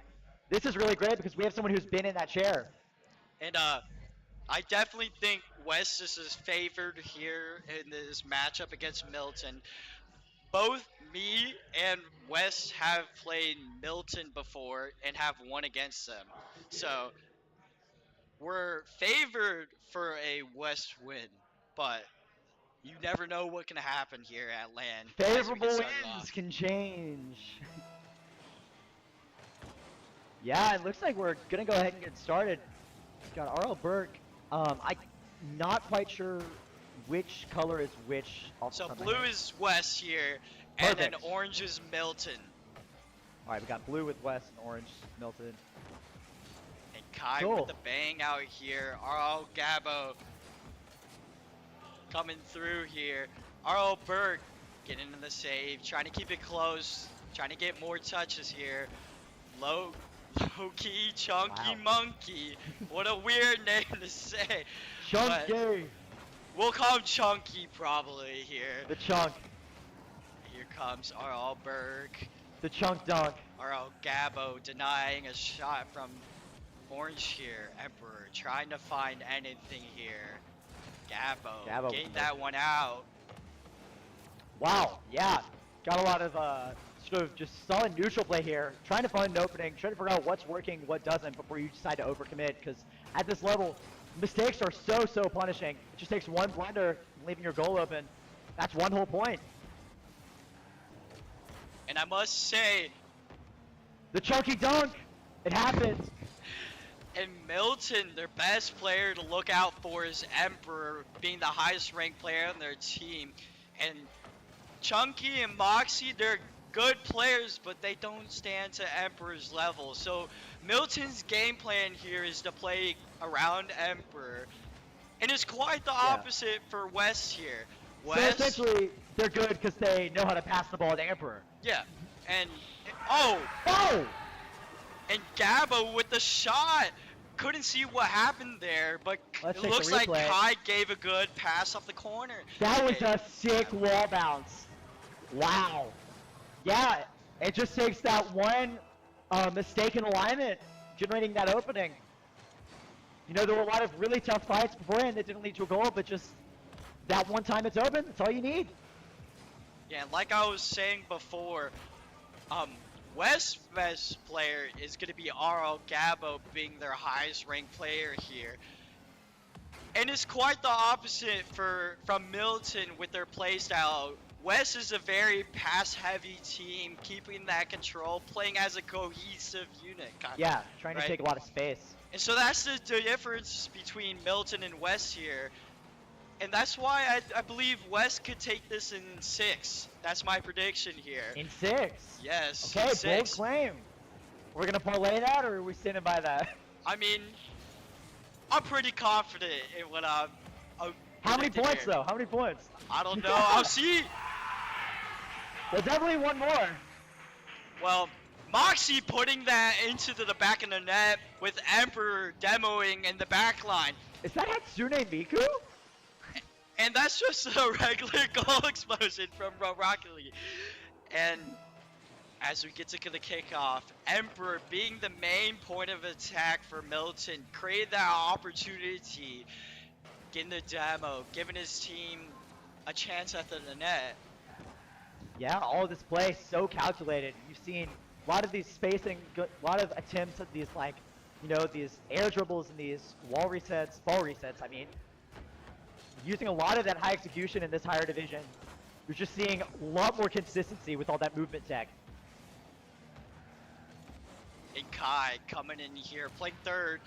this is really great because we have someone who's been in that chair. And I definitely think West is favored here in this matchup against Milton. Both me and West have played Milton before and have won against them. So we're favored for a West win. but you never know what can happen here at LAN as we Favorable get started winds off. can change. Yeah, it looks like we're gonna go ahead and get started. Got RL Burke. I'm not quite sure which color is which. Off the So top of my blue head. is West here, and then Perfect. orange is Milton. All right, we got blue with West and orange Milton. And Kai Cool. with the bang out here. RL Gabo coming through here. RL Burke getting in the save, trying to keep it close, trying to get more touches here. Low key, chunky Wow. monkey. What a weird name to say. But Chunky. we'll call him Chunky probably here. The chunk. Here comes RL Burke. The chunk dunk. RL Gabo denying a shot from Orange here. Emperor trying to find anything here. Gabo getting that one out. Wow. Yeah. Got a lot of sort of just solid neutral play here. Trying to find an opening. Trying to figure out what's working, what doesn't before you decide to overcommit. Because at this level, mistakes are so punishing. It just takes one blunder, leaving your goal open. That's one whole point. And I must say, The chunky dunk. It happens. in Milton, their best player to look out for is Emperor, being the highest ranked player on their team. And Chunky and Moxie, they're good players, but they don't stand to Emperor's level. So Milton's game plan here is to play around Emperor. And it's quite the opposite for West here. So essentially, they're good because they know how to pass the ball to Emperor. Yeah, and oh, and Gabo with the shot. Couldn't see what happened there, but Let's it check the looks like replay. Kai gave a good pass off the corner. That was Okay. a sick wall bounce. Wow. Yeah, it just takes that one mistake in alignment, generating that opening. You know, there were a lot of really tough fights beforehand that didn't lead to a goal, but just that one time it's open, that's all you need. Yeah, like I was saying before, West's best player is going to be RL Gabo, being their highest ranked player here. And it's quite the opposite from Milton with their playstyle. West is a very pass-heavy team, keeping that control, playing as a cohesive unit. Yeah, trying to right? take a lot of space. And so that's the difference between Milton and West here. And that's why I believe West could take this in 6. That's my prediction here. In 6? Yes, Okay, in bold 6. claim. We're going to parlay that, or are we standing by that? I mean, I'm pretty confident in what I'm How many predicting points, here. though? How many points? I don't know. I'll see. There's definitely one more. Well, Moxie putting that into the back of the net with Emperor demoing in the back line. Is that Hatsune Miku? And that's just a regular goal explosion from Rocket League. And as we get to the kickoff, Emperor being the main point of attack for Milton, created that opportunity, getting the demo, giving his team a chance at the net. Yeah, all of this play so calculated. You've seen a lot of these spacing, a lot of attempts at these, like, you know, these air dribbles and these wall resets, ball resets, I mean. Using a lot of that high execution in this higher division. You're just seeing a lot more consistency with all that movement tech. And Kai coming in here, playing third.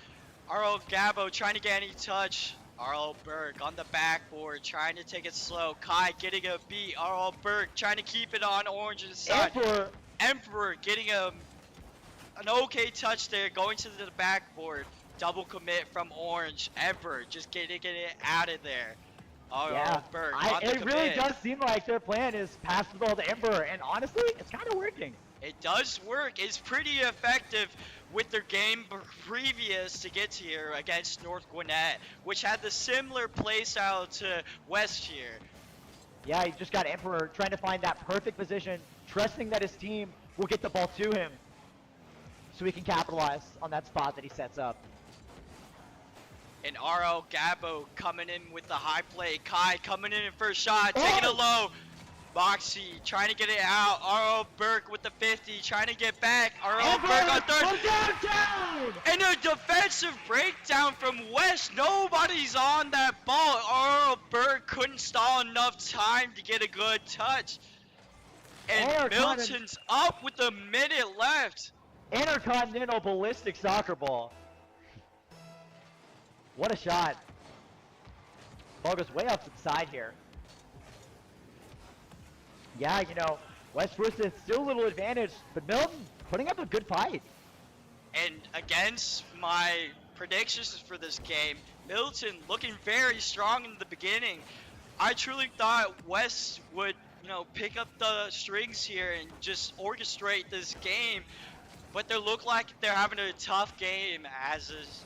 RL Gabo trying to get any touch. RL Burke on the backboard, trying to take it slow. Kai getting a beat. RL Burke trying to keep it on Orange's side. Emperor getting an okay touch there, going to the backboard. Double commit from Orange. Emperor just getting it out of there. RL Burke on the it really commit. does seem like their plan is pass the ball to Emperor, and honestly, it's kind of working. It does work. It's pretty effective with their game previous to get here against North Gwinnett, which had the similar playstyle to West here. Yeah, he just got Emperor trying to find that perfect position, trusting that his team will get the ball to him so he can capitalize on that spot that he sets up. And RL Gabo coming in with the high play. Kai coming in first shot, taking it low. Moxie trying to get it out. R.O. Burke with the 50, trying to get back. R.O. Emperor Burke on third. from downtown! And a defensive breakdown from West. Nobody's on that ball. R.O. Burke couldn't stall enough time to get a good touch. And Milton's up with a minute left. Intercontinental ballistic soccer ball. What a shot. Ball goes way off to the side here. Yeah, you know, West Forsyth still a little advantage, but Milton putting up a good fight. And against my predictions for this game, Milton looking very strong in the beginning. I truly thought West would, you know, pick up the strings here and just orchestrate this game, but they look like they're having a tough game as is.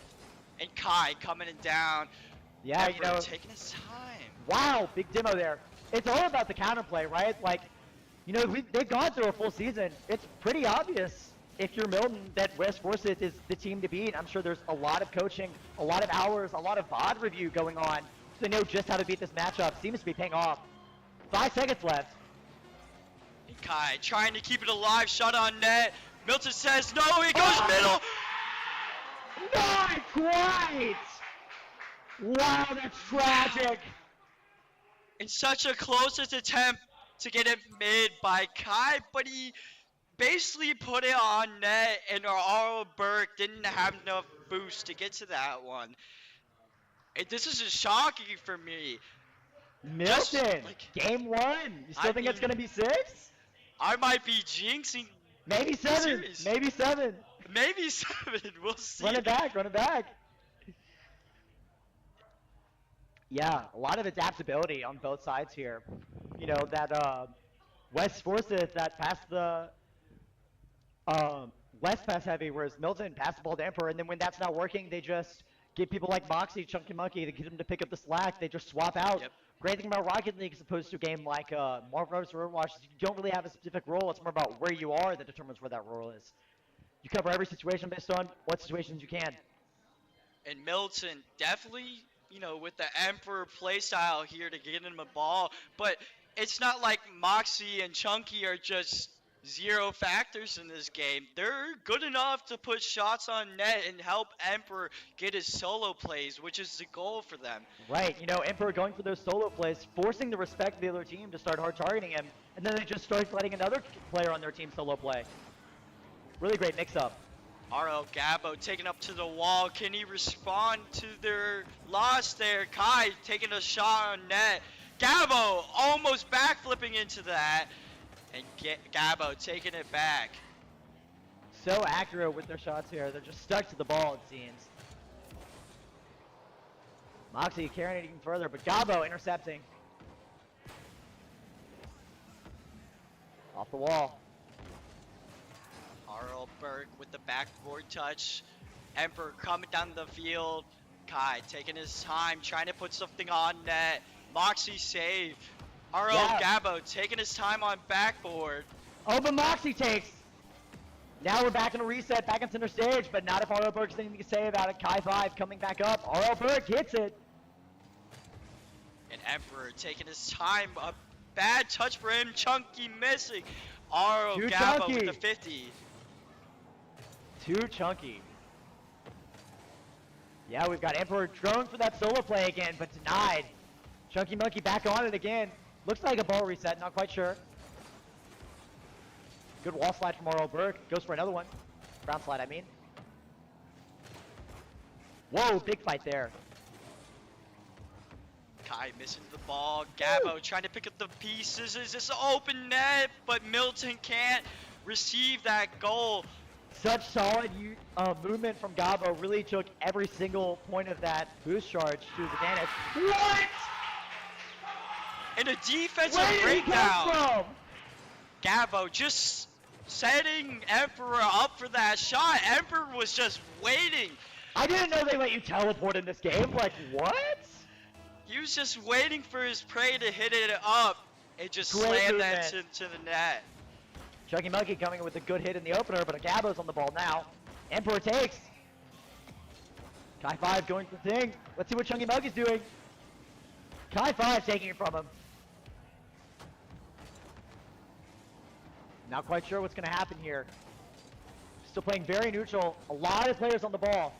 And Kai coming down. Yeah, Emperor you know, taking his time. wow, big demo there. It's all about the counterplay, right? Like, you know, they've gone through a full season. It's pretty obvious if you're Milton that West Forsyth is the team to beat. I'm sure there's a lot of coaching, a lot of hours, a lot of VOD review going on. So they know just how to beat this matchup. Seems to be paying off. 5 seconds left. And Kai trying to keep it alive, shot on net. Milton says no, he goes middle. Not quite! Wow, that's tragic. In such a closest attempt to get it mid by Kai, but he basically put it on net, and R.O. Burke didn't have enough boost to get to that one. And this is just shocking for me. Milton, game 1. You still think it's going to be 6? I might be jinxing. Maybe 7. Series. Maybe 7. Maybe 7. We'll see. Run it back, run it back. Yeah, a lot of adaptability on both sides here. You know, that West Forsyth that passed the West pass heavy, whereas Milton passed the ball to Emperor, and then when that's not working, they just give people like Moxie, Chunky Monkey, they get them to pick up the slack, they just swap out. Yep. Great thing about Rocket League as opposed to a game like Marvel vs. Overwatch is you don't really have a specific role, it's more about where you are that determines where that role is. You cover every situation based on what situations you can. And Milton definitely, you know, with the Emperor playstyle here to get him a ball, but it's not like Moxie and Chunky are just zero factors in this game. They're good enough to put shots on net and help Emperor get his solo plays, which is the goal for them. Right, you know, Emperor going for those solo plays, forcing the respect of the other team to start hard targeting him, and then they just start letting another player on their team solo play. Really great mix-up. RL Gabo taking up to the wall. Can he respond to their loss there? Kai taking a shot on net. Gabo almost backflipping into that. And Gabo taking it back. So accurate with their shots here. They're just stuck to the ball, it seems. Moxie carrying it even further, but Gabo intercepting. Off the wall. RL Burke with the backboard touch. Emperor coming down the field. Kai taking his time, trying to put something on net. Moxie save. RL Gabo taking his time on backboard. Oh, but Moxie takes. Now we're back in a reset, back in center stage, but not if RL Burke's anything to say about it. Kai 5 coming back up. RL Burke hits it. And Emperor taking his time. A bad touch for him. Chunky missing. RL Gabo with the 50. Too chunky. Yeah, we've got Emperor drone for that solo play again, but denied. Chunky Monkey back on it again. Looks like a ball reset, not quite sure. Good wall slide from RL Burke. Goes for another one. Ground slide, I mean. Whoa, big fight there. Kai missing the ball. Gabo trying to pick up the pieces. Is this an open net? But Milton can't receive that goal. Such solid movement from Gabo. Really took every single point of that boost charge to his advantage. What? And a defensive breakdown. Gabo just setting Emperor up for that shot. Emperor was just waiting. I didn't know they let you teleport in this game. Like, what? He was just waiting for his prey to hit it up and just slam that into the net. Chunky Monkey coming with a good hit in the opener, but Gabo's on the ball now. Emperor takes. Kai 5 going for the thing. Let's see what Chunky Monkey's doing. Kai 5 taking it from him. Not quite sure what's going to happen here. Still playing very neutral. A lot of players on the ball.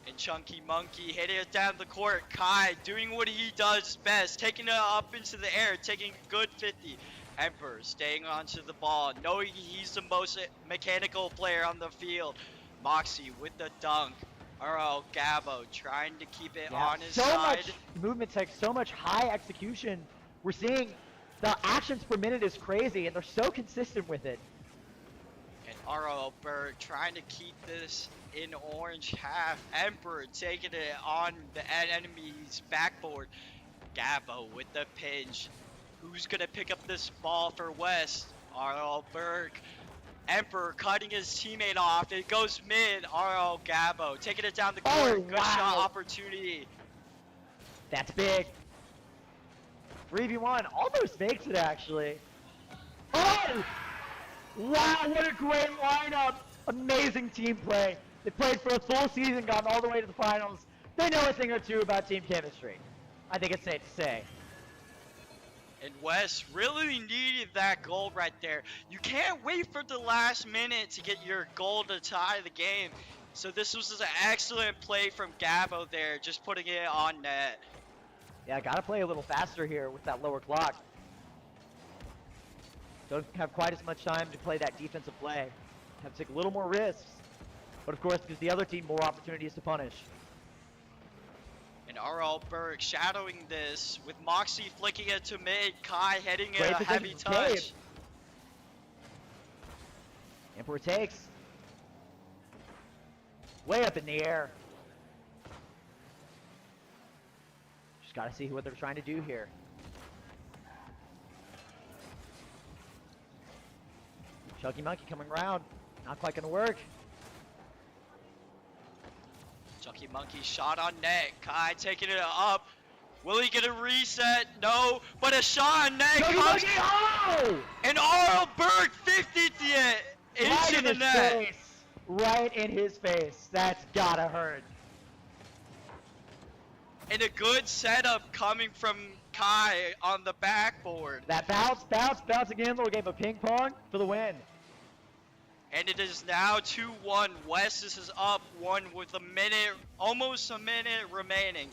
And Chunky Monkey hitting it down the court. Kai doing what he does best, taking it up into the air, taking a good 50. Emperor staying onto the ball, knowing he's the most mechanical player on the field. Moxie with the dunk. RL Gabo trying to keep it on his side. Much movement tech, so much high execution. We're seeing the actions per minute is crazy, and they're so consistent with it. And RL Berg trying to keep this in orange half. Emperor taking it on the enemy's backboard. Gabo with the pinch. Who's gonna pick up this ball for West? RL Berg. Emperor cutting his teammate off. It goes mid. RL Gabo taking it down the court. Good shot opportunity. That's big. 3v1. Almost makes it, actually. Oh! Wow, what a great lineup. Amazing team play. They played for a full season, gotten all the way to the finals. They know a thing or two about team chemistry. I think it's safe to say. And West really needed that goal right there. You can't wait for the last minute to get your goal to tie the game. So this was an excellent play from Gabo there, just putting it on net. Yeah, gotta play a little faster here with that lower clock. Don't have quite as much time to play that defensive play. Have to take a little more risks. But of course, gives the other team more opportunities to punish. And RL Berg shadowing this with Moxie flicking it to mid, Kai heading it a heavy touch. Gabe. Emperor takes. Way up in the air. Just gotta see what they're trying to do here. Chunky Monkey coming around. Not quite gonna work. Chunky Monkey shot on net. Kai taking it up. Will he get a reset? No, but a shot on net Chunky comes. Monkey, oh! And RL Berg 50th it into the net. Face. Right in his face. That's gotta hurt. And a good setup coming from Kai on the backboard. That bounce again. Little game of ping pong for the win. And it is now 2-1. West is up one with almost a minute remaining.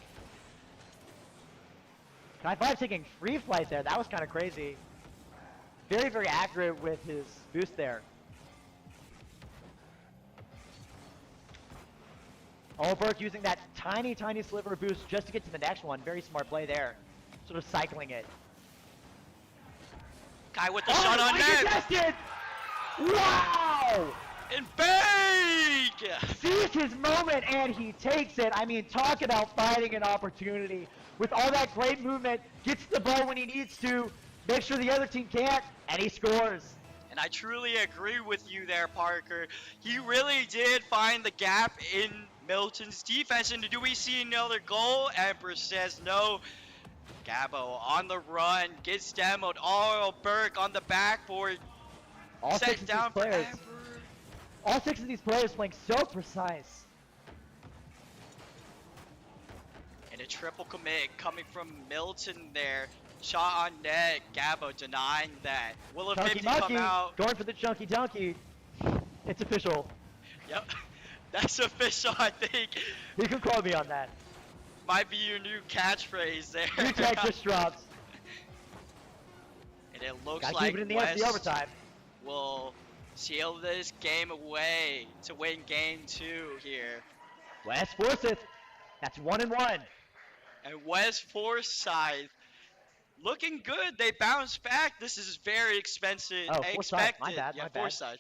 Kai 5 taking free flight there. That was kind of crazy. Very, very accurate with his boost there. Olberg using that tiny, tiny sliver of boost just to get to the next one. Very smart play there. Sort of cycling it. Kai with the shot on net. Contested! Wow! And big! Sees his moment and he takes it. I mean, talk about finding an opportunity. With all that great movement, gets the ball when he needs to, makes sure the other team can't, and he scores. And I truly agree with you there, Parker. He really did find the gap in Milton's defense. And do we see another goal? Emperor says no. Gabo on the run, gets demoed. RL Berg on the backboard. All Set six of down these for players. Emperor. All 6 of these players playing so precise. And a triple commit coming from Milton there. Shot on net. Gabo denying that. Will a 50 come out? Going for the chunky donkey. It's official. Yep. That's official, I think. You can quote me on that. Might be your new catchphrase there. New tag just drops. And it looks Gotta like keep it in the West end of the overtime. will seal this game away to win game 2 here. West Forsyth. That's 1-1. And West Forsyth looking good. They bounced back. This is very expensive. Oh, Forsyth. Expected. My bad. Yeah, My bad. Forsyth.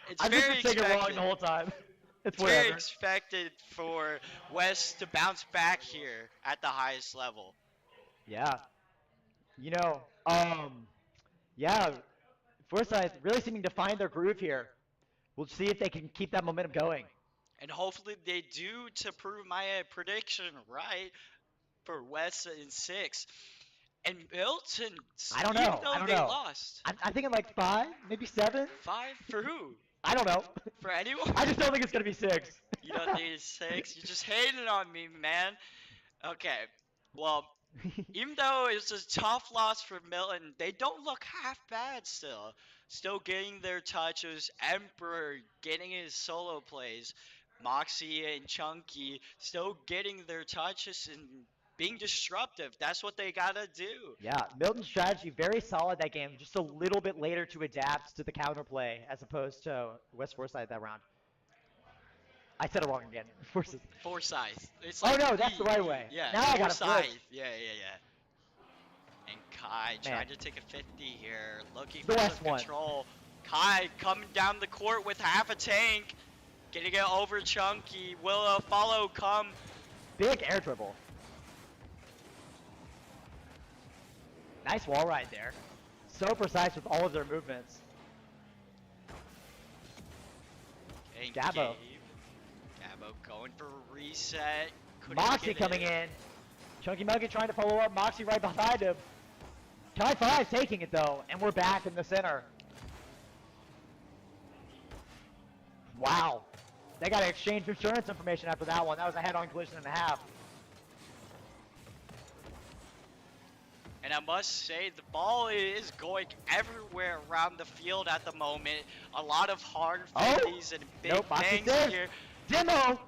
It's I've very just been saying it wrong expected. the whole time. It's It's very whatever. expected for West to bounce back here at the highest level. Yeah. You know, yeah, Forsyth really seeming to find their groove here. We'll see if they can keep that momentum going. And hopefully they do to prove my prediction right for West in 6. And Milton, I don't even know. though I don't they know. lost. I'm thinking like 5, maybe 7. 5 for who? I don't know. For anyone? I just don't think it's gonna be 6. You don't think it's 6? You're just hating on me, man. Okay. Well, Even though it's a tough loss for Milton, they don't look half bad still. Still getting their touches. Emperor getting his solo plays. Moxie and Chunky still getting their touches and being disruptive. That's what they gotta do. Yeah, Milton's strategy very solid that game. Just a little bit later to adapt to the counterplay as opposed to West Forsyth that round. I said it wrong again. Forsyth. Forsyth. It's Oh like no, that's the right way. yeah, Now I got it Forsyth. flipped. Yeah. And Kai Man. trying to take a 50 here, looking The for West some one. control. Kai coming down the court with half a tank, getting it over Chunky. Will a follow come? Big air dribble. Nice wall ride there. So precise with all of their movements. And Gabo. Gabo going for a reset. Couldn't Moxie get coming it. in. Chunky Monkey trying to follow up. Moxie right behind him. Kai 5 taking it though, and we're back in the center. Wow. They got to exchange insurance information after that one. That was a head-on collision and a half. And I must say, the ball is going everywhere around the field at the moment. A lot of hard Oh! 50s and big Nope, Moxie bangs saves. here. Demo!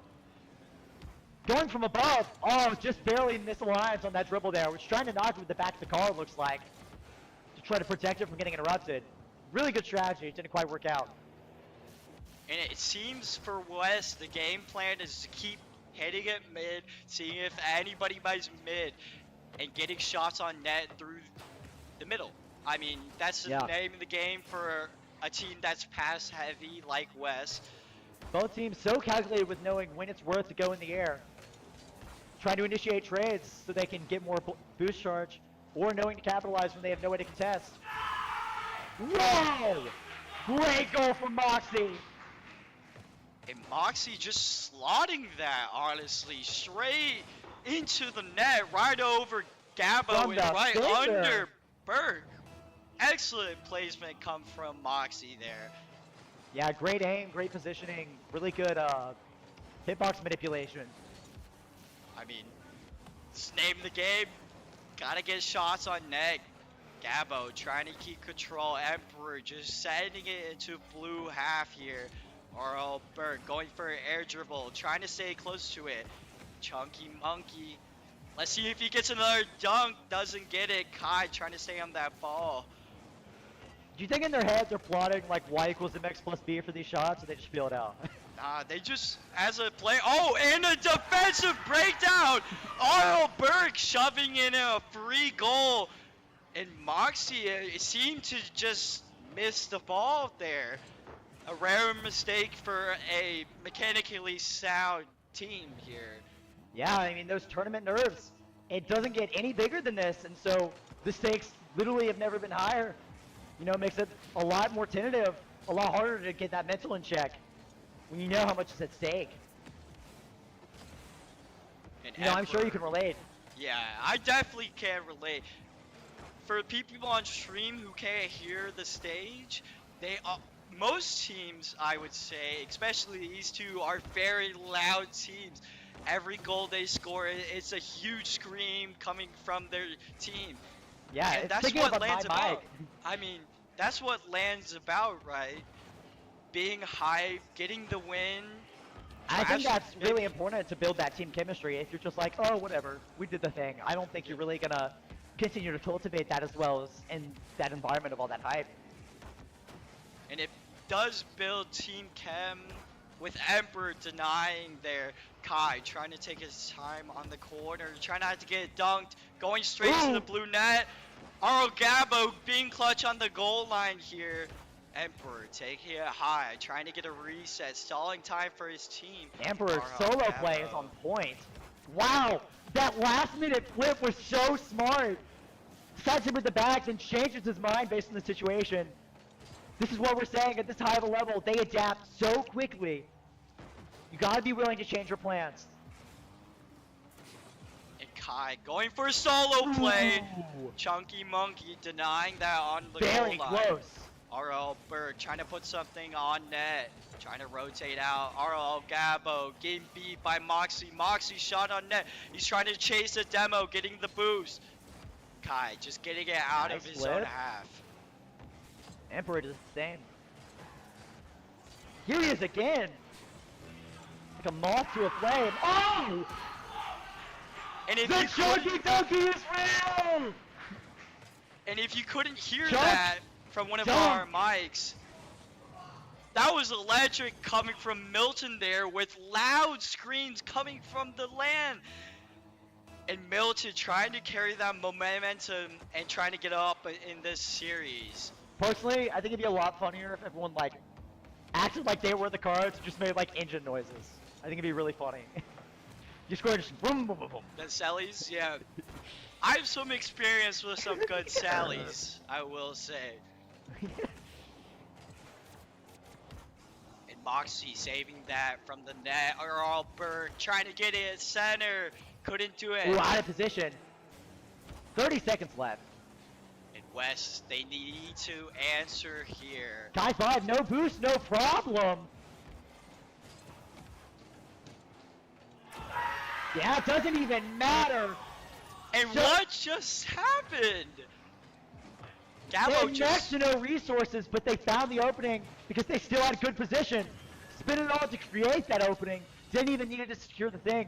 Going from above. Oh, just barely misaligns on that dribble there. Was trying to knock it with the back of the car, it looks like, to try to protect it from getting interrupted. Really good strategy. It didn't quite work out. And it seems for West, the game plan is to keep hitting it mid, seeing if anybody buys mid, and getting shots on net through the middle. I mean, that's the Yeah. name of the game for a team that's pass heavy like West. Both teams so calculated with knowing when it's worth to go in the air. Trying to initiate trades so they can get more boost charge, or knowing to capitalize when they have no way to contest. Whoa! Great goal from Moxie! And Moxie just slotting that, honestly, straight into the net, right over Gabo From and the right finger. under Berg. Excellent placement come from Moxie there. Yeah, great aim, great positioning, really good hitbox manipulation. I mean, it's name the game. Gotta get shots on net. Gabo trying to keep control. Emperor just sending it into blue half here. Oral Berg going for an air dribble, trying to stay close to it. Chunky Monkey. Let's see if he gets another dunk. Doesn't get it. Kai trying to stay on that ball. Do you think in their heads they're plotting like y equals mx plus b for these shots, or they just feel it out? Nah, they just, as a play, oh, and a defensive breakdown! Oral Berg shoving in a free goal. And Moxie seemed to just miss the ball there. A rare mistake for a mechanically sound team here. Yeah, I mean, those tournament nerves, it doesn't get any bigger than this, and so the stakes literally have never been higher. You know, it makes it a lot more tentative, a lot harder to get that mental in check when you know how much is at stake. And You know, I'm sure you Emperor- can relate. Yeah, I definitely can relate. For people on stream who can't hear the stage, they most teams, I would say, especially these two, are very loud teams. Every goal they score, it's a huge scream coming from their team. Yeah, And it's that's thinking what about Land's my about. mic. I mean, that's what Land's about, right? Being hype, getting the win. I think crash- that's really important to build that team chemistry. If you're just like, oh, whatever, we did the thing, I don't think you're really gonna continue to cultivate that as well as in that environment of all that hype. And it does build team chem with Emperor denying their Kai, trying to take his time on the corner, trying not to get it dunked, going straight to Ooh. the blue net. Aro Gabo being clutch on the goal line here. Emperor taking it high, trying to get a reset, stalling time for his team. Emperor's Aro solo play is Gabo. on point. Wow, that last minute flip was so smart. Sets him with the bags and changes his mind based on the situation. This is what we're saying at this high of a level. They adapt so quickly. You gotta be willing to change your plans. And Kai going for a solo play. Ooh. Chunky Monkey denying that on the Very goal line. close. RL Berg trying to put something on net. Trying to rotate out. RL Gabo getting beat by Moxie. Moxie shot on net. He's trying to chase a demo, getting the boost. Kai just getting it out of Nice his own flip. half. Emperor does the same. Here he is again. Like a moth to a flame. Oh! And if The you chunky couldn't, donkey is real! and if you couldn't hear Chunk, that from one of dunk. our mics, that was electric coming from Milton there with loud screams coming from the land. And Milton trying to carry that momentum and trying to get up in this series. Personally, I think it'd be a lot funnier if everyone like acted like they were the cards, and just made like engine noises. I think it'd be really funny. You score just boom, boom, boom, boom. The Sallies, yeah. I have some experience with some good Sallies, I will say. And Moxie saving that from the net. Earl Berg trying to get it center. Couldn't do it. Ooh, out of position. 30 seconds left. And West, they need to answer here. Guy 5, no boost, no problem. Yeah, it doesn't even matter. And So- what just happened? They Gallo had next just to no resources, but they found the opening because they still had good position. Spin it all to create that opening. Didn't even need it to secure the thing.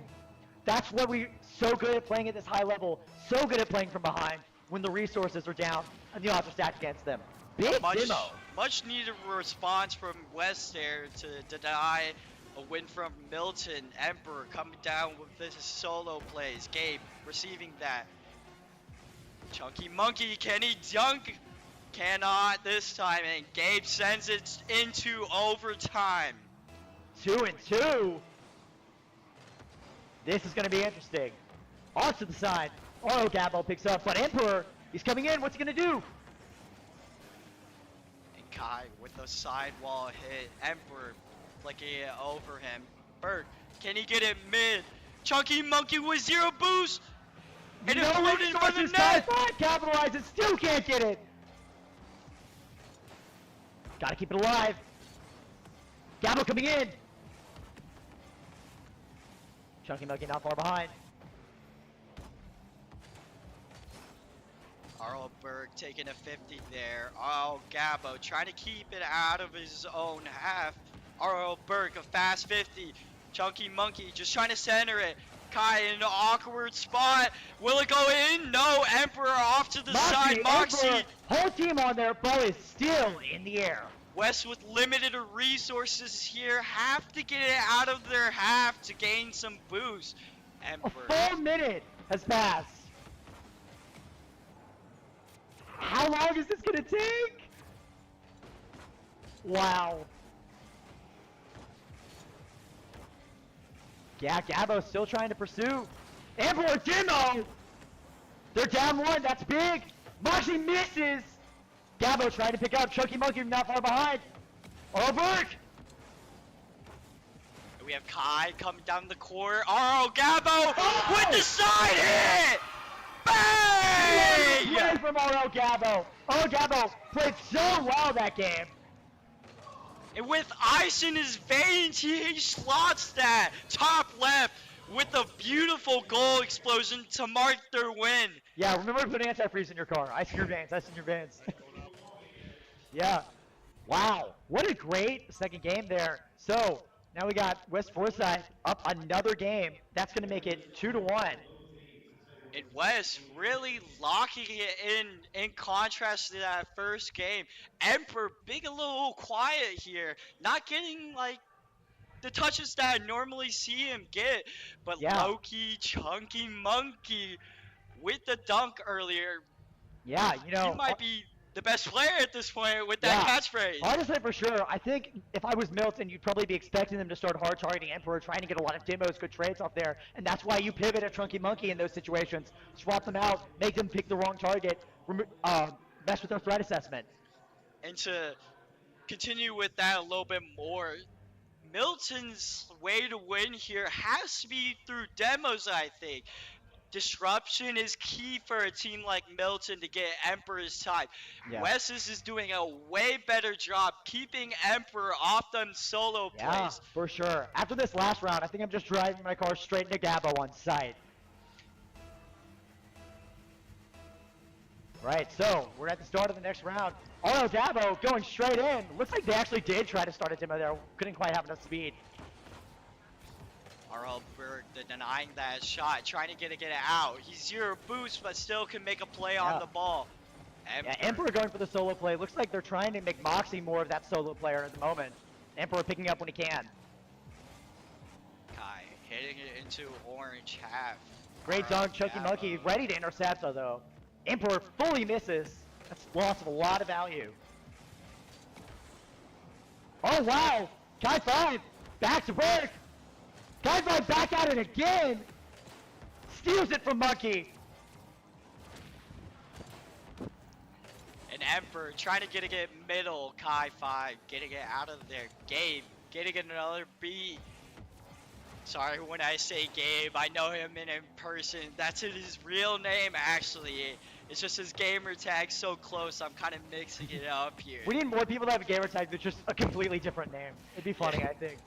That's what we're so good at playing at this high level. So good at playing from behind when the resources are down and the odds are stacked against them. Big demo. much needed response from West there to deny a win from Milton. Emperor coming down with this solo plays. Gabe receiving that. Chunky Monkey, can he dunk? Cannot this time, and Gabe sends it into overtime. 2 and 2. This is going to be interesting. Off to the side. Oh, Gabo picks up, but Emperor, he's coming in. What's he going to do? And Kai with the sidewall hit. Emperor flicking it over him. Berg, can he get it mid? Chunky Monkey with 0 boost. And it No floated for the resources. net. Guy 5 capitalizes. Still can't get it. Got to keep it alive. Gabo coming in. Chunky Monkey not far behind. Arl Berg taking a 50 there. Oh, Gabo trying to keep it out of his own half. Arl Berg a fast 50. Chunky Monkey just trying to center it. Kai in an awkward spot. Will it go in? No. Emperor off to the side. Moxie. Emperor, whole team on there. Ball is still in the air. West with limited resources here have to get it out of their half to gain some boost. A Emperor. full minute has passed. How long is this gonna take? Wow. Yeah, Gabo's still trying to pursue. Emperor demo! They're down 1, that's big. Moxie misses. Gabo trying to pick up. Chunky Monkey not far behind. Berg! We have Kai coming down the court. Oh, Gabo Oh! with the side hit! Play Bang! from RL Gabo. Gabo played so well that game. And with ice in his veins, he slots that top left with a beautiful goal explosion to mark their win. Yeah, remember putting antifreeze in your car. Ice in your veins, ice in your veins. Yeah. Wow. What a great second game there. So, now we got West Forsyth up another game. That's going to make it 2-1. And West really locking it in contrast to that first game. Emperor being a little quiet here, not getting like the touches that I normally see him get. But Yeah. Loki, Chunky Monkey with the dunk earlier, Yeah, you know. he might be the best player at this point with that catchphrase. Honestly, for sure. I think if I was Milton, you'd probably be expecting them to start hard targeting Emperor, trying to get a lot of demos, good trades off there. And that's why you pivot at Chunky Monkey in those situations. Swap them out, make them pick the wrong target, mess with their threat assessment. And to continue with that a little bit more, Milton's way to win here has to be through demos, I think. Disruption is key for a team like Milton to get Emperor's time. Yeah. Wes's is doing a way better job keeping Emperor off them solo Yeah, plays. for sure. After this last round, I think I'm just driving my car straight into Gabo on sight. Right, so we're at the start of the next round. Oh no, Gabo going straight in. Looks like they actually did try to start a demo there. Couldn't quite have enough speed. RL Berg denying that shot, trying to get it out. He's 0 boost, but still can make a play on the ball. Yeah, Emperor going for the solo play. Looks like they're trying to make Moxie more of that solo player at the moment. Emperor picking up when he can. Kai hitting it into orange half. Great dunk, Chucky Monkey ready to intercept though. Emperor fully misses. That's loss of a lot of value. Oh wow! Kai 5! Back to Berg! Kai 5 back at it again! Steals it from Monkey! And Emperor trying to get middle. Kai 5 getting it out of there. Gabe getting another beat. Sorry when I say Gabe, I know him in person. That's his real name actually. It's just his gamer tag so close, I'm kind of mixing it up here. We need more people that have a gamer tag that's just a completely different name. It'd be funny, I think.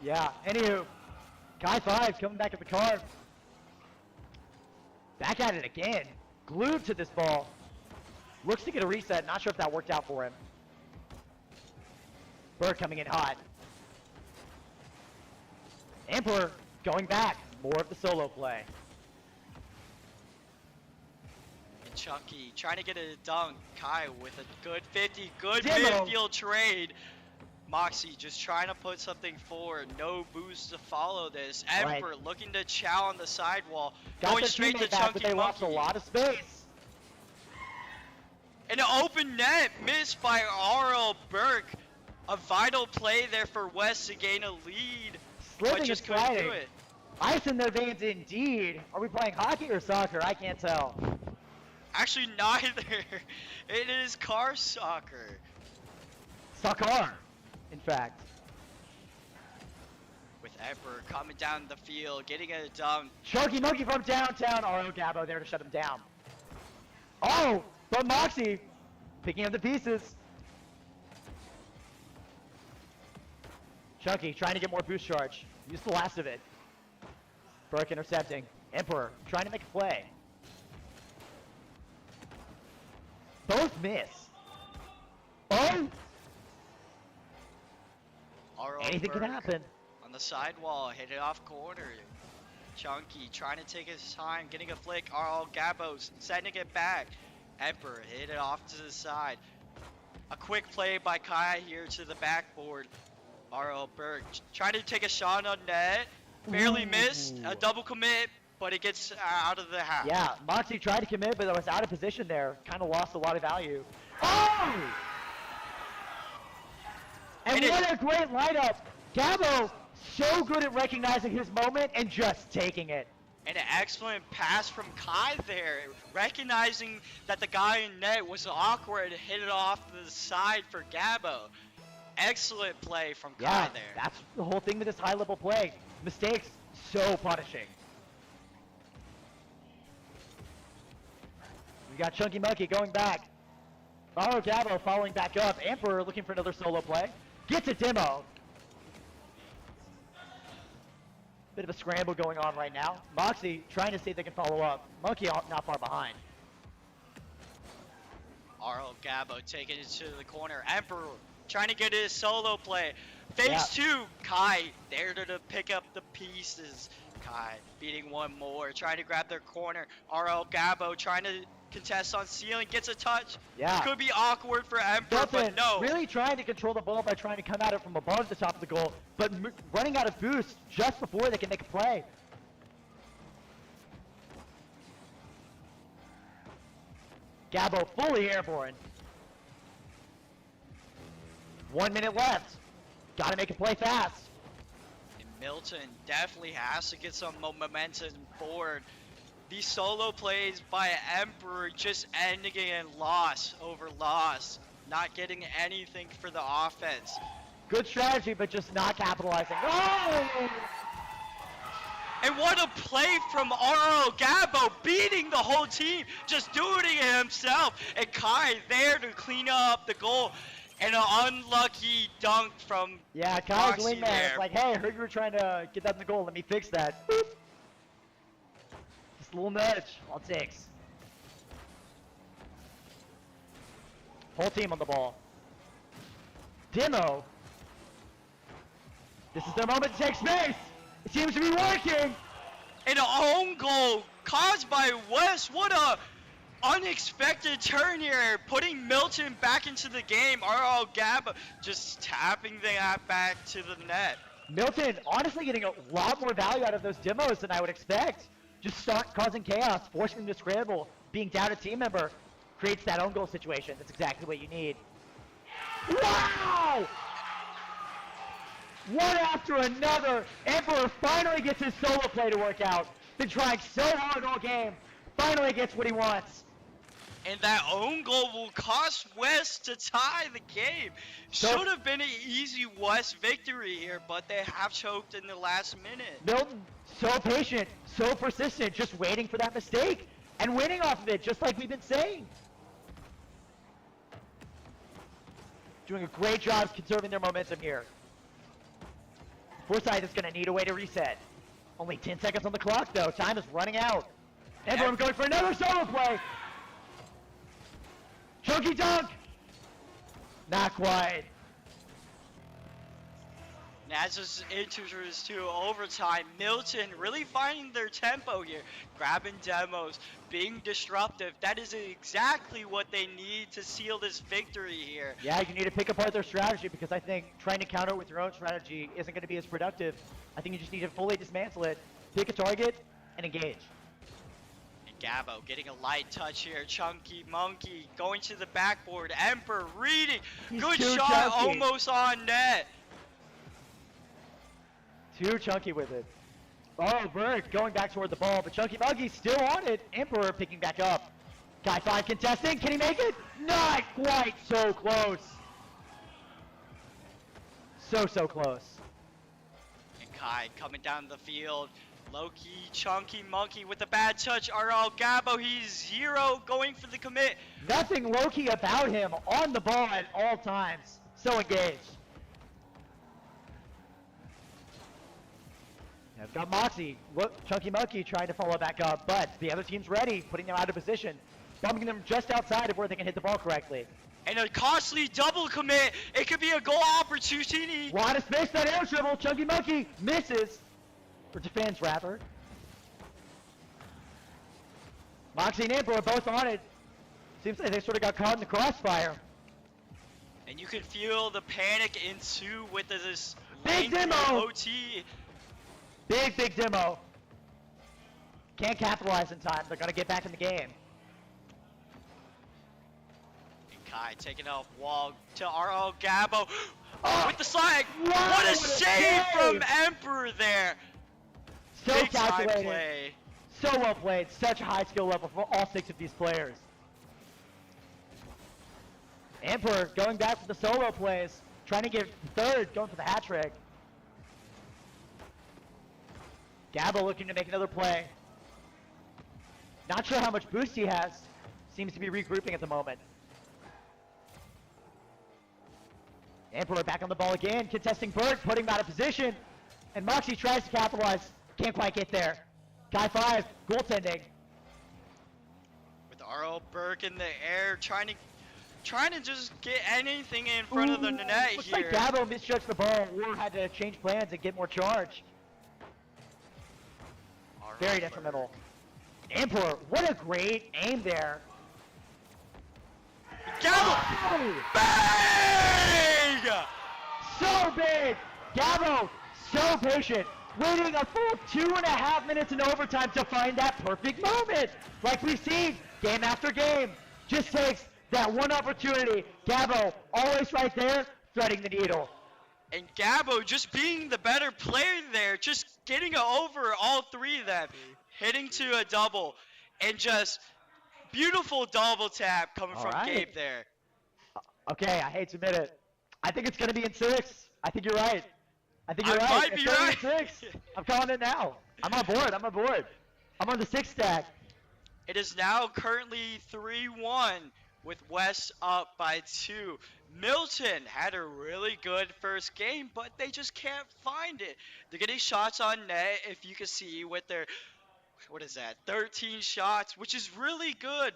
Yeah, anywho. Kai 5 coming back at the car. Back at it again. Glued to this ball. Looks to get a reset. Not sure if that worked out for him. Bird coming in hot. Emperor going back. More of the solo play. And Chucky trying to get a dunk. Kai with a good 50. Good Demo. midfield trade. Moxie just trying to put something forward. No boost to follow this. Emperor looking to chow on the sidewall. Got Going their straight to teammate back, Chunky but they lost a Monkey. lot of space. And an open net missed by RL Burke. A vital play there for West to gain a lead. Slipping But just and couldn't sliding. do it. Ice in their veins indeed. Are we playing hockey or soccer? I can't tell. Actually, neither. It is car soccer. Soccer, in fact. With Emperor coming down the field, getting a dunk. Chunky Monkey from downtown. Oh, Gabo there to shut him down. Oh, but Moxie picking up the pieces. Chunky trying to get more boost charge. Use the last of it. Burke intercepting. Emperor trying to make a play. Both miss. Oh! RL Anything can Burke happen. On the sidewall, hit it off corner. Chunky trying to take his time, getting a flick. RL Gabos sending it back. Emperor hit it off to the side. A quick play by Kai here to the backboard. RL Burke trying to take a shot on net. Barely missed. A double commit, but it gets out of the half. Yeah, Moxie tried to commit, but was out of position there. Kind of lost a lot of value. Oh! And what a great lineup. Gabo, so good at recognizing his moment and just taking it. And an excellent pass from Kai there. Recognizing that the guy in net was awkward, hit it off to the side for Gabo. Excellent play from Kai there. That's the whole thing with this high-level play. Mistakes, so punishing. We got Chunky Monkey going back. Oh, Gabo following back up. Emperor looking for another solo play. Gets a demo. Bit of a scramble going on right now. Moxie trying to see if they can follow up. Monkey not far behind. RL Gabo taking it to the corner. Emperor trying to get his solo play. Phase 2, Kai there to pick up the pieces. Kai beating one more, trying to grab their corner. RL Gabo trying to contest on ceiling, gets a touch. Yeah. Could be awkward for Emperor, but no. Really trying to control the ball by trying to come at it from above the top of the goal, but running out of boost just before they can make a play. Gabo fully airborne. 1 minute left. Gotta make a play fast. And Milton definitely has to get some momentum forward. These solo plays by Emperor just ending in loss over loss. Not getting anything for the offense. Good strategy, but just not capitalizing. Oh! And what a play from RO Gabo, beating the whole team, just doing it himself. And Kai there to clean up the goal. And an unlucky dunk from Yeah, Kai's Moxie wingman. there. It's like, hey, I heard you were trying to get that in the goal. Let me fix that. Boop. Just a little nudge. All it takes. Whole team on the ball. Demo. This is their moment to take space. It seems to be working. And an own goal caused by West. What a unexpected turn here, putting Milton back into the game. RL Gab just tapping that back to the net. Milton honestly getting a lot more value out of those demos than I would expect. Just start causing chaos, forcing them to scramble, being down a team member, creates that own goal situation. That's exactly what you need. Wow! One after another, Emperor finally gets his solo play to work out. Been trying so hard all game, finally gets what he wants. And that own goal will cost West to tie the game. Should have been an easy West victory here, but they have choked in the last minute. Milton, so patient, so persistent, just waiting for that mistake and winning off of it, just like we've been saying. Doing a great job conserving their momentum here. Forsyth is going to need a way to reset. Only 10 seconds on the clock, though. Time is running out. Everyone going for another solo play. Chunky dunk. Not quite. And as this enters to overtime, Milton really finding their tempo here, grabbing demos, being disruptive. That is exactly what they need to seal this victory here. Yeah, you need to pick apart their strategy because I think trying to counter it with your own strategy isn't going to be as productive. I think you just need to fully dismantle it, pick a target, and engage. And Gabo getting a light touch here. Chunky Monkey going to the backboard. Emperor reading. He's Good too shot, chunky. almost on net. Too chunky with it. Oh, Berg going back toward the ball, but Chunky Monkey's still on it. Emperor picking back up. Guy 5 contesting, can he make it? Not quite, so close. So close. And Kai coming down the field. Loki, Chunky Monkey with a bad touch. RL Gabo, he's 0 going for the commit. Nothing low-key about him, on the ball at all times. So engaged. I've got Moxie, Chunky Monkey trying to follow back up, but the other team's ready, putting them out of position, bumping them just outside of where they can hit the ball correctly. And a costly double commit. It could be a goal opportunity. Want to space that air dribble, Chunky Monkey misses, or defends rather. Moxie and Emperor are both on it. Seems like they sort of got caught in the crossfire. And you can feel the panic ensue with this Big lengthy demo! OT. Big demo. Can't capitalize in time. They're going to get back in the game. And Kai taking off wall to RL Gabo Oh, with the slide. wow, What a save from Emperor there. So Big time calculated. play. So well played. Such a high skill level for all 6 of these players. Emperor going back for the solo plays. Trying to get third, going for the hat trick. Gabo looking to make another play. Not sure how much boost he has. Seems to be regrouping at the moment. Emperor back on the ball again, contesting Berg, putting him out of position. And Moxie tries to capitalize. Can't quite get there. Guy 5, goaltending. With RL Burke in the air, trying to just get anything in front of the net Looks here. like Gabo misjudged the ball or had to change plans and get more charge. Very detrimental. Emperor, what a great aim there. Gabo, Oh, bang! so big. Gabo, so patient. Waiting a full 2.5 minutes in overtime to find that perfect moment. Like we've seen game after game. Just takes that one opportunity. Gabo, always right there, threading the needle. And Gabo just being the better player there, just getting over all 3 of them, hitting to a double, and just beautiful double tap coming All from right. Gabe there. Okay, I hate to admit it. I think it's going to be in 6. I think you're right. I think you're I right. might It's be 38-6. right. I'm calling it now. I'm on board. I'm on board. I'm on the 6 stack. It is now currently 3-1 with West up by 2. Milton had a really good first game, but they just can't find it. They're getting shots on net, if you can see, with their, what is that, 13 shots, which is really good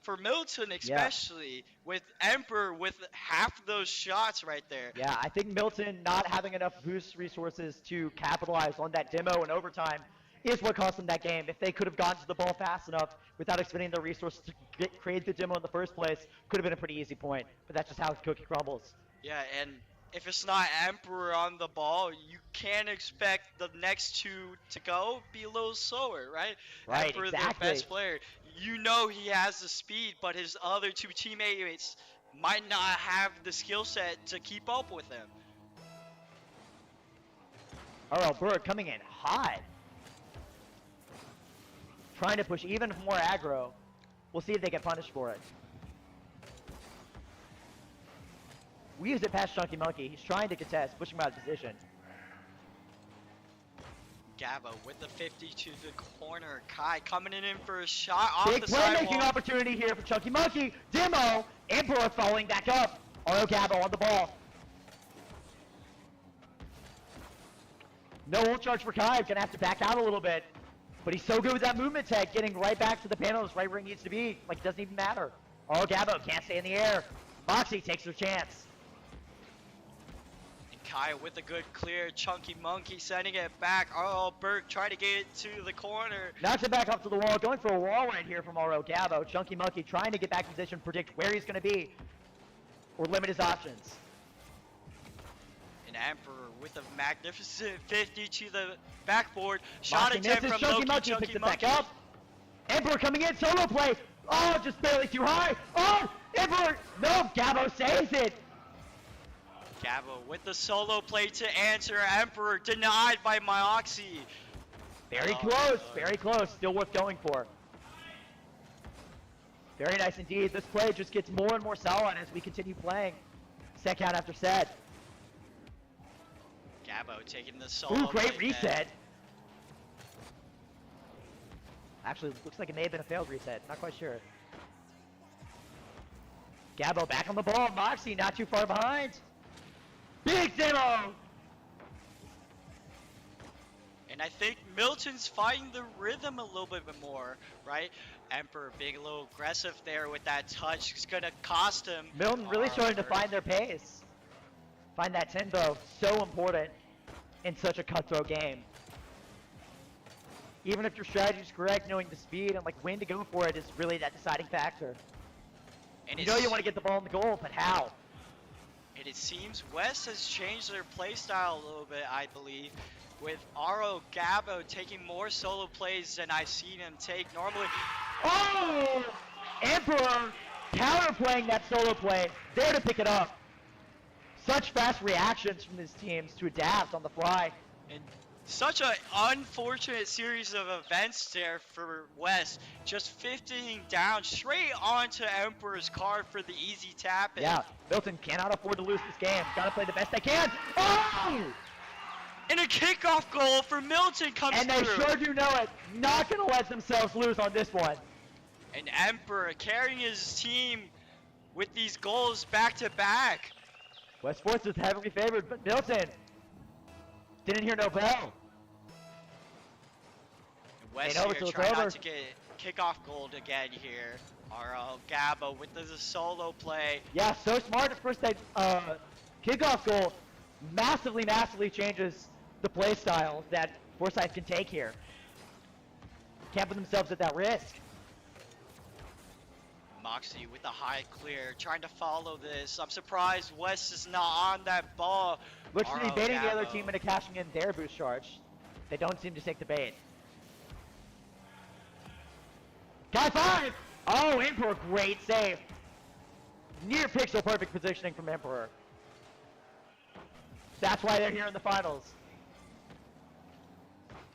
for Milton, Yeah. especially with Emperor with half those shots right there. Yeah, I think Milton not having enough boost resources to capitalize on that demo in overtime is what cost them that game. If they could have gotten to the ball fast enough without expending their resources to create the demo in the first place, could have been a pretty easy point. But that's just how cookie crumbles. Yeah, and if it's not Emperor on the ball, you can't expect the next two to go be a little slower, right? Right, Emperor, their exactly. best player. You know he has the speed, but his other two teammates might not have the skill set to keep up with him. RL Berg coming in hot. Trying to push even more aggro. We'll see if they get punished for it. We use it past Chunky Monkey. He's trying to contest, pushing him out of position. Gabo with the 50 to the corner. Kai coming in for a shot off Big the playmaking sidewall. opportunity here for Chunky Monkey. Demo, Emperor following back up. RO Gabo on the ball. No ult charge for Kai. Gonna have to back out a little bit. But he's so good with that movement tech, getting right back to the panels, right where he needs to be. Like it doesn't even matter. RO Gabo can't stay in the air. Moxie takes her chance. And Kai with a good clear. Chunky Monkey sending it back. Oh, Burke trying to get it to the corner. Knocks it back up to the wall. Going for a wall right here from RO Gabo. Chunky Monkey trying to get back in position, predict where he's going to be, or limit his options. And Emperor with a magnificent 50 to the backboard. Shot Moxie attempt misses. from Chunky Loki. Monkey Chunky picks it Monkey. back up. Emperor coming in, solo play. Oh, just barely too high. Oh, Emperor. No, Gabo saves it. Gabo with the solo play to answer. Emperor denied by Moxie. Very Oh, close, no. very close. Still worth going for. Very nice indeed. This play just gets more and more solid as we continue playing. Set count after set. Gabo taking the solo Ooh, great play reset. then. Actually, looks like it may have been a failed reset. Not quite sure. Gabo back on the ball. Moxie not too far behind. Big demo! And I think Milton's finding the rhythm a little bit more, right? Emperor being a little aggressive there with that touch. It's going to cost him. Milton really Oh, starting to Emperor. find their pace. Find that tempo. So important in such a cutthroat game. Even if your strategy is correct, knowing the speed and like when to go for it is really that deciding factor. And You know you want to get the ball in the goal, but how? And it seems West has changed their play style a little bit, I believe, with RO Gabo taking more solo plays than I've seen him take normally. Oh! Emperor counterplaying that solo play, there to pick it up. Such fast reactions from these teams to adapt on the fly. And such an unfortunate series of events there for West. Just 15 down straight onto Emperor's card for the easy tap. Yeah, Milton cannot afford to lose this game. Gotta play the best they can. Oh! And a kickoff goal for Milton comes And they through. sure do know it. Not gonna let themselves lose on this one. And Emperor carrying his team with these goals back to back. West Sports is heavily favored, but Milton didn't hear no bell. And West know here until it's trying over. not to get kickoff goal again here. RL Gabo with the solo play. Yeah, so smart. Of course, that kickoff goal massively, massively changes the play style that Forsyth can take here. Can't put themselves at that risk. Moxie with the high clear, trying to follow this. I'm surprised West is not on that ball. Looks to be RL baiting the other Gabo. team into cashing in their boost charge. They don't seem to take the bait. Guy 5! Oh, Emperor, great save. Near pixel perfect positioning from Emperor. That's why they're here in the finals.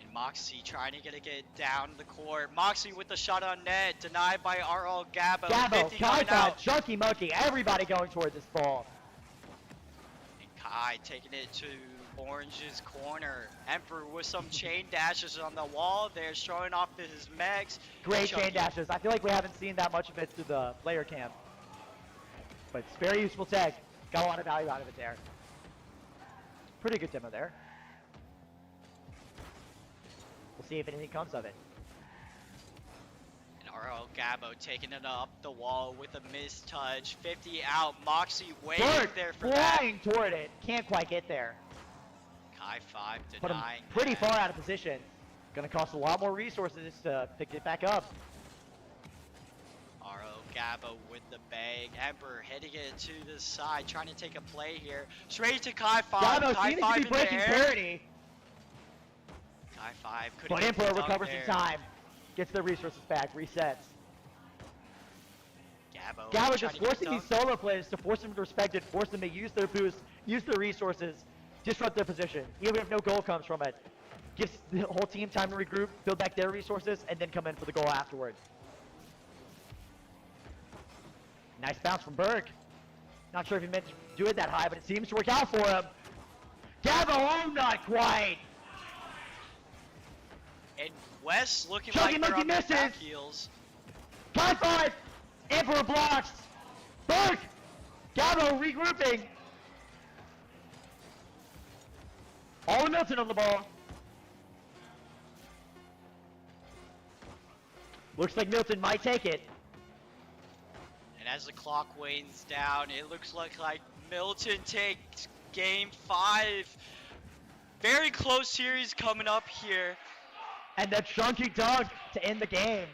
And Moxie trying to get it down the court. Moxie with the shot on net, denied by RL Gabo. Gabo, 50 Kai coming 5, out. Chunky Monkey, everybody going toward this ball. And Kai taking it to Orange's corner. Emperor with some chain dashes on the wall. They're showing off his megs. Great Chunky. chain dashes. I feel like we haven't seen that much of it through the player cam. But it's very useful tech. Got a lot of value out of it there. Pretty good demo there. We'll see if anything comes of it. And RL Gabo taking it up the wall with a missed touch. 50 out. Moxie waiting Bert there for that. flying toward it. Can't quite get there. Kai 5 Put him denying pretty that. far out of position. Gonna cost a lot more resources to pick it back up. RO Gabo with the bag. Emperor hitting it to the side, trying to take a play here. Straight to Kai 5. Gabo Kai seems 5 to be in the breaking air. parity. Kai 5 couldn't But get Emperor the dunk recovers there. in time. Gets the resources back, resets. Gabo, Gabo trying just to get forcing the these dunk. solo players to force them to respect it, force them to use their boost, use their resources, disrupt their position. Even if no goal comes from it. Gives the whole team time to regroup, build back their resources, and then come in for the goal afterward. Nice bounce from Berg. Not sure if he meant to do it that high, but it seems to work out for him. Gabo, oh, not quite. And West looking Chunky like they're Monkey on their back misses. heels. High five! Emperor blocks! Berg! Gabo regrouping! All Milton on the ball. Looks like Milton might take it. And as the clock wanes down, it looks like Milton takes game 5. Very close series coming up here. And that chunky dunk to end the game.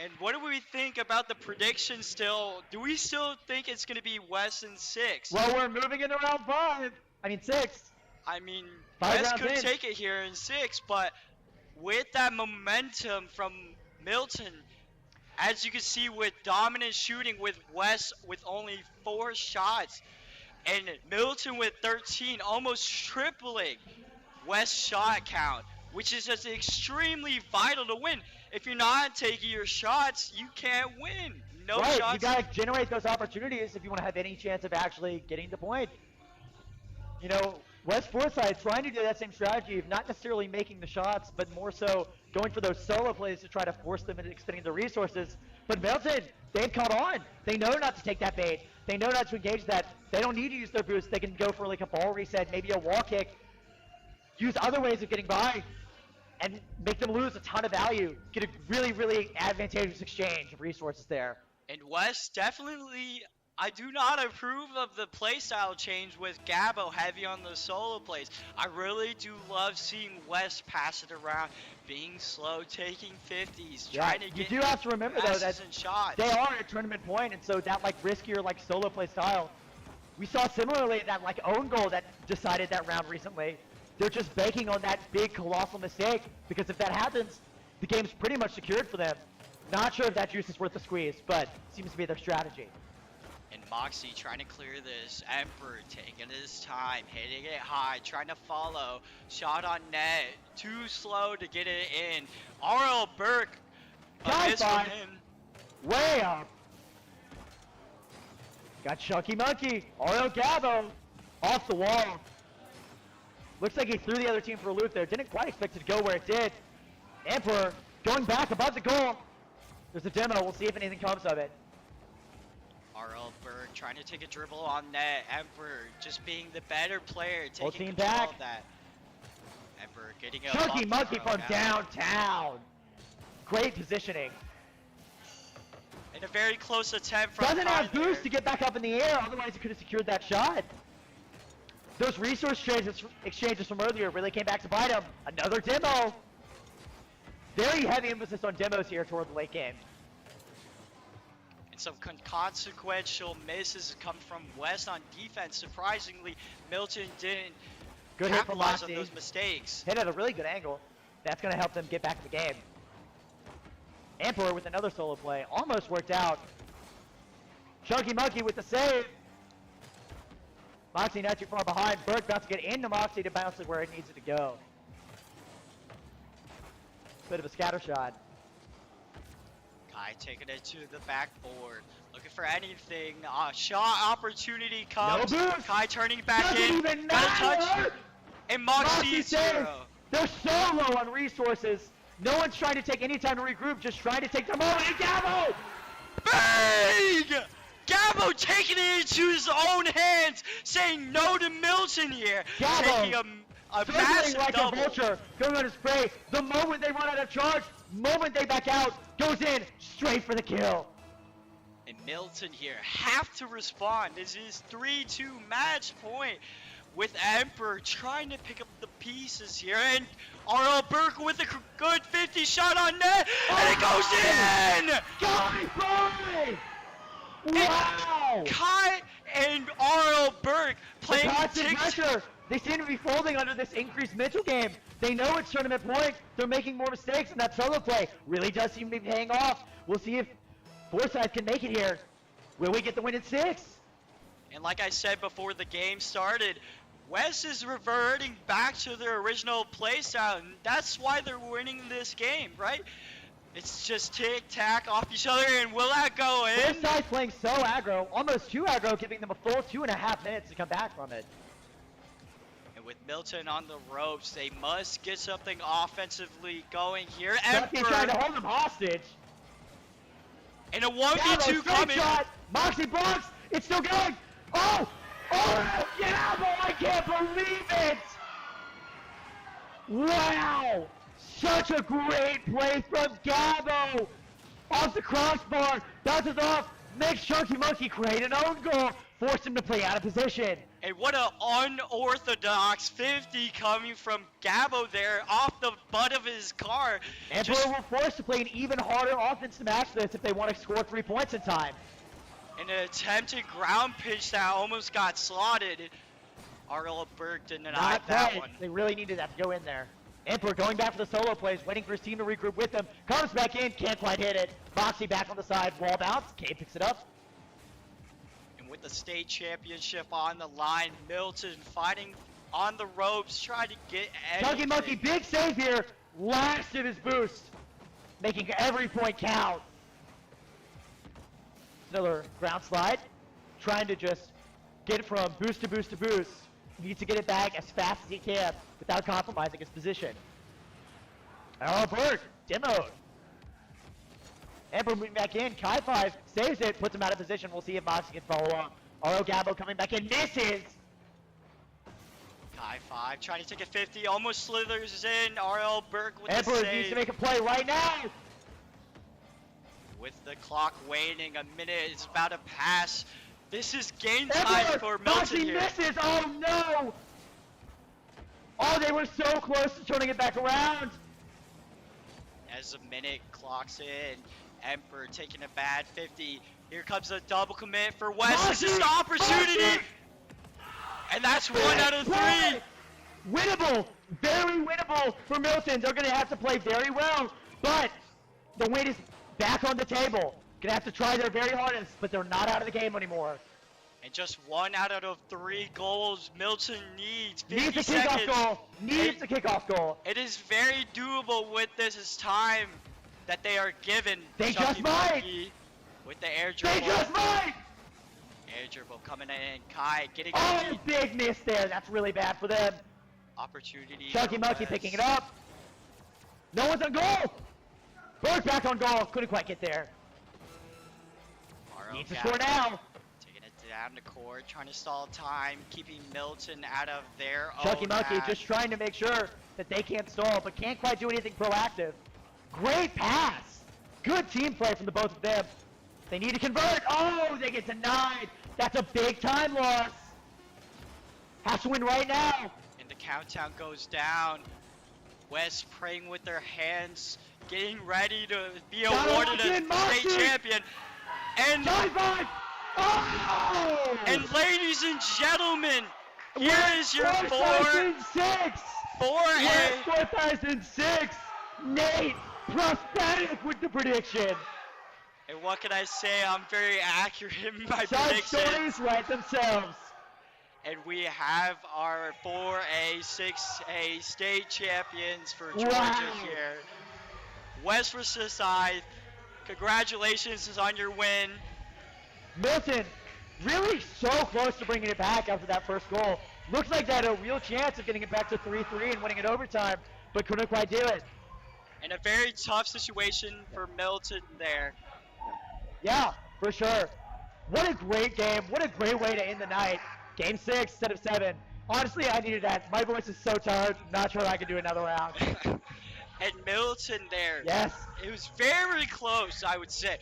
And what do we think about the prediction still? Do we still think it's going to be West in 6? Well, we're moving into round 5. I mean 6. I mean, 5 West rounds could in. take it here in 6, but with that momentum from Milton, as you can see with dominant shooting with West with only 4 shots, and Milton with 13, almost tripling West's shot count, which is just extremely vital to win. If you're not taking your shots, you can't win. No Right, shots. you gotta generate those opportunities if you want to have any chance of actually getting the point. You know, West Forsyth trying to do that same strategy of not necessarily making the shots, but more so going for those solo plays to try to force them into expending their resources. But Milton, they've caught on. They know not to take that bait. They know not to engage that. They don't need to use their boost. They can go for like a ball reset, maybe a wall kick, use other ways of getting by, and make them lose a ton of value. Get a really, really advantageous exchange of resources there. And West definitely, I do not approve of the playstyle change with Gabo heavy on the solo plays. I really do love seeing West pass it around, being slow, taking 50s, trying to you get do have to remember though that passes and shots. they are at a tournament point, and so that like riskier like solo play style. We saw similarly that like own goal that decided that round recently. They're just banking on that big colossal mistake, because if that happens, the game's pretty much secured for them. Not sure if that juice is worth the squeeze, but seems to be their strategy. And Moxie trying to clear this. Emperor taking his time, hitting it high, trying to follow. Shot on net, too slow to get it in. RL Burke, a Guy miss from five. him. Way up. Got Chunky Monkey, RL Gabo, off the wall. Looks like he threw the other team for a loop there. Didn't quite expect it to go where it did. Emperor going back above the goal. There's a demo. We'll see if anything comes of it. RL Burke trying to take a dribble on net. Emperor just being the better player, Whole taking team control back. of that. Emperor getting a Chunky bump Monkey RL from Gabo. downtown. Great positioning. And a very close attempt from Doesn't have Kai boost there. to get back up in the air, otherwise he could have secured that shot. Those resource exchanges from earlier really came back to bite him. Another demo. Very heavy emphasis on demos here toward the late game. And some consequential misses come from West on defense. Surprisingly, Milton didn't Good hit from capitalize on Moxie. those mistakes. Hit at a really good angle. That's going to help them get back to the game. Emperor with another solo play. Almost worked out. Chunky Monkey with the save. Moxie not too far behind. Burke about to get into Moxie to bounce it where it needs it to go. Bit of a scatter shot. Kai taking it to the backboard. Looking for anything. Shot opportunity comes. No boost. Kai turning back Doesn't in. even Got a touch. matter. And Moxie saves. 0. They're so low on resources. No one's trying to take any time to regroup, just trying to take their moment. And Gabo! Bang! Gabo taking it into his own hands, saying no to Milton here. Gabo, taking a circling massive like double. a vulture, going on a spray. The moment they run out of charge, moment they back out, goes in straight for the kill. And Milton here have to respond. This is 3-2 match point with Emperor trying to pick up the pieces here. And R.L. Burke with a good 50 shot on net. And it goes in! Guy, wow! Kai and R.L. Burke playing Constant tic- pressure. They seem to be folding under this increased mental game. They know it's tournament point. They're making more mistakes, and that solo play really does seem to be paying off. We'll see if Forsyth can make it here. Will we get the win in 6? And like I said before the game started, West is reverting back to their original playstyle, and that's why they're winning this game, right? It's just tic-tac off each other, and will that go in? Forsyth playing so aggro, almost too aggro, giving them a full 2.5 minutes to come back from it. And with Milton on the ropes, they must get something offensively going here. Chucky trying to hold them hostage. And a Gabo, 1v2 straight coming. shot. Moxie blocks. It's still going. Oh! Oh! Gabo, I can't believe it! Wow! Such a great play from Gabo! Off the crossbar, bounces off, makes Chunky Monkey create an own goal, force him to play out of position. And what an unorthodox 50 coming from Gabo there off the butt of his car. Emperor will force to play an even harder offense to match this if they want to score 3 points in time. An attempted ground pitch that almost got slotted. R.L. Burke didn't deny Not that quite. one. They really needed that to go in there. Emperor going back for the solo plays, waiting for his team to regroup with him. Comes back in, can't quite hit it. Moxie back on the side, wall bounce. K picks it up. And with the state championship on the line, Milton fighting on the ropes, trying to get Chunky anything. Monkey, big save here. Last of his boost. Making every point count. Another ground slide. Trying to just get it from boost to boost to boost. Needs to get it back as fast as he can without compromising his position. Oh, Burke, demoed. Emperor moving back in. Kai 5 saves it, puts him out of position. We'll see if Moxie can follow on. R.O. Gabo coming back in, misses. Kai 5 trying to take a 50, almost slithers in. R.L. Burke with Emperor the needs save. to make a play right now. With the clock waning, a minute is about to pass. This is game time Emperor, for Milton Moxie here. misses. Oh no. Oh, they were so close to turning it back around. As the minute clocks in, Emperor taking a bad 50. Here comes a double commit for West. This is the opportunity. Moxie! And that's 1 out of 3. Play! Winnable, very winnable for Milton. They're going to have to play very well, but the win is back on the table. Going to have to try their very hardest, but they're not out of the game anymore. And just 1 out of 3 goals Milton needs. 50 Needs a seconds. kickoff goal. Needs a kickoff goal. It is very doable with this time that they are given. They Chucky just might. Monkey with the air They dribble. just might. Air dribble coming in. Kai getting Oh, the lead. big miss there. That's really bad for them. Opportunity. Chunky for Monkey West. picking it up. No one's on goal. Burke back on goal. Couldn't quite get there. RL Needs to Gap score now. Taking it down the court, trying to stall time, keeping Milton out of their Chucky own Monkey half. just trying to make sure that they can't stall, but can't quite do anything proactive. Great pass. Good team play from the both of them. They need to convert. Oh, they get denied. That's a big time loss. Has to win right now. And the countdown goes down. West praying with their hands, getting ready to be Got awarded it, a Martin, state champion. And, Time 5. Oh! and ladies and gentlemen, here is your 4006. 4A. 4006. Nate Prosthetic with the prediction. And what can I say? I'm very accurate in my Such predictions. stories write themselves. And we have our 4A, 6A state champions for Georgia Wow. here. West versus Scythe. Congratulations on your win. Milton Really so close to bringing it back after that first goal. Looks like they had a real chance of getting it back to 3-3 and winning it overtime, but couldn't quite do it. In a very tough situation for Milton there. Yeah, for sure. What a great game. What a great way to end the night. Game 6 instead of 7. Honestly, I needed that. My voice is so tired. Not sure I can do another round. And Milton there. Yes. It was very close, I would say.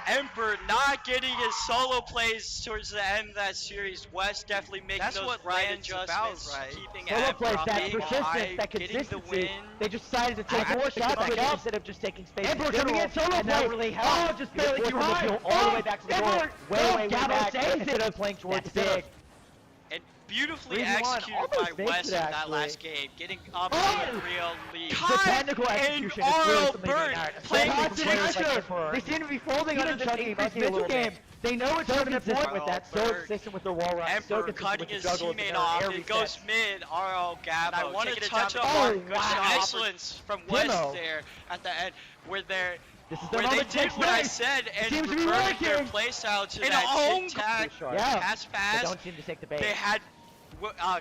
Emperor not getting his solo plays towards the end of that series. West definitely making That's those what right Land's adjustments, about, right? keeping Solo Emperor plays, on that being persistence, high, that getting the consistency. win. They just decided to take more shots at it instead of just taking space. Emperor coming in, solo and that play. really helped. Oh, just barely Forced too them to high. peel all the way back to the goal. Emperor, Way back saves instead it. of playing towards That's the big. And beautifully 3-1, executed almost by faked West it, in that actually. last game, getting up to Oh! a real lead. The technical execution is really something to be admired, playing especially from players like pressure. Emperor. They seem to be folding under this chugging increased Bucky a mental little game. bit. They know it's so consistent with that, so Bird. consistent with their wall runs, so Emperor consistent cutting with the his juggles and teammate their off. air It goes resets. mid. RL Gabo. I wanted taking to it down touch the on court. one Good wow. excellence from West Demo. there at the end, where they're This is their where they moment to did take what I space. said and Seems to be reverted their working. play style to And that own tic-tac, goal. Yeah. pass They fast. don't seem to take the bait. They had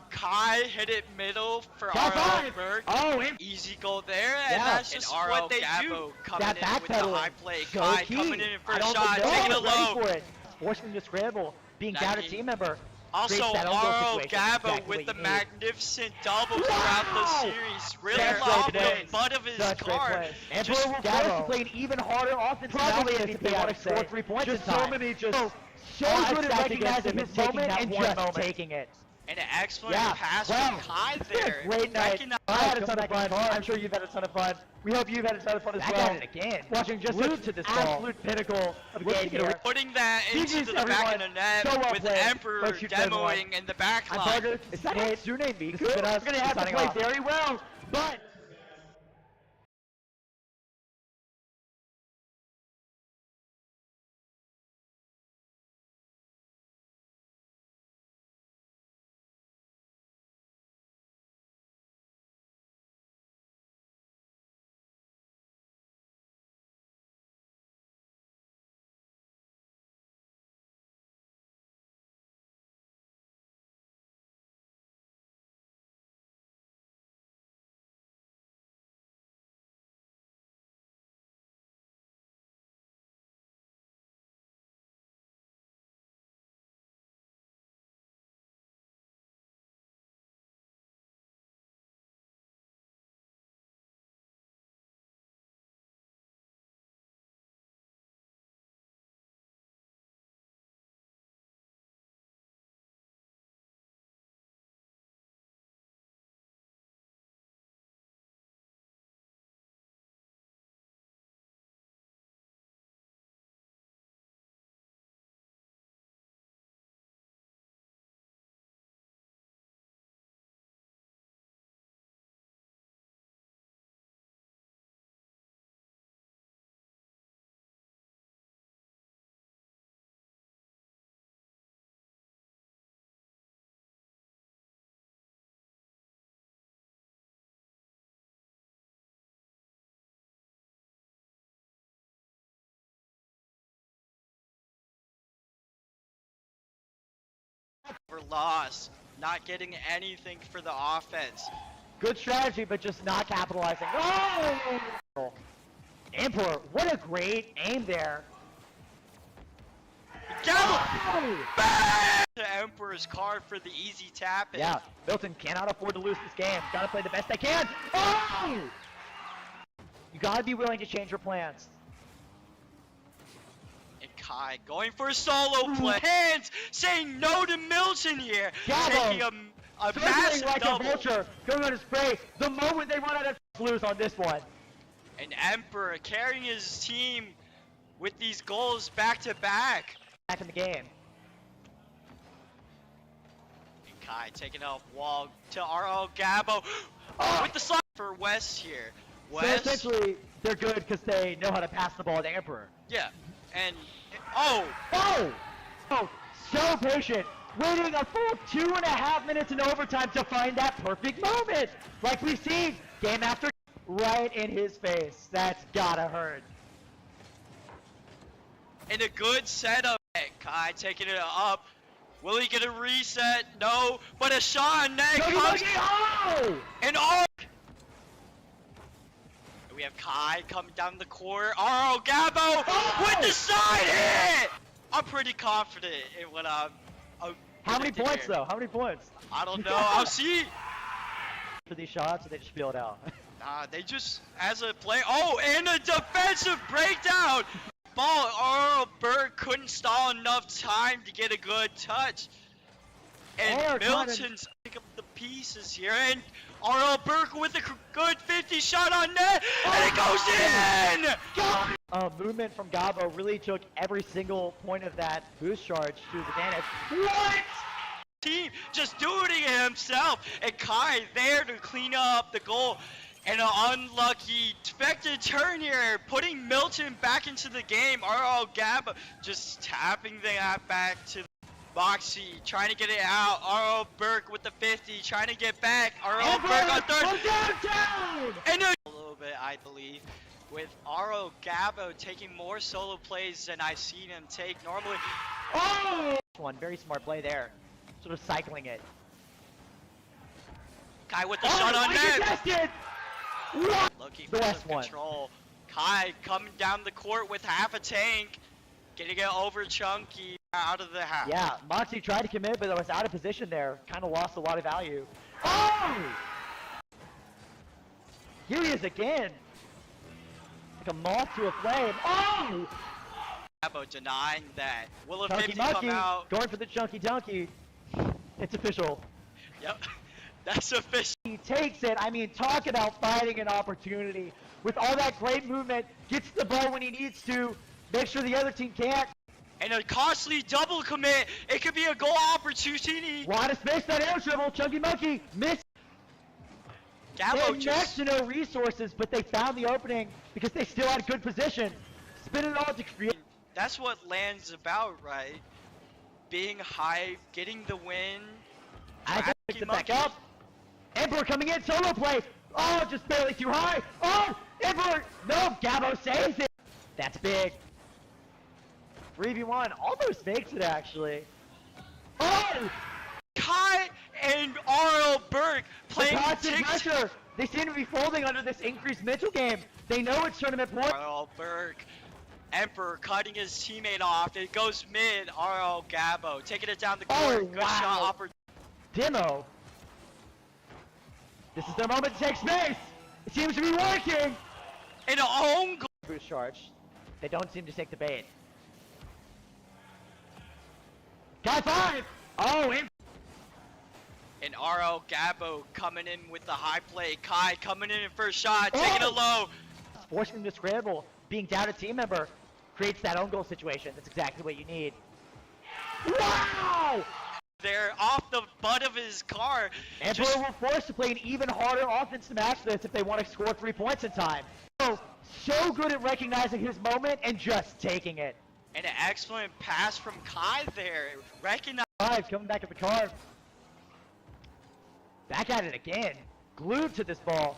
Kai hit it middle for Top RL five. Berg. Oh, and Easy goal there, and Yeah. that's And just RL what they Gabo do. Coming that in with the backpedaling, high play. so Kai key. coming in I first don't shot, think taking no it one's ready low. for it. Forcing them to scramble, being down a That team member. Also, creates that own goal RL situation. Gabo Exactly with what the you need. magnificent doubles Wow! throughout the series. Really Such off great the plays. butt of his Such great card. plays. Just Emperor will force Gabo. to play an even harder offense Probably nowadays if they want to score 3 points Just in so time. many just so good at recognizing his moment and just taking it. And an excellent Yeah, pass well, from Kai it's been there. a great night. Recognize- I had a ton of fun. I'm sure you've had a ton of fun. We hope you've had a ton of fun as Back well. at it again. Watching just Glued a to this ball. absolute pinnacle of We're game taking a here. Putting that into GG's the back of the everyone. net So well with played. Emperor Let's shoot to everyone. demoing in the back I'm line. Parker. Is that Nate. Hatsune Miku? This has been us. We're gonna have to Signing play off. very well, but For loss, not getting anything for the offense. Good strategy, but just not capitalizing. Oh! Emperor, what a great aim there. Gabo back to Emperor's card for the easy tap in. Yeah, Milton cannot afford to lose this game. Gotta play the best they can. Oh! You gotta be willing to change your plans. And Kai going for a solo play. Hands saying no to Milton here. Gabo, Taking a Circling massive like double. a vulture, going on a spray. The moment they run out of lose on this one. And Emperor carrying his team with these goals back to back. Back in the game. And Kai taking off wall to RL Gabo with the slide for West here. So West, essentially, they're good because they know how to pass the ball to Emperor. yeah, and oh, Oh! Oh, so patient. Waiting a full 2.5 minutes in overtime to find that perfect moment. Like we've seen, game after right in his face. That's gotta hurt. and a good setup. Kai taking it up. Will he get a reset? No, but a shot on net Chunky comes. Monkey, oh! And arc! We have Kai coming down the court. RO Gabo with the side hit! I'm pretty confident in what I'm How many predicting points here. though? How many points? I don't know. I'll see. For these shots, or they just feel it out? Nah, they just, as a play. Oh, and a defensive breakdown! Ball, RO Berg couldn't stall enough time to get a good touch. And Milton's picking up the pieces here, and RL Burke with a good 50 shot on net, and it goes in! Movement from Gabo really took every single point of that boost charge to his advantage. What? Team just doing it himself, and Kai there to clean up the goal. And an unlucky expected turn here, putting Milton back into the game. RL Gabo just tapping that back to Moxie, trying to get it out. RL Burke with the 50, trying to get back. RL Burke on third. And a little bit, I believe, with RL Gabo taking more solo plays than I've seen him take normally. Oh! One very smart play there, sort of cycling it. Kai with the shot on net. Contested! Looking The for last some one. control. Kai coming down the court with half a tank, getting it over Chunky out of the half. Yeah, Moxie tried to commit, but was out of position there. Kind of lost a lot of value. Oh! Here he is again. Like a moth to a flame. Oh! Gabo denying that. Will a Chunky 50 Monkey come out? going for the Chunky Donkey. It's official. Yep, that's official. He takes it. I mean, talk about finding an opportunity. With all that great movement, gets the ball when he needs to, make sure the other team can't. And a costly double commit. It could be a goal opportunity. Wanna space that air dribble. Chunky Monkey missed. They Gabo had next just to no resources, but they found the opening because they still had good position. Spin it all to create. that's what land's about, right? Being hype, getting the win. I think Chunky it back Monkey. up. Emperor coming in, solo play. Oh, just barely too high. Oh, Emperor. No, Gabo saves it. That's big. 3v1, almost makes it actually. Oh! Kai and RL Burke playing Constant tic- pressure. They seem to be folding under this increased mental game. They know it's tournament point. RL Burke. Emperor cutting his teammate off. It goes mid. RL Gabo taking it down the court. Oh, Good wow. shot opportunity. Demo. This is their moment to take space. It seems to be working. And a own goal. Boost charge. They don't seem to take the bait. Guy 5. Oh, And RL Gabo coming in with the high play. Kai coming in first shot, taking it low. forcing him to scramble. Being down a team member creates that own goal situation. That's exactly what you need. Wow! They're off the butt of his car. Emperor Just will force to play an even harder offense to match this if they want to score 3 points in time. So good at recognizing his moment and just taking it. and an excellent pass from Kai there. Recognize. 5 coming back at the car. Back at it again. Glued to this ball.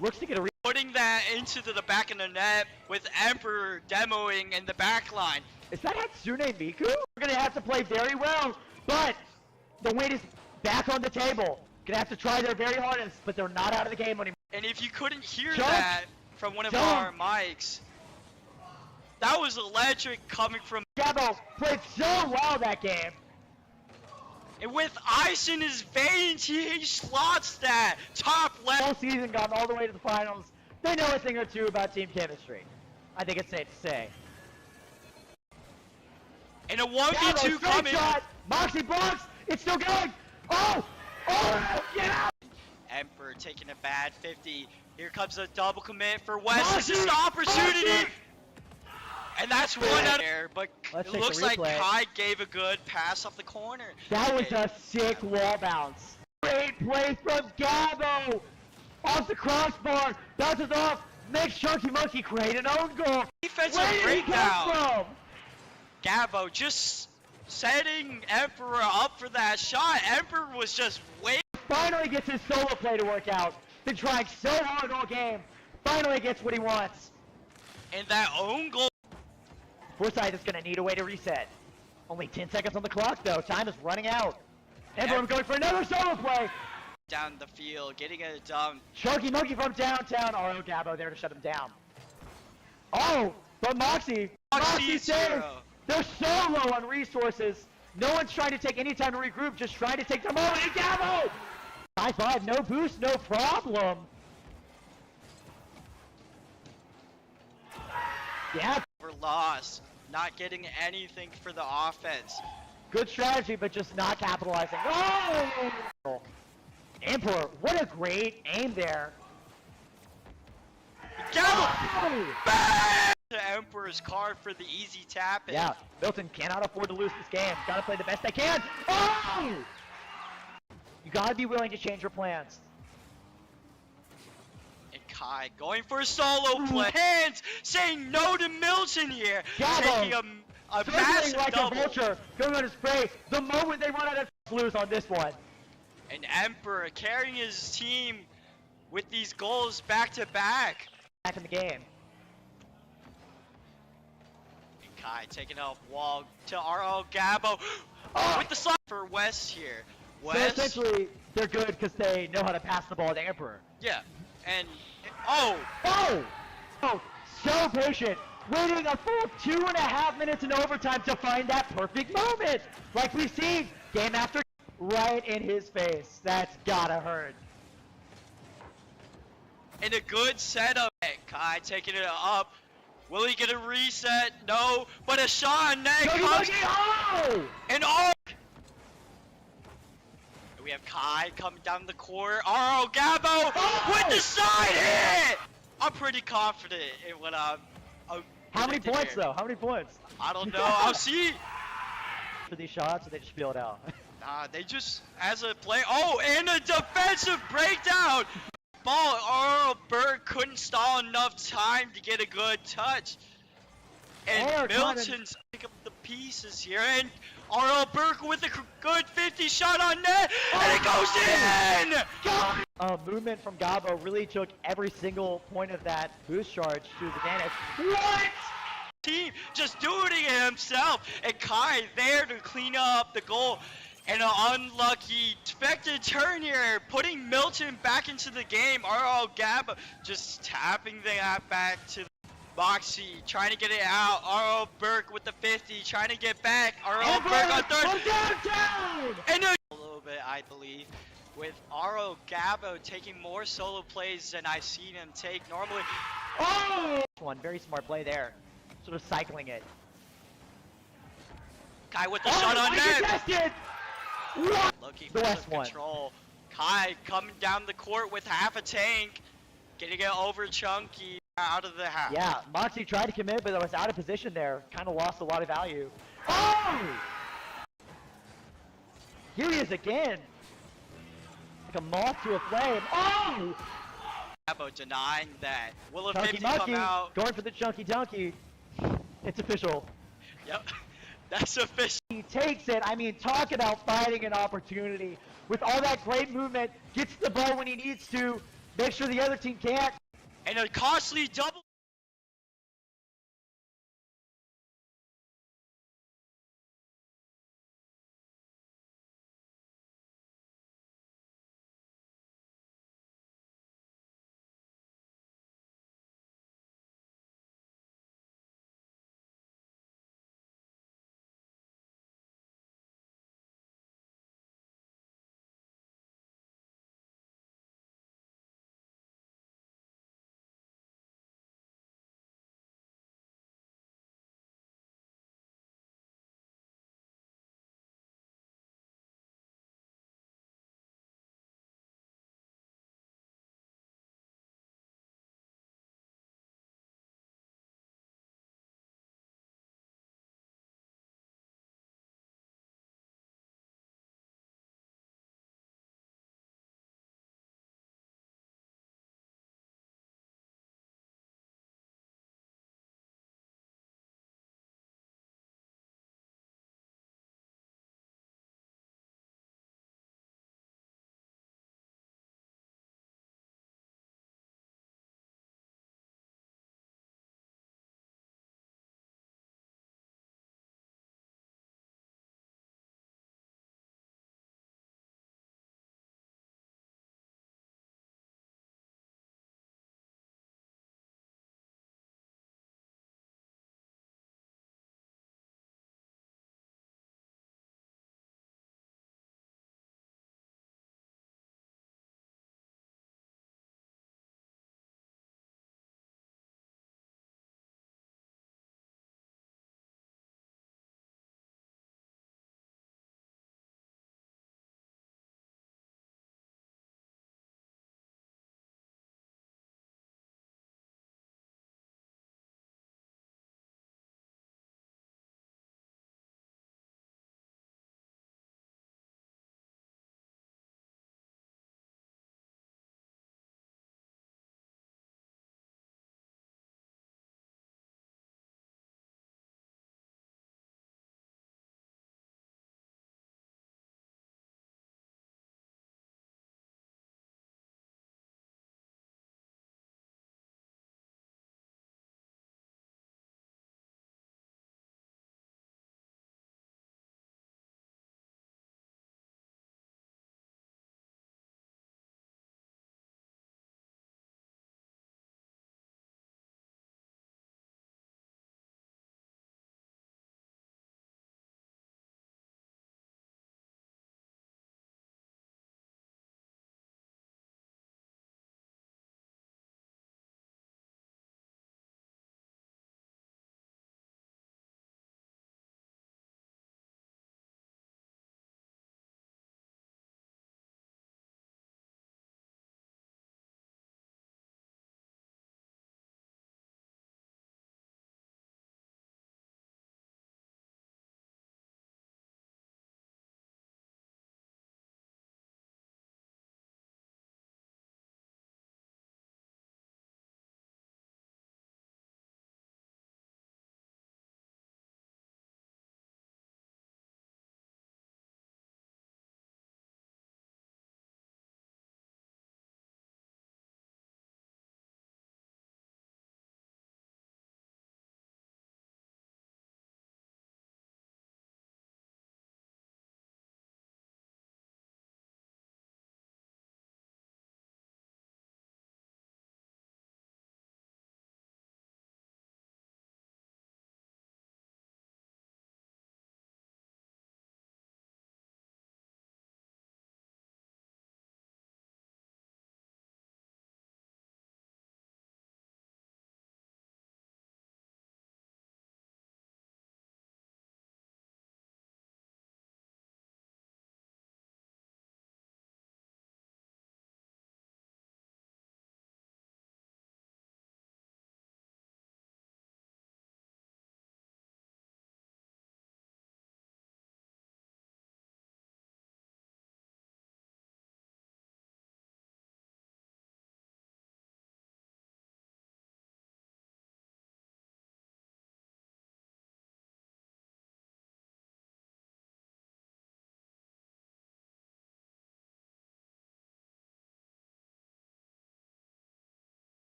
Looks to get a Putting that into the back of the net with Emperor demoing in the back line. Is that Hatsune Miku? We're gonna have to play very well, but the weight is back on the table. Gonna have to try their very hardest, but they're not out of the game anymore. And if you couldn't hear Jump. that from one of Jump. our mics, that was electric coming from. Gabo played so well that game. And with ice in his veins, he slots that top left. All season gone all the way to the finals. They know a thing or two about team chemistry. I think it's safe to say. And a Gabo, 1v2 straight coming. shot. Moxie blocks. It's still going. Oh! Oh! Get out! Emperor taking a bad 50. Here comes a double commit for West. This is Moxie! the opportunity. Moxie! And that's one out of there, but Let's it take the looks like replay. Kai gave a good pass off the corner. That was a sick wall bounce. Great play from Gabo! Off the crossbar, bounces off, makes Chunky Monkey create an own goal. Defensive Where did he breakdown. come from? Gabo just setting Emperor up for that shot. Emperor was just waiting. Finally gets his solo play to work out. Been trying so hard all game. Finally gets what he wants. And that own goal. Forsyth is going to need a way to reset. Only 10 seconds on the clock, though. Time is running out. Everyone going for another solo play. Down the field, getting a dunk. Chunky Monkey from downtown. RO Gabo there to shut him down. Oh, but Moxie saves. zero. They're so low on resources. No one's trying to take any time to regroup, just trying to take their moment. And Gabo! High five, no boost, no problem. Yeah, For loss, not getting anything for the offense. good strategy, but just not capitalizing. Oh! Emperor, what a great aim there. Gabo! Oh! Bang! The Emperor's card for the easy tap in. Yeah, Milton cannot afford to lose this game. Gotta play the best they can. Oh! You gotta be willing to change your plans. And Kai going for a solo play. Hands saying no to Milton here. Gabo, Taking a circling massive like double. a vulture, going on his prey. The moment they run out of lose on this one. And Emperor carrying his team with these goals back to back. Back in the game. And Kai taking off wall to RO Gabo with the slide for West here. So West, essentially, they're good because they know how to pass the ball to Emperor. yeah, and oh, Oh! Oh, so patient. Waiting a full 2.5 minutes in overtime to find that perfect moment. Like we've seen game after right in his face. That's gotta hurt. and a good setup. Kai taking it up. Will he get a reset? No, but a shot on net Yogi comes. Monkey, oh! And oh! We have Kai coming down the court. RO Gabo with the side hit! I'm pretty confident in what I'm How many predicting points here. though? How many points? I don't know. I'll see. For these shots, or they just feel it out. Nah, they just, as a play. Oh, and a defensive breakdown! Ball, Arl Berg couldn't stall enough time to get a good touch. And Arl Milton's pick up the pieces here, and RL Burke with a good 50 shot on net, and it goes in! Movement from Gabo really took every single point of that boost charge to his advantage. What? Team just doing it himself, and Kai there to clean up the goal. And an unlucky expected turn here, putting Milton back into the game. RL Gabo just tapping that back to Moxie, trying to get it out. RL Burke with the 50, trying to get back. RL Burke on third. From downtown! And a little bit, I believe, with RO Gabo taking more solo plays than I've seen him take normally. Oh! One very smart play there. Sort of cycling it. Kai with the shot on net. Contested! What? Looking The for West some one. control. Kai coming down the court with half a tank. Getting it over Chunky out of the half. Yeah, Moxie tried to commit, but was out of position there. Kind of lost a lot of value. Oh! Here he is again. Like a moth to a flame. Oh! Gabo denying that. Will a Chunky 50 come Monkey out? going for the Chunky Donkey. It's official. Yep. That's official. He takes it. I mean, talk about finding an opportunity. With all that great movement, gets the ball when he needs to, make sure the other team can't. And a costly double.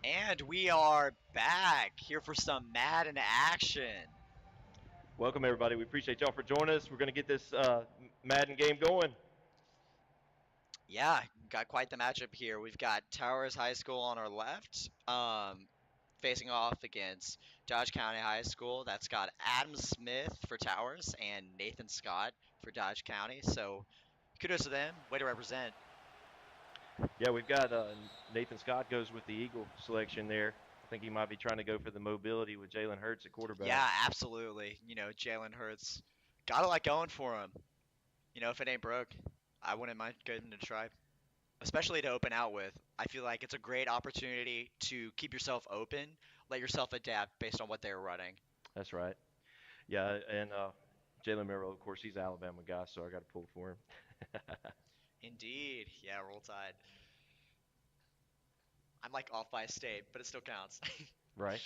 And we are back here for some Madden action. Welcome, everybody. We appreciate y'all for joining us. We're going to get this Madden game going. Yeah, got quite the matchup here. We've got Towers High School on our left, facing off against Dodge County High School. That's got Adam Smith for Towers and Nathan Scott for Dodge County. So kudos to them. Way to represent. Yeah, we've got Nathan Scott goes with the Eagle selection there. I think he might be trying to go for the mobility with Jalen Hurts at quarterback. Yeah, absolutely. Jalen Hurts got a lot going for him. If it ain't broke, I wouldn't mind getting a try. Especially to open out with. I feel like it's a great opportunity to keep yourself open, let yourself adapt based on what they're running. That's right. Yeah, and Jalen Merrill, of course, he's an Alabama guy, so I got to pull for him. Indeed. Yeah, roll tide. I'm like off by a state, but it still counts. Right.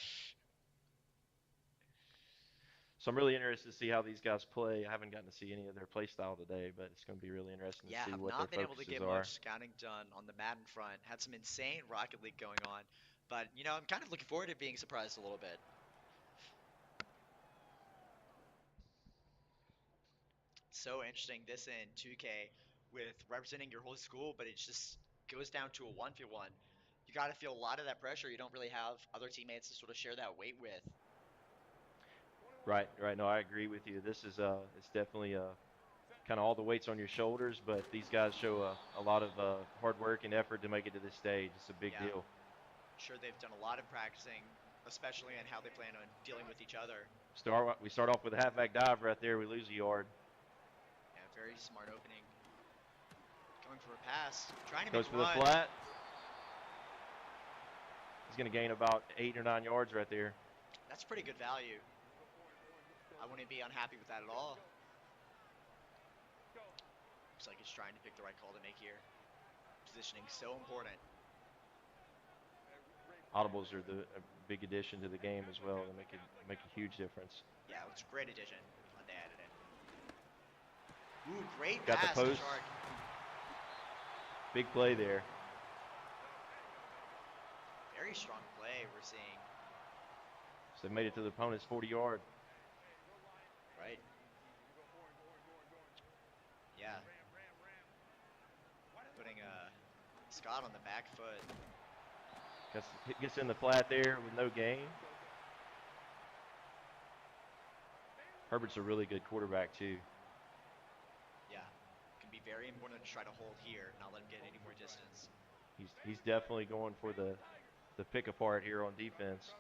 So I'm really interested to see how these guys play. I haven't gotten to see any of their play style today, but it's going to be really interesting to Yeah, see I've what not their been able to focuses get are. much scouting done on the Madden front. Had some insane Rocket League going on, but I'm kind of looking forward to being surprised a little bit. So interesting this in 2K with representing your whole school, but it just goes down to a 1v1. You got to feel a lot of that pressure. You don't really have other teammates to sort of share that weight with. Right. No, I agree with you. This is it's definitely kind of all the weights on your shoulders, but these guys show a lot of hard work and effort to make it to this stage. It's a big deal. I'm sure they've done a lot of practicing, especially on how they plan on dealing with each other. We start off with a halfback dive right there. We lose a yard. Yeah, very smart opening. Going for a pass, trying to Goes make for a run. the flat. He's going to gain about 8 or 9 yards right there. That's pretty good value. I wouldn't be unhappy with that at all. Looks like he's trying to pick the right call to make here. Positioning so important. Audibles are a big addition to the game as well. They make a huge difference. Yeah, it's a great addition. Glad they added it. Ooh, great Got pass the post. to Shark. Big play there. Very strong play we're seeing. So they made it to the opponent's 40-yard. Right. Yeah. Putting Scott on the back foot. Gets in the flat there with no gain. Herbert's a really good quarterback too. Yeah. Can be very important to try to hold here, not let him get any more distance. He's definitely going for the pick apart here on defense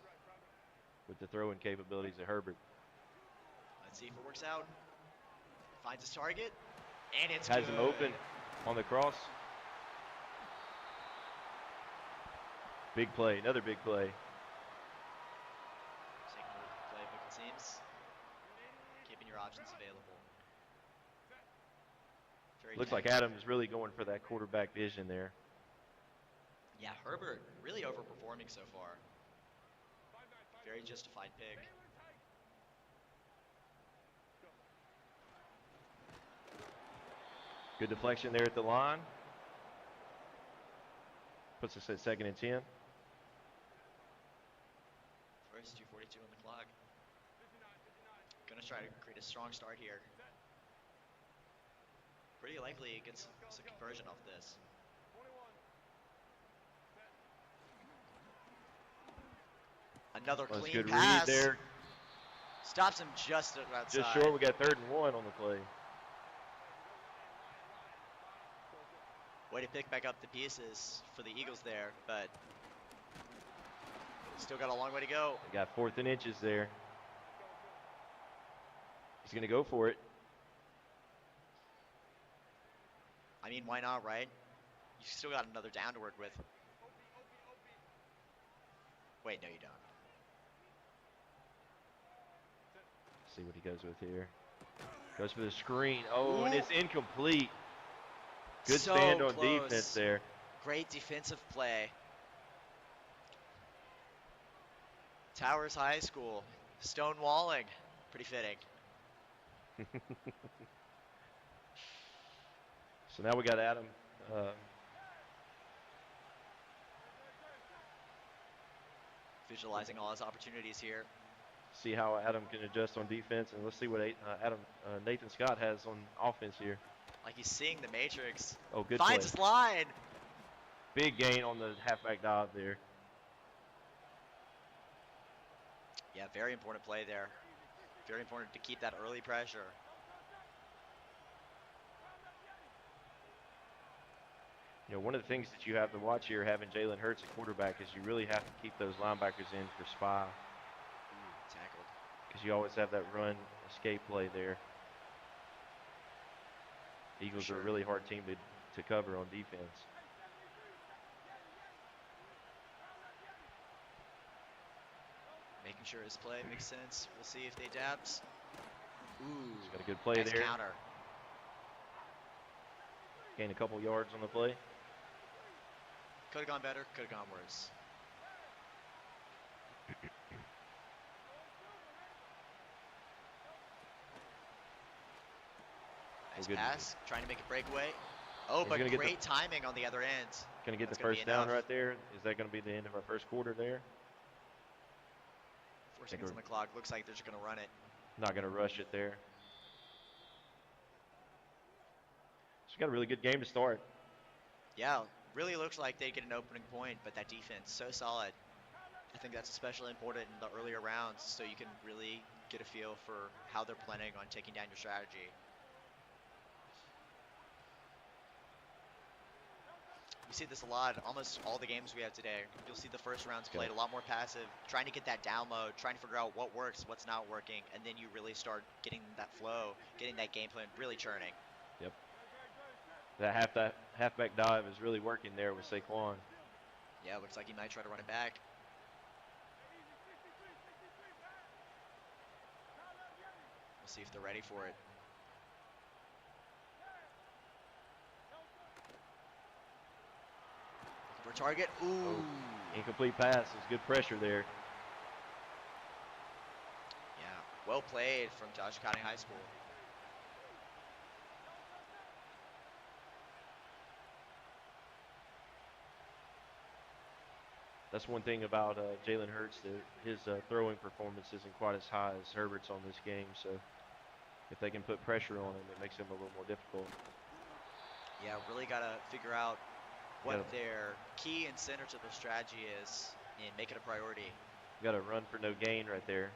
with the throwing capabilities of Herbert. Let's see if it works out. Finds his target, and it's Has good. him open on the cross. Big play, another big play. Taking the playbook, it seems. Keeping your options available. Looks like Adam's really going for that quarterback vision there. Yeah, Herbert really overperforming so far. Very justified pick. Good deflection there at the line. Puts us at 2nd and 10. First 2:42 on the clock. Gonna try to create a strong start here. Pretty likely it gets a conversion off this. Another clean good pass. Read there. Stops him just outside. Just short. We got 3rd and 1 on the play. Way to pick back up the pieces for the Eagles there, but still got a long way to go. They got 4th and inches there. He's going to go for it. I mean, why not, right? You still got another down to work with. Wait, no, you don't. See what he goes with here. Goes for the screen. Oh, and it's incomplete. Good So stand on close. defense there. Great defensive play. Towers High School, stonewalling. Pretty fitting. So now we got Adam. Visualizing all his opportunities here. See how Adam can adjust on defense, and let's see what Nathan Scott has on offense here. Like he's seeing the matrix. Oh, good Finds play. his line. Big gain on the halfback dive there. Yeah, very important play there. Very important to keep that early pressure. You know, one of the things that you have to watch here, having Jalen Hurts at quarterback, is you really have to keep those linebackers in for spy. Tackled. Because you always have that run escape play there. Eagles are a really hard team to cover on defense. Making sure his play makes sense. We'll see if they adapt. Ooh. He's got a good play nice there. Counter. Gained a couple yards on the play. Could have gone better, could have gone worse. Nice pass, trying to make a breakaway. Oh, but great timing on the other end. Going to get the first down right there. Is that going to be the end of our first quarter there? 4 seconds on the clock. Looks like they're just going to run it. Not going to rush it there. So we got a really good game to start. Yeah, really looks like they get an opening point, but that defense so solid. I think that's especially important in the earlier rounds, so you can really get a feel for how they're planning on taking down your strategy. We see this a lot, almost all the games we have today. You'll see the first rounds played a lot more passive, trying to get that down mode, trying to figure out what works, what's not working, and then you really start getting that flow, getting that game plan really churning. Yep. That halfback dive is really working there with Saquon. Yeah, looks like he might try to run it back. We'll see if they're ready for it. Looking for target. Ooh. Oh, incomplete pass. There's good pressure there. Yeah, well played from Josh County High School. That's one thing about Jalen Hurts, that his throwing performance isn't quite as high as Herbert's on this game. So if they can put pressure on him, it makes him a little more difficult. Yeah, really got to figure out what their key and center to the strategy is and make it a priority. Got a run for no gain right there.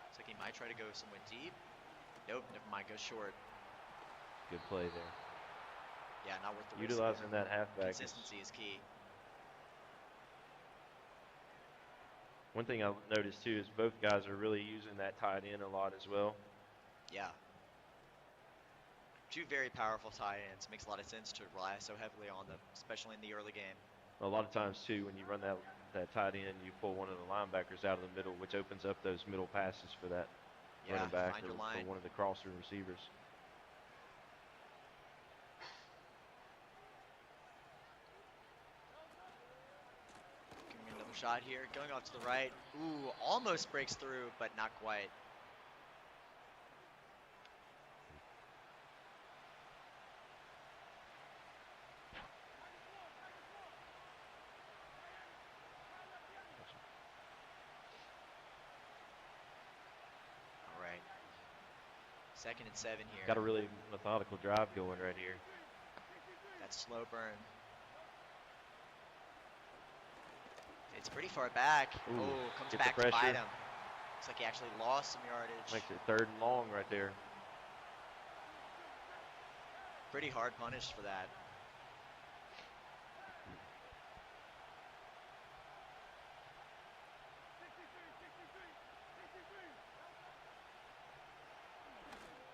Looks like he might try to go somewhat deep. Nope, never mind, go short. Good play there. Yeah, not worth the risk. Utilizing that halfback. Consistency is key. One thing I've noticed too is both guys are really using that tight end a lot as well. Yeah. Two very powerful tight ends. Makes a lot of sense to rely so heavily on them, especially in the early game. A lot of times too, when you run that tight end, you pull one of the linebackers out of the middle, which opens up those middle passes for that running back or for one of the crosser receivers. Another shot here, going off to the right. Ooh, almost breaks through, but not quite. All right. 2nd and 7 here. Got a really methodical drive going right here. That slow burn. It's pretty far back. Ooh, oh, comes back to bite him. Looks like he actually lost some yardage. Makes it 3rd and long right there. Pretty hard punish for that.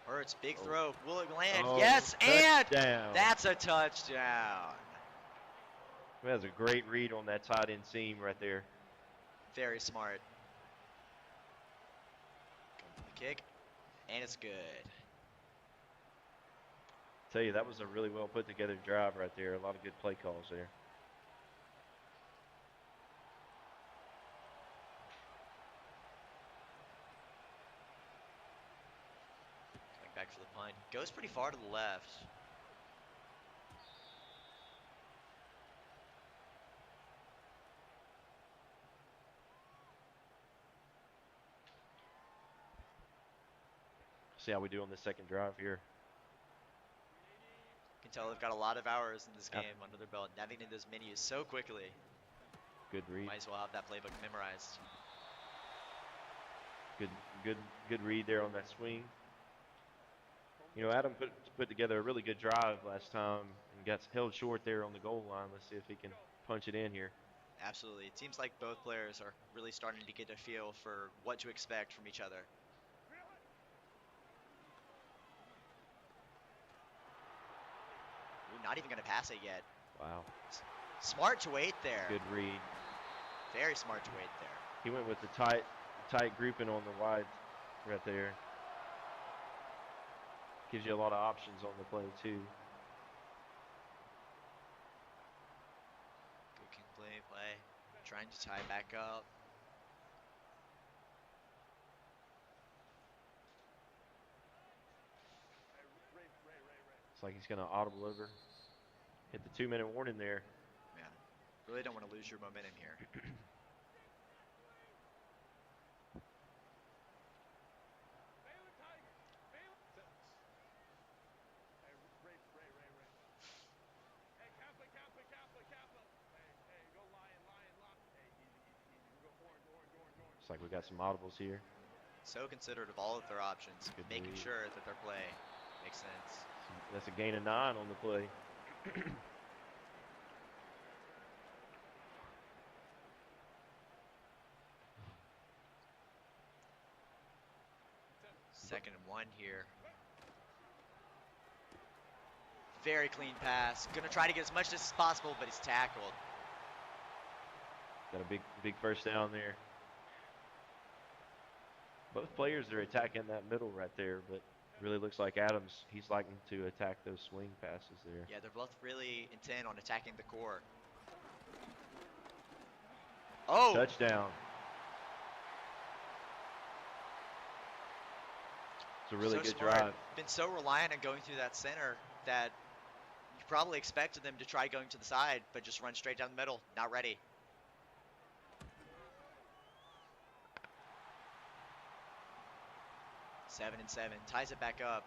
Hurts, big throw. Will it land? Oh, yes, touchdown. And that's a touchdown. That was a great read on that tight end seam right there. Very smart. Going for the kick, and it's good. Tell you, that was a really well put together drive right there. A lot of good play calls there. back for the punt. Goes pretty far to the left. See how we do on the second drive here. You can tell they've got a lot of hours in this game under their belt, navigating those menus so quickly. Good read. Might as well have that playbook memorized. Good read there on that swing. You know, Adam put together a really good drive last time and got held short there on the goal line. Let's see if he can punch it in here. Absolutely. It seems like both players are really starting to get a feel for what to expect from each other. Ooh, not even going to pass it yet. Wow. Smart to wait there. Good read. Very smart to wait there. He went with the tight grouping on the wide right there. Gives you a lot of options on the play too. Good kick play. Trying to tie back up. It's like he's going to audible over. Hit the 2-minute warning there. Yeah. Really don't want to lose your momentum here. Looks like we got some audibles here. So considerate of all of their options, making sure that their play makes sense. That's a gain of 9 on the play. Second and 1 here. Very clean pass. Gonna try to get as much distance as possible, but he's tackled. Got a big first down there. Both players are attacking that middle right there, but really looks like Adams, he's liking to attack those swing passes there. Yeah, they're both really intent on attacking the core. Oh! Touchdown. It's a really good drive. Been so reliant on going through that center that you probably expected them to try going to the side, but just run straight down the middle. Not ready. Seven and 7. Ties it back up.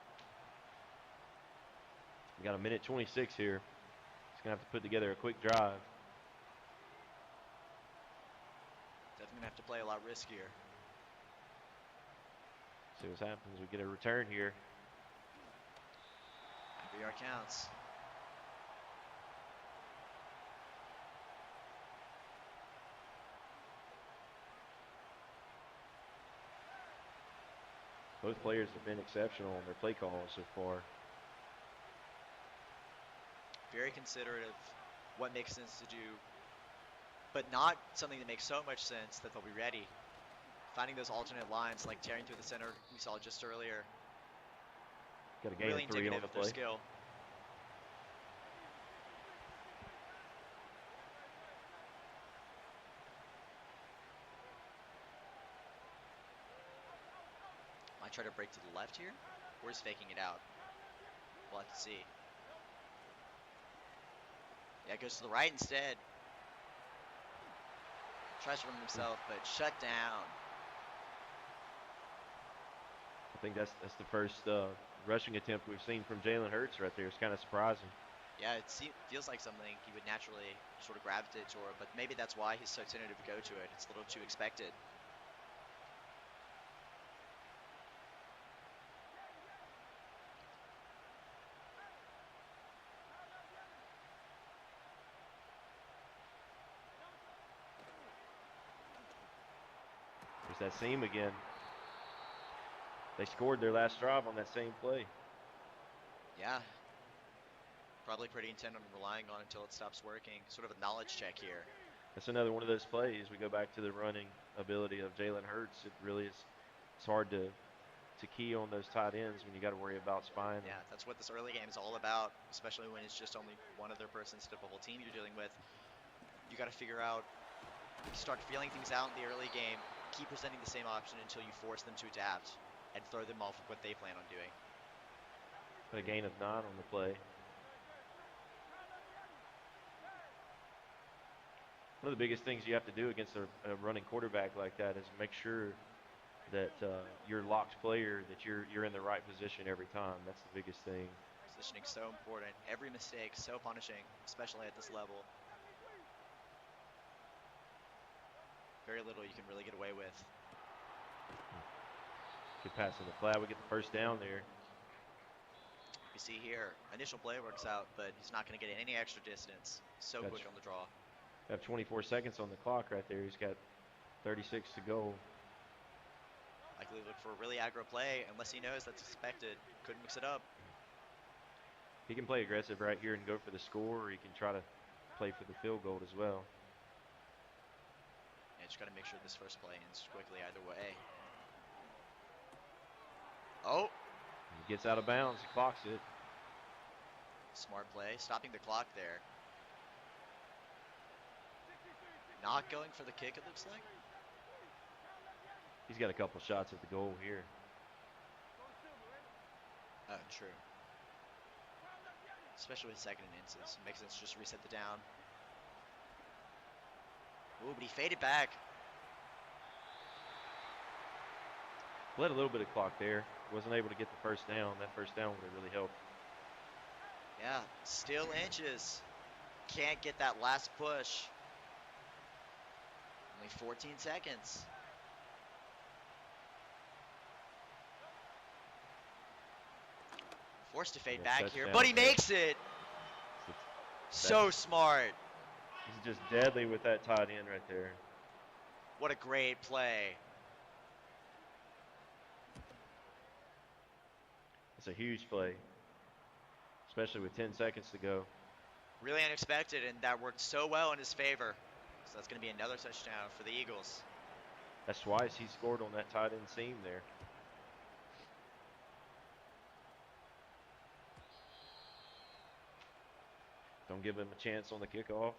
We got a minute 26 here. He's going to have to put together a quick drive. Definitely going to have to play a lot riskier. See what happens. We get a return here. Every yard counts. Both players have been exceptional in their play calls so far. Very considerate of what makes sense to do, but not something that makes so much sense that they'll be ready. Finding those alternate lines, like tearing through the center we saw just earlier. Got a gain really of 3 on indicative the of their play. skill. Might try to break to the left here, or is faking it out. We'll have to see. Yeah, goes to the right instead. Tries to run himself, but shut down. I think that's the first rushing attempt we've seen from Jalen Hurts right there. It's kind of surprising. Yeah, it feels like something he would naturally sort of gravitate toward, but maybe that's why he's so tentative to go to it. It's a little too expected. There's that seam again. They scored their last drive on that same play. Yeah. Probably pretty intent on relying on it until it stops working. Sort of a knowledge check here. That's another one of those plays. We go back to the running ability of Jalen Hurts. It really is. It's hard to key on those tight ends when you got to worry about spying. Yeah, that's what this early game is all about, especially when it's just only one other person instead of a whole team you're dealing with. You got to figure out, start feeling things out in the early game, keep presenting the same option until you force them to adapt and throw them off of what they plan on doing. A gain of 9 on the play. One of the biggest things you have to do against a running quarterback like that is make sure that your locked player, that you're in the right position every time. That's the biggest thing. Positioning so important. Every mistake so punishing, especially at this level. Very little you can really get away with. Good pass in the flat. We get the first down there. You see here, initial play works out, but he's not going to get any extra distance. So Gotcha. quick on the draw. Have 24 seconds on the clock right there. He's got 36 to go. Likely look for a really aggro play, unless he knows that's expected. Couldn't mix it up. He can play aggressive right here and go for the score, or he can try to play for the field goal as well. Yeah, just got to make sure this first play ends quickly either way. Oh! He gets out of bounds. He clocks it. Smart play, stopping the clock there. Not going for the kick, it looks like. He's got a couple shots at the goal here. Oh, true. Especially with second and inches. Makes sense to just reset the down. Ooh, but he faded back. Let a little bit of clock there. Wasn't able to get the first down. That first down would have really helped. Yeah, still inches. Can't get that last push. Only 14 seconds. Forced to fade Yeah, back here, touchdown but he there. makes it. So smart. He's just deadly with that tight end right there. What a great play. It's a huge play, especially with 10 seconds to go. Really unexpected, and that worked so well in his favor. So that's going to be another touchdown for the Eagles. That's twice he scored on that tight end seam there. Don't give him a chance on the kickoff.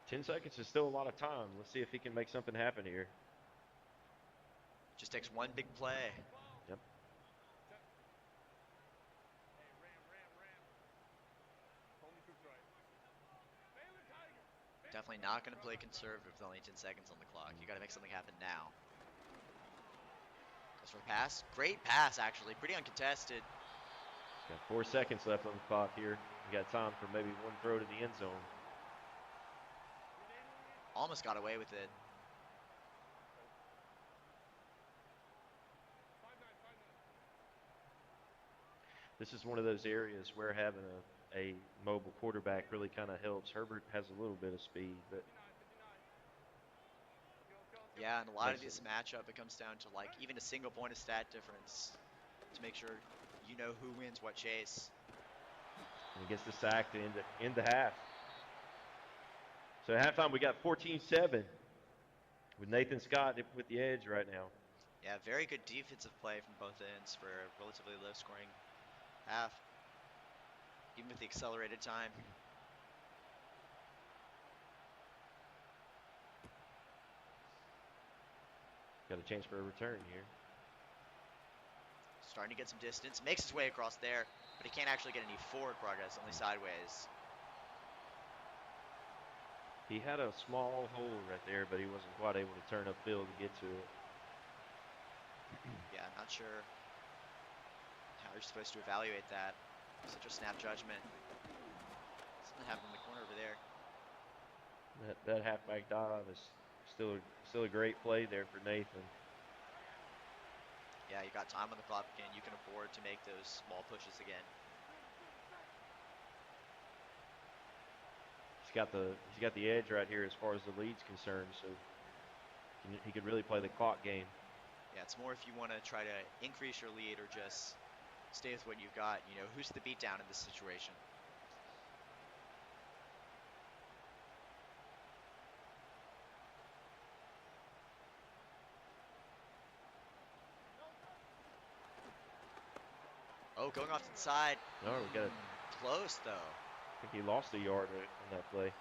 Ten seconds is still a lot of time. Let's see if he can make something happen here. Just takes one big play. Yep. Definitely not going to play conservative with only 10 seconds on the clock. You got to make something happen now. Goes for the pass. Great pass, actually. Pretty uncontested. Got 4 seconds left on the clock here. We got time for maybe one throw to the end zone. Almost got away with it. This is one of those areas where having a mobile quarterback really kind of helps. Herbert has a little bit of speed, but Yeah, and a lot of this matchup, it comes down to like even a single point of stat difference to make sure you know who wins what chase. he gets the sack to end the half. So at halftime, we got 14-7 with Nathan Scott with the edge right now. Yeah, very good defensive play from both ends for a relatively low scoring half. Even with the accelerated time. Got a chance for a return here. Starting to get some distance. Makes his way across there, but he can't actually get any forward progress, only sideways. He had a small hole right there, but he wasn't quite able to turn upfield to get to it. Yeah, I'm not sure how you're supposed to evaluate that. Such a snap judgment. Something happened in the corner over there. That halfback dive is still a great play there for Nathan. Yeah, you got time on the clock again. You can afford to make those small pushes again. He's got the edge right here as far as the lead's concerned, so he could really play the clock game. Yeah, it's more if you want to try to increase your lead or just stay with what you've got. You know, who's the beatdown in this situation? Oh, going off to the side. No, we got. Close though. I think he lost a yard on that play.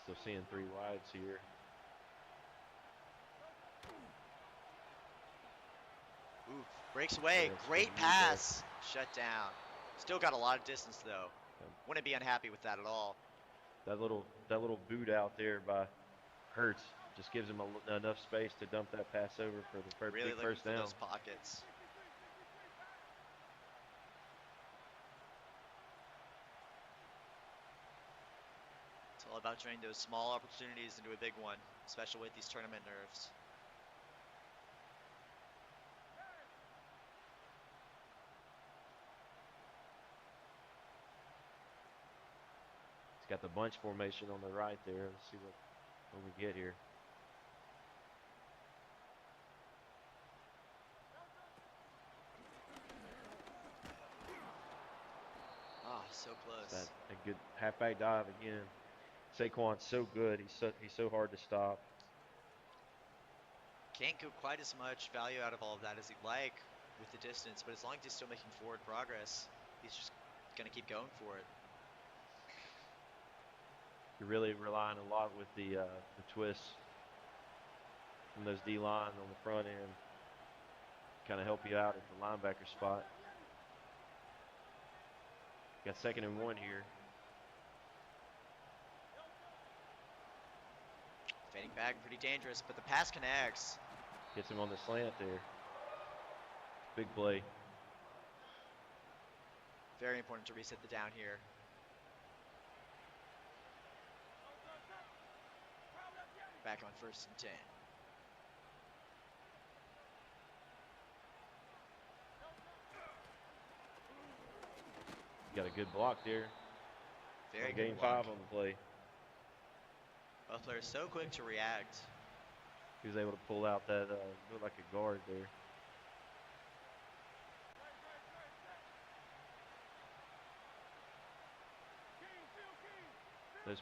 Still seeing 3 wides here. Ooh, breaks away. That's Great good read there. pass. Shut down. Still got a lot of distance though. Wouldn't be unhappy with that at all. That little boot out there by Hurts just gives him enough space to dump that pass over for the Really big looking first for down. those pockets. It's all about turning those small opportunities into a big one, especially with these tournament nerves. He's got the bunch formation on the right there. Let's see what we get here. Ah, so close. That a good halfback dive again. Saquon's so good. He's so hard to stop. Can't get quite as much value out of all of that as he'd like with the distance, but as long as he's still making forward progress, he's just gonna keep going for it. You're really relying a lot with the twists from those D-line on the front end. Kind of help you out at the linebacker spot. Got 2nd and 1 here. Fading back, pretty dangerous, but the pass connects. Gets him on the slant there. Big play. Very important to reset the down here. Back on 1st and 10. Got a good block there. Very Game good block. 5 on the play. Both players so quick to react. He was able to pull out that looked like a guard there. Those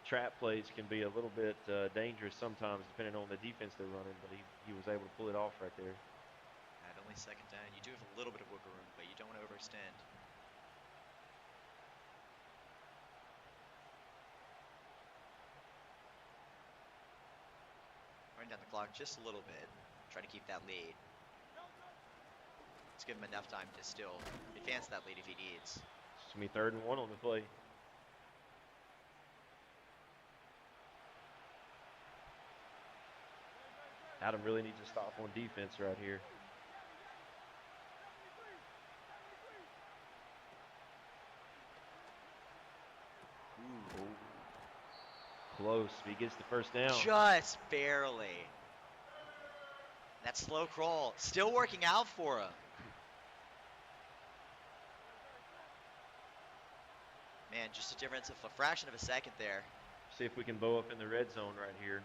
trap plays can be a little bit dangerous sometimes depending on the defense they're running, but he was able to pull it off right there. At only 2nd down, you do have a little bit of wiggle room, but you don't want to overextend. Running down the clock just a little bit, trying to keep that lead. Let's give him enough time to still advance that lead if he needs. It's going to be 3rd and 1 on the play. Adam really needs to stop on defense right here. Ooh. Close. He gets the 1st down. Just barely. That slow crawl still working out for him. Man, just a difference of a fraction of a second there. See if we can bow up in the red zone right here.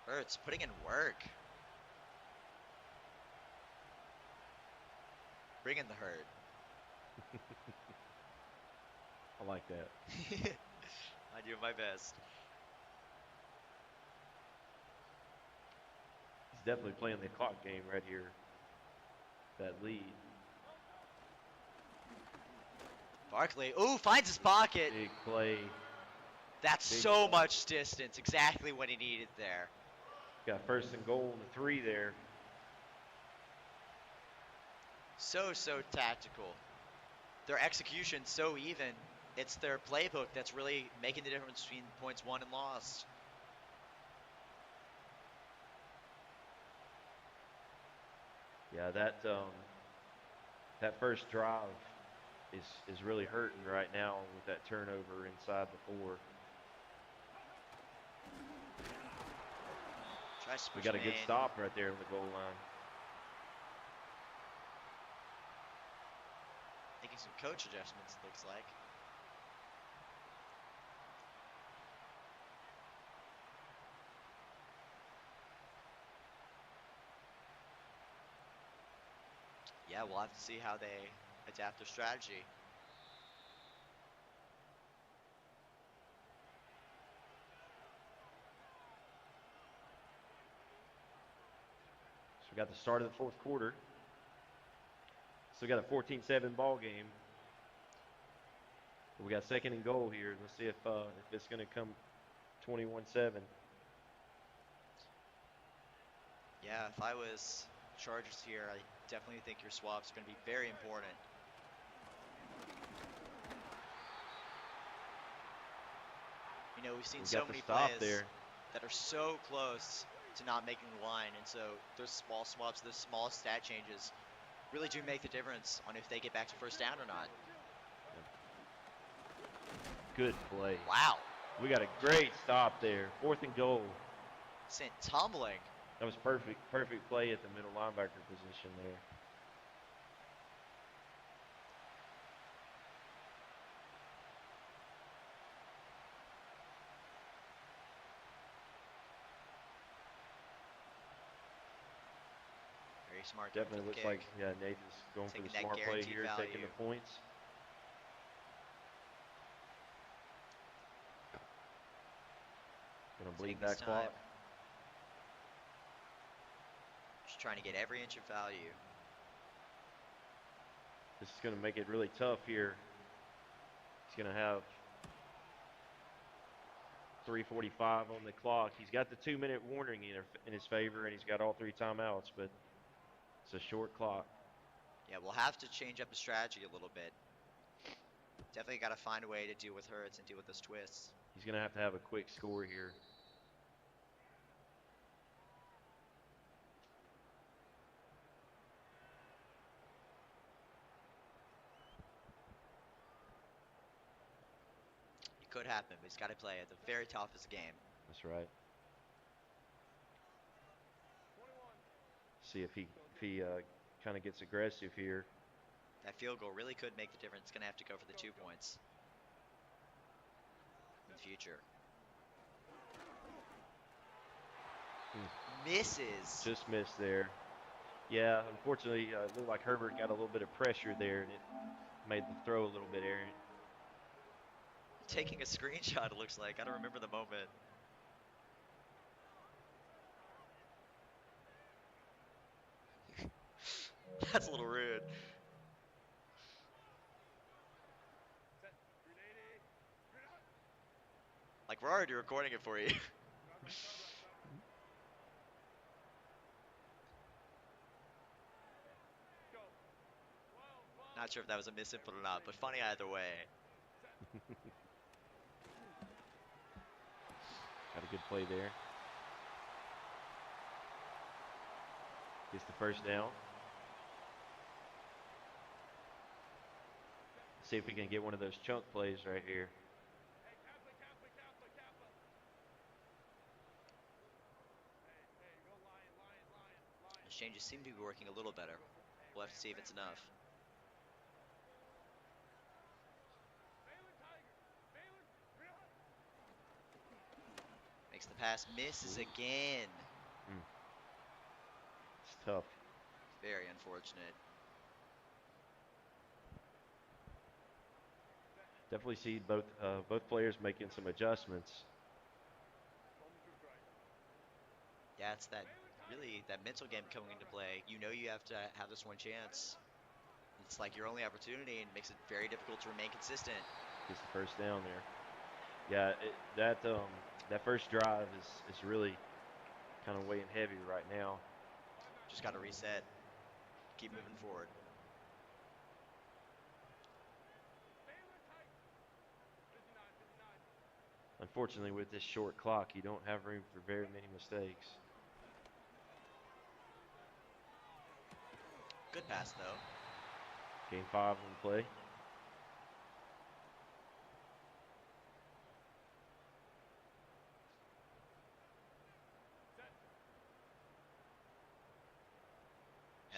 Hurts putting in work. Bringing the hurt. I like that. I do my best. He's definitely playing the clock game right here. That lead. Barkley, ooh, finds his pocket. Big play. That's Big so play. much distance. Exactly what he needed there. Got 1st and goal on the 3 there. So tactical. Their execution so even. It's their playbook that's really making the difference between points won and lost. Yeah, that first drive is really hurting right now with that turnover inside the 4. We got a good stop right there on the goal line. Making some coach adjustments, it looks like. Yeah, we'll have to see how they adapt their strategy. So we got the start of the 4th quarter. Still got a 14-7 ball game. We got second and goal here. Let's see if it's going to come 21-7. Yeah, if I was Chargers here, I definitely think your swaps are going to be very important. You know, we've seen so many plays that are so close to not making the line, and so those small swaps, those small stat changes really do make the difference on if they get back to first down or not. Good play. Wow. We got a great stop there. 4th and goal. Sent tumbling. That was perfect play at the middle linebacker position there. Very smart. Definitely looks like, yeah, Nathan's going for the smart play here, taking the points. Gonna bleed that clock. Just trying to get every inch of value. This is gonna make it really tough here. He's gonna have 3:45 on the clock. He's got the 2-minute warning in his favor, and he's got all 3 timeouts, but it's a short clock. Yeah, we'll have to change up the strategy a little bit. Definitely got to find a way to deal with Hurts and deal with those twists. He's going to have a quick score here. It could happen, but he's got to play at the very top of his game. That's right. See if he kind of gets aggressive here. That field goal really could make the difference. It's going to have to go for the 2 points in the future. Misses. Just missed there. Yeah, unfortunately, it looked like Herbert got a little bit of pressure there, and it made the throw a little bit errant. Taking a screenshot, it looks like. I don't remember the moment. That's a little rude. Like, we're already recording it for you. Not sure if that was a misinput or not, but funny either way. Got a good play there. Gets the first down. See if we can get one of those chunk plays right here. The changes seem to be working a little better. We'll have to see if it's enough. Makes the pass, misses again. It's tough. Very unfortunate. Definitely see both players making some adjustments. Yeah, it's that mental game coming into play. You know you have to have this one chance. It's like your only opportunity, and it makes it very difficult to remain consistent. Gets the first down there. Yeah, that first drive is really kind of weighing heavy right now. Just got to reset. Keep moving forward. Unfortunately, with this short clock, you don't have room for very many mistakes. Good pass, though. Game 5 on play.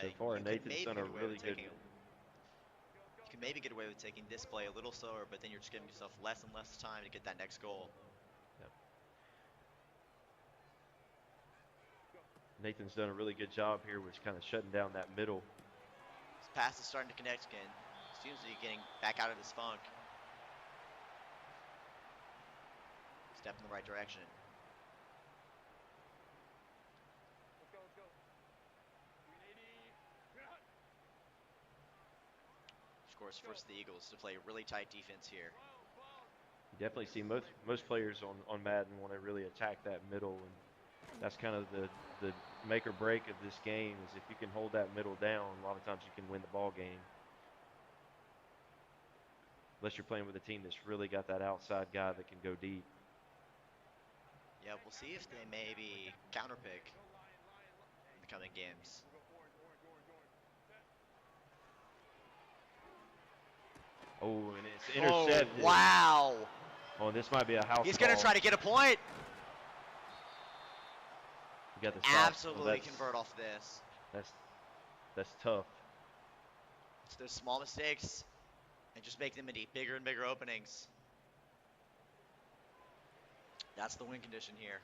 So far, Nathan's done a really good. You can maybe get away with taking this play a little slower, but then you're just giving yourself less and less time to get that next goal. Yep. Nathan's done a really good job here with kind of shutting down that middle. His pass is starting to connect again. Seems to be getting back out of his funk. Step in the right direction. Of course, force the Eagles to play really tight defense here. Definitely see most players on Madden want to really attack that middle, and that's kind of the make or break of this game is if you can hold that middle down, a lot of times you can win the ball game. Unless you're playing with a team that's really got that outside guy that can go deep. Yeah, we'll see if they maybe counterpick in the coming games. Oh, and it's intercepted. Oh, wow. Oh, and this might be a house He's call. going to try to get a point. You got the stop. Absolutely convert off this. That's tough. It's those small mistakes and just make them into bigger and bigger openings. That's the win condition here.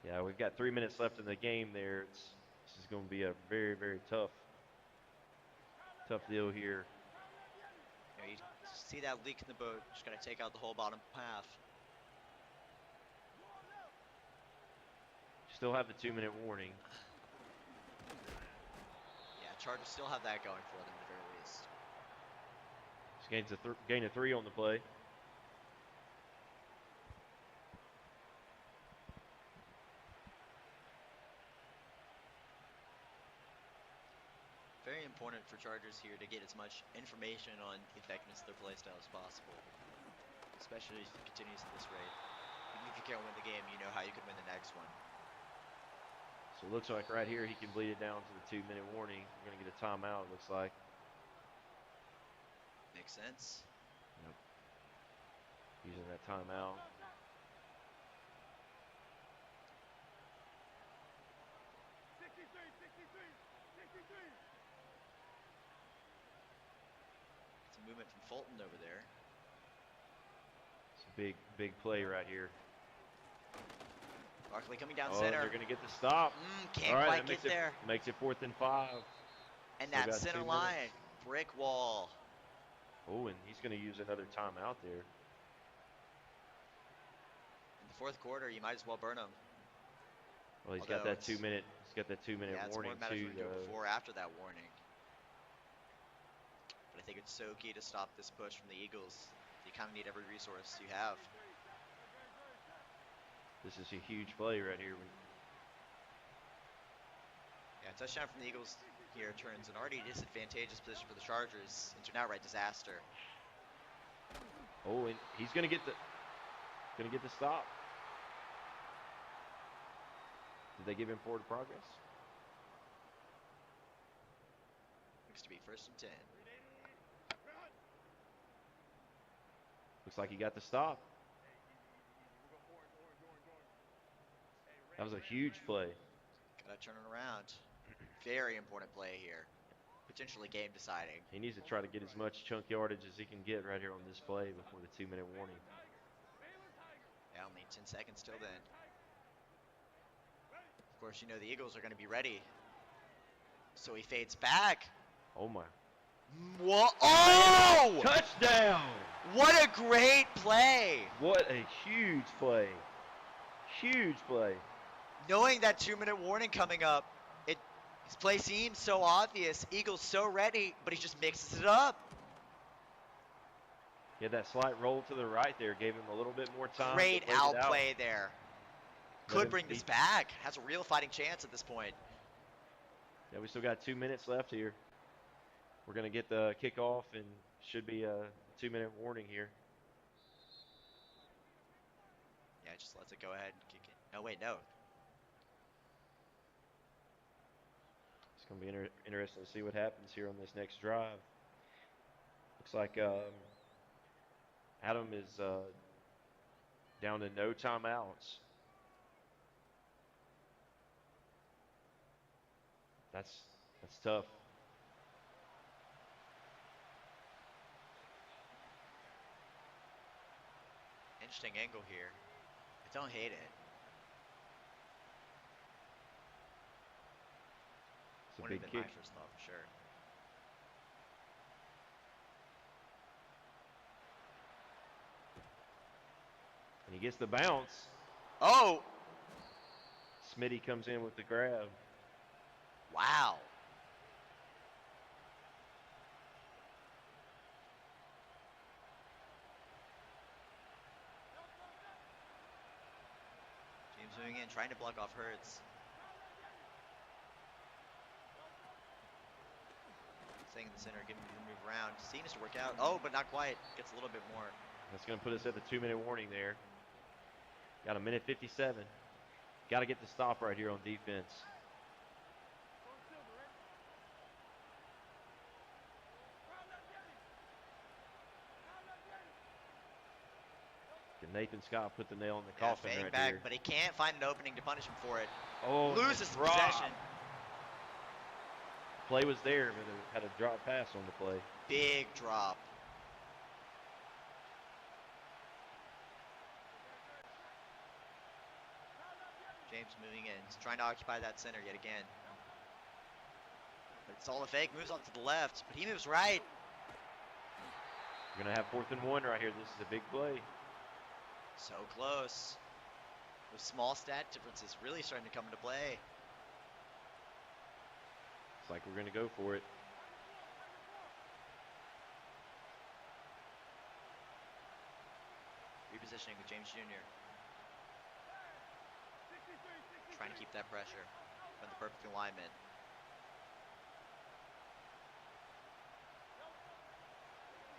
Yeah, we've got 3 minutes left in the game there. This is going to be a very, very tough deal here. You see that leak in the boat, just going to take out the whole bottom half. Still have the 2-minute warning. Yeah, Chargers still have that going for them at the very least. Just gain a 3 on the play. Very important for Chargers here to get as much information on the effectiveness of their playstyle as possible, especially if it continues at this rate. Even if you can't win the game, you know how you can win the next one. So it looks like right here he can bleed it down to the 2-minute warning. We're going to get a timeout, it looks like. Makes sense. Yep. Using that timeout. Some movement from Fulton over there. It's a big play right here. Barkley coming down Oh, center. they're going to get the stop. Can't All right, quite get there. Makes it 4th and 5. And Still that got center 2 line, minutes. brick wall. Oh, and he's going to use another timeout there. In the fourth quarter, you might as well burn him. Well, he's Although got that it's- 2-minute. He's got that 2-minute Yeah, it's warning more matter if too. we do it before or after that warning. But I think it's so key to stop this push from the Eagles. You kind of need every resource you have. This is a huge play right here. Yeah, touchdown from the Eagles here turns an already disadvantageous position for the Chargers into an outright disaster. Oh, and he's going to get the stop. Did they give him forward progress? Looks to be 1st and 10. Looks like he got the stop. That was a huge play. Gotta turn it around. Very important play here. Potentially game deciding. He needs to try to get as much chunk yardage as he can get right here on this play before the 2-minute warning. Yeah, only 10 seconds till then. Of course, you know the Eagles are going to be ready. So he fades back. Oh my. Whoa! Oh! Touchdown! What a great play! What a huge play. Huge play. Knowing that 2-minute warning coming up, his play seems so obvious. Eagles so ready, but he just mixes it up. He had that slight roll to the right there, gave him a little bit more time. Great to play it out. outplay there. Could bring this back. Has a real fighting chance at this point. Yeah, we still got 2 minutes left here. We're going to get the kickoff and should be a 2-minute warning here. Yeah, just lets it go ahead and kick it. No, wait, no. It's going to be interesting to see what happens here on this next drive. Looks like Adam is down to no timeouts. That's tough. Interesting angle here. I don't hate it. It's a Wouldn't big have been kick. my first thought for sure. And he gets the bounce. Oh! Smitty comes in with the grab. Wow. moving in, trying to block off Hertz. Staying in the center, giving him the move around. Seems to work out. Oh, but not quite. Gets a little bit more. That's going to put us at the 2-minute warning there. Got a minute 57. Got to get the stop right here on defense. Can Nathan Scott put the nail in the coffin fading right back, here? but he can't find an opening to punish him for it. Oh, Loses drop. possession. Play was there, but it had a drop pass on the play. Big drop. James moving in. He's trying to occupy that center yet again. But it's all a fake. Moves off to the left, but he moves right. We're going to have 4th and 1 right here. This is a big play. So close. Those small stat differences really starting to come into play. It's like we're going to go for it. Repositioning with James Jr. Trying to keep that pressure from the perfect alignment.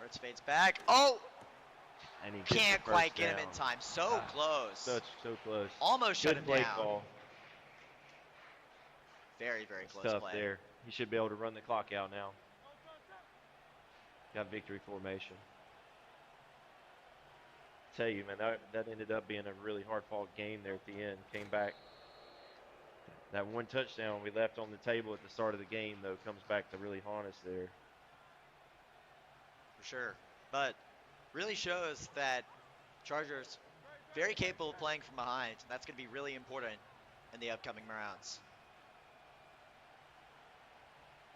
Hertz fades back. Oh! And he Can't quite get him in time. So close. So close. Almost shut Good him play down. call. Very, very It's close tough play. there. He should be able to run the clock out now. Got victory formation. Tell you, man, that ended up being a really hard-fought game there at the end. Came back. That one touchdown we left on the table at the start of the game, though, comes back to really haunt us there. For sure. But really shows that Chargers very capable of playing from behind. And that's going to be really important in the upcoming rounds.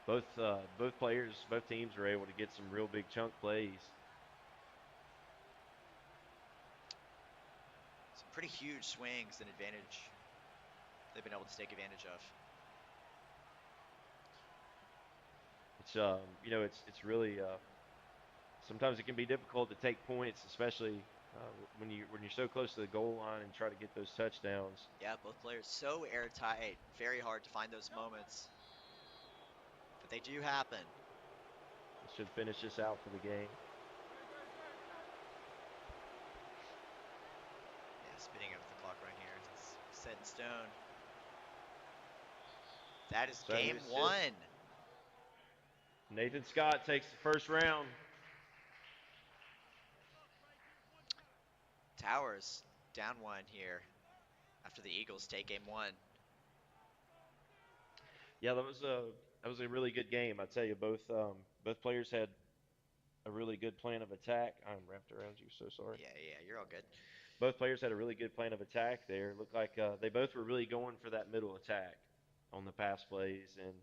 Both players, both teams were able to get some real big chunk plays. Some pretty huge swings and advantage they've been able to take advantage of. It's it's really sometimes it can be difficult to take points, especially when you're so close to the goal line and try to get those touchdowns. Yeah, both players so airtight. Very hard to find those moments. But they do happen. Should finish this out for the game. Yeah, spinning up the clock right here. It's set in stone. That is So game it's one. Nathan Scott takes the first round. Towers down one here after the Eagles take game one. Yeah, that was a really good game. I tell you, both players had a really good plan of attack. I'm wrapped around you, so sorry. Yeah, you're all good. Both players had a really good plan of attack there. Looked like they both were really going for that middle attack on the pass plays. And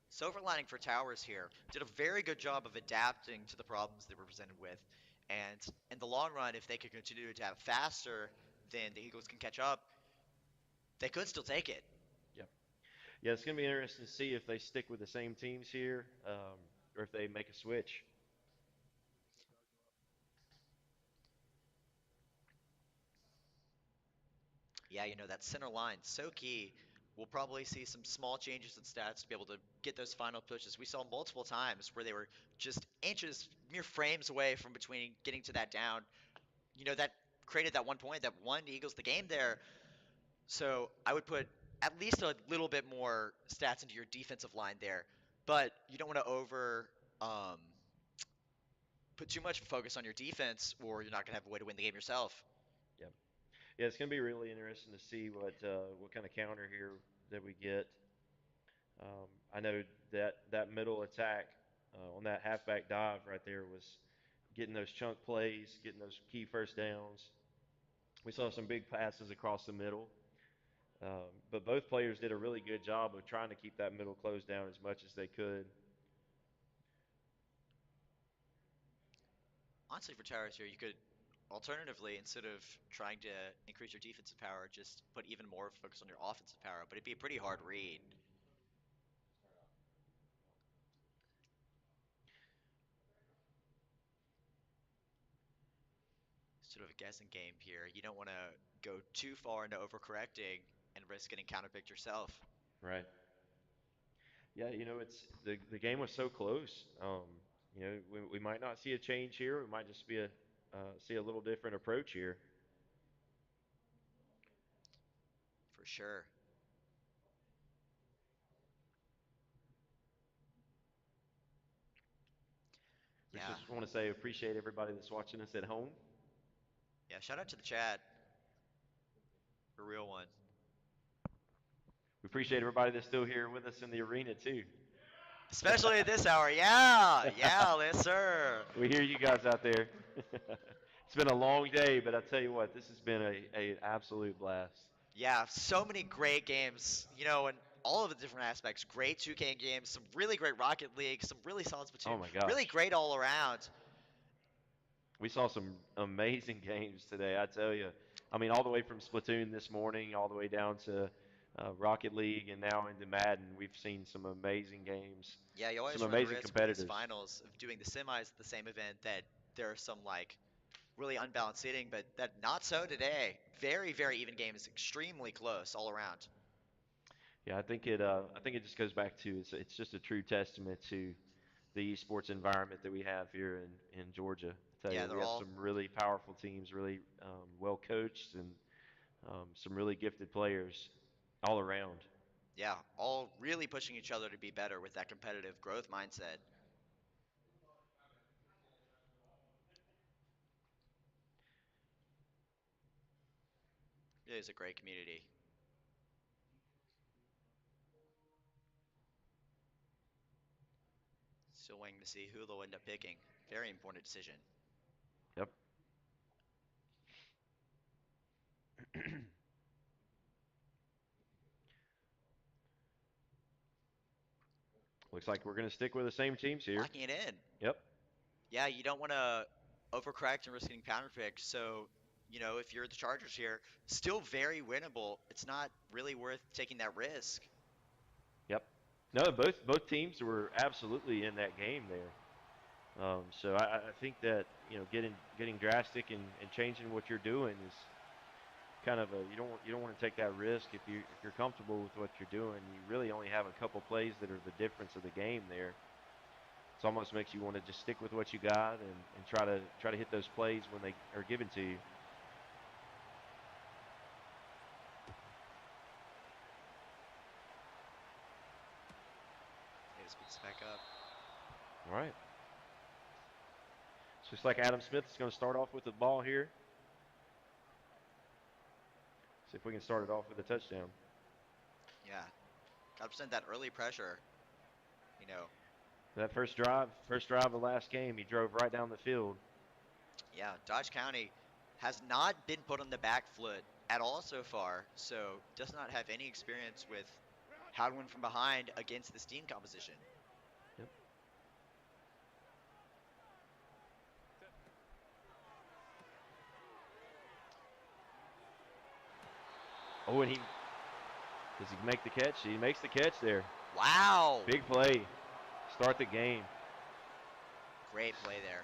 Silver lining for Towers here, did a very good job of adapting to the problems they were presented with. And in the long run, if they could continue to adapt faster than the Eagles can catch up, they could still take it. yeah, it's going to be interesting to see if they stick with the same teams here or if they make a switch. Yeah, that center line, so key. We'll probably see some small changes in stats to be able to get those final pushes. We saw multiple times where they were just inches, mere frames away from between getting to that down. That created that 1 point that won the Eagles the game there. So I would put at least a little bit more stats into your defensive line there. But you don't want to put too much focus on your defense, or you're not going to have a way to win the game yourself. Yep. Yeah, it's going to be really interesting to see what kind of counter here that we get. I know that middle attack on that halfback dive right there was getting those chunk plays, getting those key first downs. We saw some big passes across the middle, but both players did a really good job of trying to keep that middle closed down as much as they could. Honestly, for Towers here, you could alternatively, instead of trying to increase your defensive power, just put even more focus on your offensive power. But it'd be a pretty hard read. sort of a guessing game here. You don't want to go too far into overcorrecting and risk getting counterpicked yourself. Right. Yeah, it's the game was so close. We might not see a change here. We might just see a little different approach here. For sure. We Yeah. just want to say appreciate everybody that's watching us at home. Yeah, shout out to the chat. A real one. We appreciate everybody that's still here with us in the arena too. Especially at this hour. Yeah. Yeah, yes, sir. We hear you guys out there. It's been a long day, but I tell you what, this has been a absolute blast. Yeah, so many great games, and all of the different aspects. Great 2K games, some really great Rocket League, some really solid Oh Splatoon, my really gosh. great all around. We saw some amazing games today, I tell you. I mean, all the way from Splatoon this morning, all the way down to Rocket League, and now into Madden. We've seen some amazing games, Yeah, you some always run the amazing risk with these competitors. finals of doing the semis at the same event that there are some really unbalanced seating, but that not so today. Very, very even games, extremely close all around. Yeah, I think it just goes back to it's just a true testament to the esports environment that we have here in Georgia. I tell Yeah, you, we they're have all some really powerful teams, really well coached, and some really gifted players all around. yeah, all really pushing each other to be better with that competitive growth mindset. It is a great community. Still waiting to see who they'll end up picking. Very important decision. Yep. Looks like we're going to stick with the same teams here. Locking it in. Yep. Yeah, you don't want to overcorrect and risk getting counterpicked. So, if you're the Chargers here, still very winnable. It's not really worth taking that risk. Yep. No, both teams were absolutely in that game there. So I think that getting drastic and changing what you're doing is kind of you don't want to take that risk if you're comfortable with what you're doing. You really only have a couple plays that are the difference of the game there. It almost makes you want to just stick with what you got and try to hit those plays when they are given to you. They just picks back up. All right. So it's like Adam Smith is going to start off with the ball here. See if we can start it off with a touchdown. Yeah, got to present that early pressure. You know, That first drive of the last game, he drove right down the field. yeah, Dodge County has not been put on the back foot at all so far, so does not have any experience with how to win from behind against this team composition. Yep. Oh, and does he make the catch? He makes the catch there. Wow! Big play. Start the game. Great play there.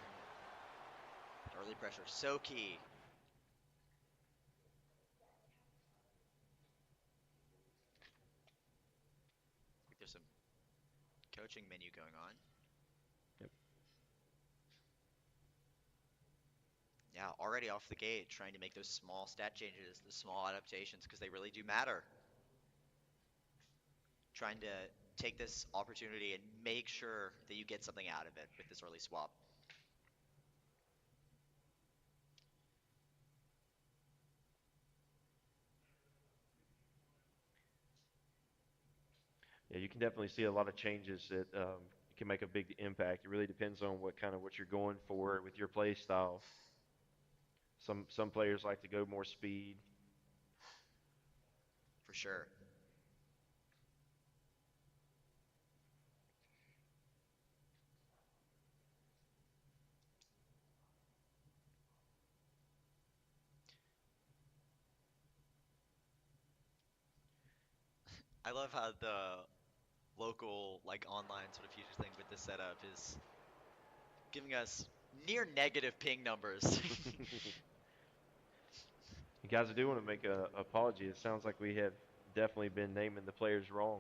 Early pressure, so key. I think there's some coaching menu going on. Yep. Yeah, already off the gate, trying to make those small stat changes, the small adaptations, because they really do matter. Trying to take this opportunity and make sure that you get something out of it with this early swap. Yeah, you can definitely see a lot of changes that can make a big impact. It really depends on what you're going for with your play style. Some players like to go more speed. For sure. I love how the local, online sort of future thing with this setup is giving us near negative ping numbers. Guys, I do want to make an apology. It sounds like we have definitely been naming the players wrong.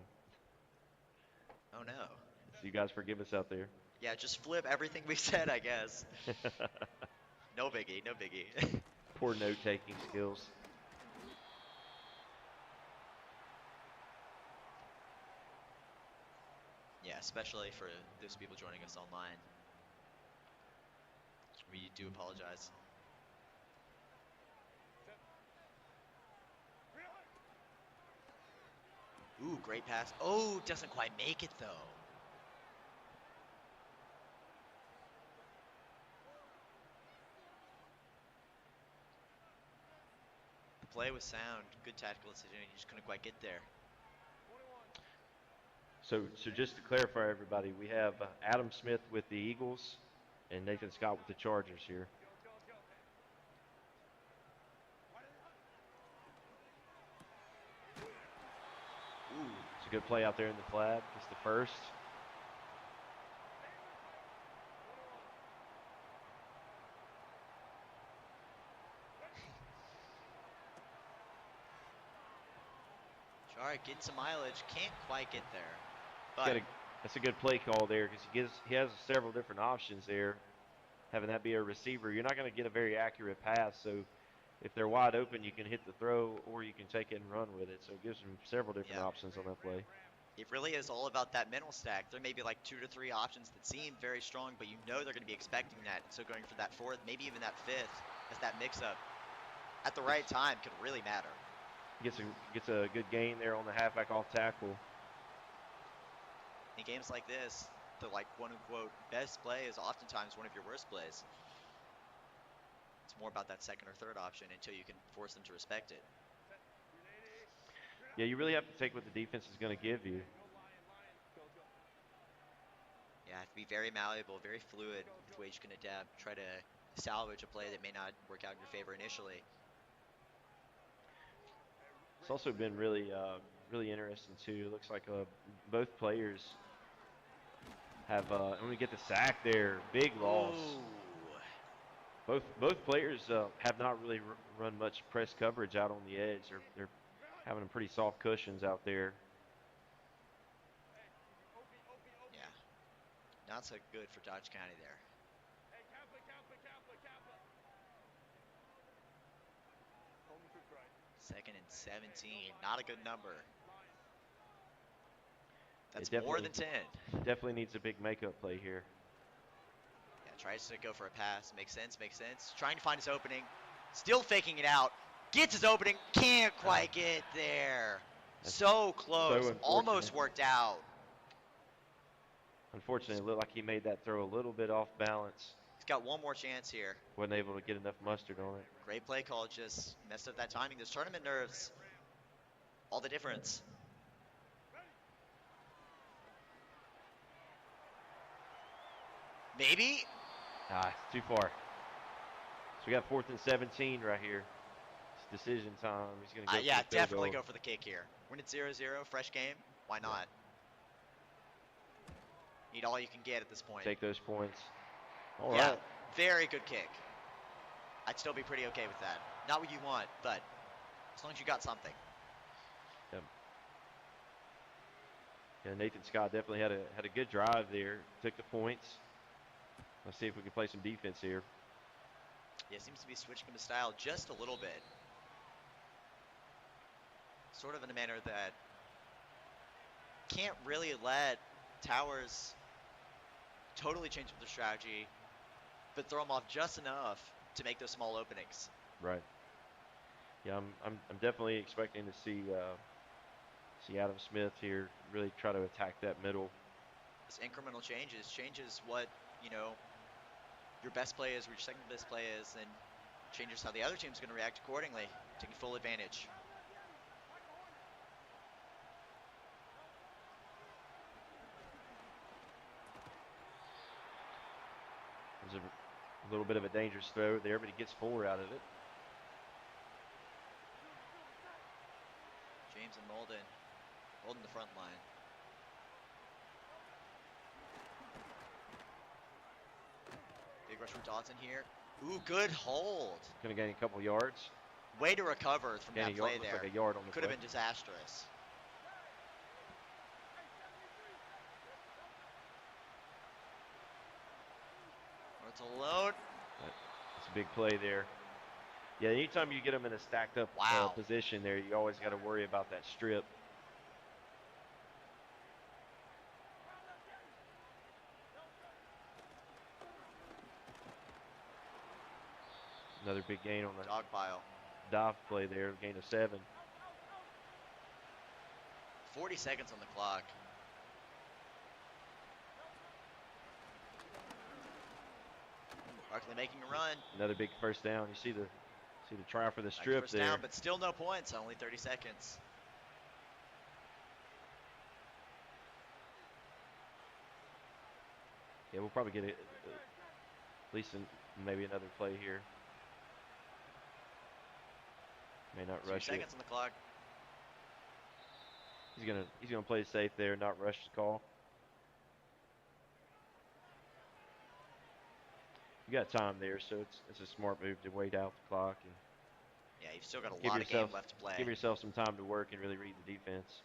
Oh no. So you guys forgive us out there. Yeah, just flip everything we said, I guess. No biggie, no biggie. Poor note-taking skills. Yeah, especially for those people joining us online. We do apologize. Ooh, great pass. Oh, doesn't quite make it though. The play was sound, good tactical decision. You just couldn't quite get there. So just to clarify, everybody, we have Adam Smith with the Eagles and Nathan Scott with the Chargers here. Ooh. It's a good play out there in the flag. It's the first. Char getting some mileage, can't quite get there. But That's a good play call there because he has several different options there. Having that be a receiver, you're not going to get a very accurate pass. So if they're wide open, you can hit the throw or you can take it and run with it. So it gives them several different options on that play. it really is all about that mental stack. There may be like 2 to 3 options that seem very strong, but you know they're going to be expecting that. So going for that 4th, maybe even that 5th, as that mix-up at the right time can really matter. Gets a good gain there on the halfback off tackle. In games like this, the like quote-unquote best play is oftentimes one of your worst plays. It's more about that 2nd or 3rd option until you can force them to respect it. Yeah, you really have to take what the defense is going to give you. Yeah, have to be very malleable, very fluid with ways you can adapt, try to salvage a play that may not work out in your favor initially. It's also been really interesting too. It looks like both players have. When we get the sack there, big loss. Ooh. Both players have not really run much press coverage out on the edge. They're having pretty soft cushions out there. Yeah, not so good for Dodge County there. Second and 17, not a good number. That's more than 10. Definitely needs a big makeup play here. Yeah, tries to go for a pass. Makes sense, makes sense. Trying to find his opening. Still faking it out. Gets his opening. Can't quite get there. So close. So almost worked out. Unfortunately, it looked like he made that throw a little bit off balance. He's got one more chance here. Wasn't able to get enough mustard on it. Great play call, just messed up that timing. Those tournament nerves, all the difference. Maybe? It's too far. So we got 4th and 17 right here. It's decision time. He's going to go for Yeah, the field definitely goal. go for the kick here. When it's 0-0, fresh game, why not? Need all you can get at this point. Take those points. All yeah, right. Very good kick. I'd still be pretty okay with that. Not what you want, but as long as you got something. Yep. Yeah, Nathan Scott definitely had a good drive there. Took the points. Let's see if we can play some defense here. Yeah, seems to be switching the style just a little bit. Sort of in a manner that can't really let Towers totally change up their strategy, but throw them off just enough to make those small openings. Right. Yeah, I'm definitely expecting to see Adam Smith here really try to attack that middle. This incremental changes what, your best play is, what your second best play is, and changes how the other team's going to react accordingly, taking full advantage. There's a little bit of a dangerous throw there, but he gets 4 out of it. James and Molden holding the front line. Big rush from Dotson here. Ooh, good hold. Going to gain a couple yards. Way to recover from Gain a that yard, play looks there. like a yard on the Could have play. been disastrous. It's alone. It's a big play there. Yeah, anytime you get them in a stacked up Wow. position there, you always got to worry about that strip. Another big gain on the Dog pile. dive play there, gain of 7. 40 seconds on the clock. Barkley making a run. Another big first down. You see the try for the Nice strip first there. down, but still no points. Only 30 seconds. Yeah, we'll probably get at least maybe another play here. May not 2 rush it. seconds on the clock. He's gonna play it safe there, not rush the call. You got time there, so it's a smart move to wait out the clock and Yeah, you've still got a give lot of game yourself left to play. give yourself some time to work and really read the defense.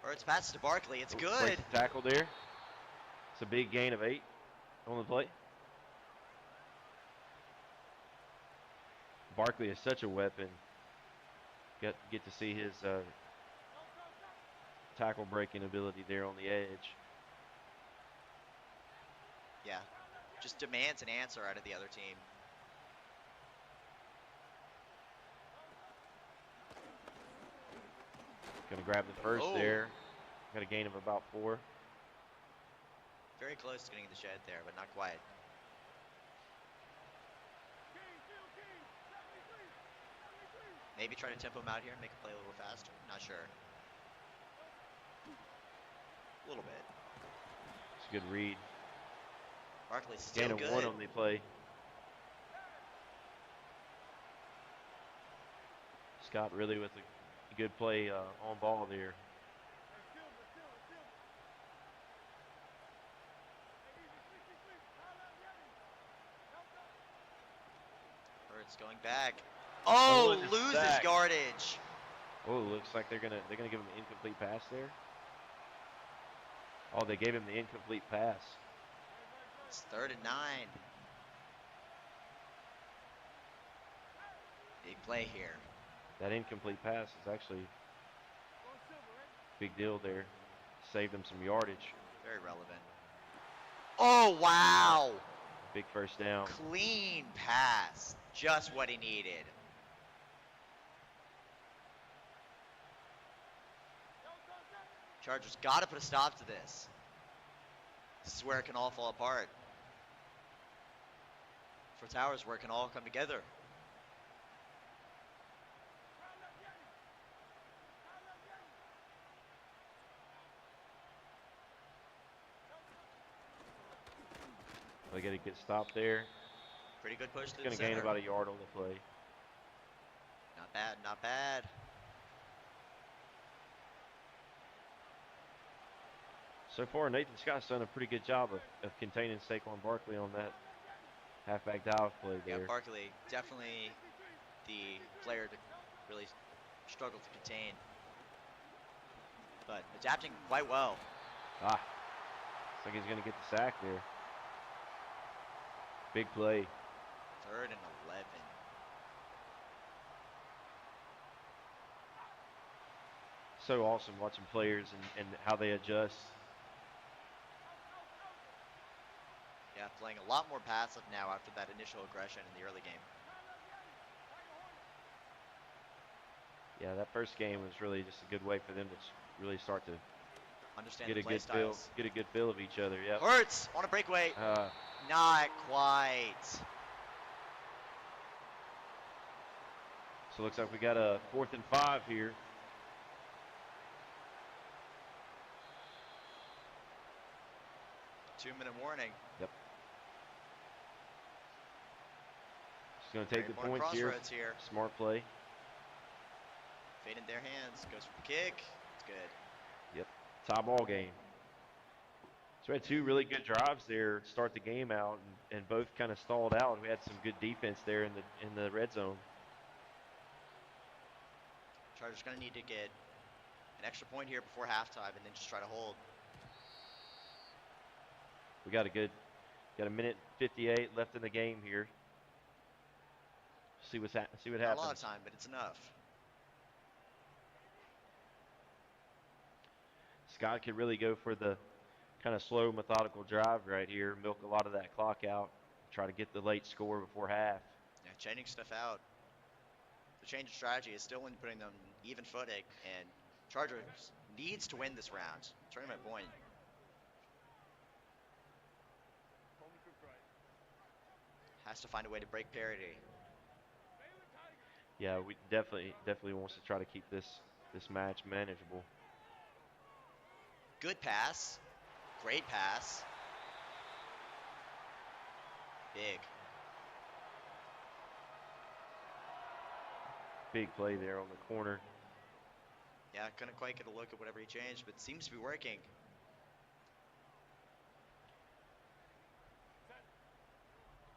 Hurts passes to Barkley. It's good. Breaks the tackle there. It's a big gain of 8 on the play. Barkley is such a weapon. Get to see his tackle breaking ability there on the edge. Yeah, just demands an answer out of the other team. Gonna grab the first Oh. there. Got a gain of about 4. Very close to getting the shed there, but not quite. Maybe try to tempo him out here and make him play a little faster. Not sure. A little bit. It's a good read. Barkley's still Gain of good. 1 on the play. Scott really with a good play on ball there. Hurts going back. Oh, it's a loses sack. yardage. Oh, looks like they're gonna give him an incomplete pass there. Oh, they gave him the incomplete pass. It's 3rd and 9. Big play here. That incomplete pass is actually a big deal there. Saved him some yardage. Very relevant. Oh, wow. Big first down. Clean pass. Just what he needed. Chargers got to put a stop to this. This is where it can all fall apart. For Towers, where it can all come together. They get a good stop there. Pretty good push to the Going to center. gain about a yard on the play. Not bad, not bad. So far, Nathan Scott's done a pretty good job of containing Saquon Barkley on that halfback dive play there. Yeah, Barkley, definitely the player to really struggle to contain. But adapting quite well. Looks like he's going to get the sack there. Big play. 3rd and 11. So awesome watching players and how they adjust. Yeah, playing a lot more passive now after that initial aggression in the early game. Yeah, that first game was really just a good way for them to really start to Understand get the a play good feel, styles. get a good feel of each other. Yep. Hurts on a breakaway. Not quite. So it looks like we got a 4th and 5 here. Two-minute warning. Yep. Just going to take Very the important points here. crossroads here. Smart play. Fade in their hands. Goes for the kick. It's good. Yep, tie ball game. So we had two really good drives there to start the game out, and both kind of stalled out. We had some good defense there in the red zone. Chargers going to need to get an extra point here before halftime and then just try to hold. We got a minute 58 left in the game here. See what happens. Not a lot of time, but it's enough. Scott could really go for the kind of slow, methodical drive right here, milk a lot of that clock out, try to get the late score before half. Yeah, changing stuff out. The change of strategy is still in putting them even footing, and Chargers needs to win this round. Tournament point. Has to find a way to break parity. Yeah, we definitely wants to try to keep this match manageable. Good pass. Great pass. Big. Big play there on the corner. Yeah, couldn't quite get a look at whatever he changed, but seems to be working.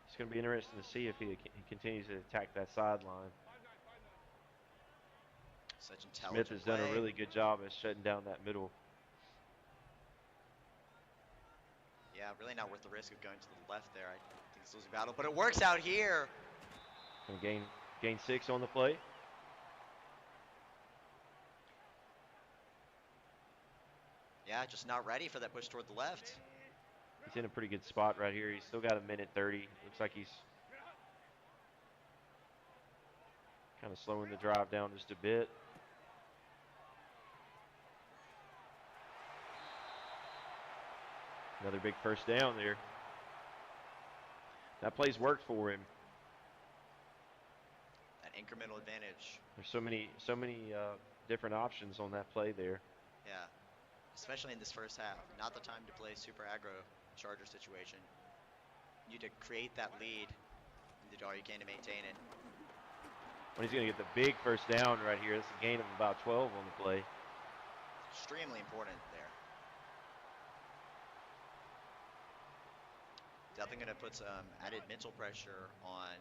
It's going to be interesting to see if he continues to attack that sideline. Such intelligent Smith has done a really good job at shutting down that middle. Yeah, really not worth the risk of going to the left there. I think it's losing battle, but it works out here. Going to gain 6 on the play. Yeah, just not ready for that push toward the left. He's in a pretty good spot right here. He's still got a minute 30. Looks like he's kind of slowing the drive down just a bit. Another big first down there. That play's worked for him. That incremental advantage. There's so many different options on that play there. Yeah, especially in this first half. Not the time to play super aggro Charger situation. You need to create that lead and do all you can to maintain it. When he's going to get the big first down right here. It's a gain of about 12 on the play. It's extremely important there. Definitely going to put some added mental pressure on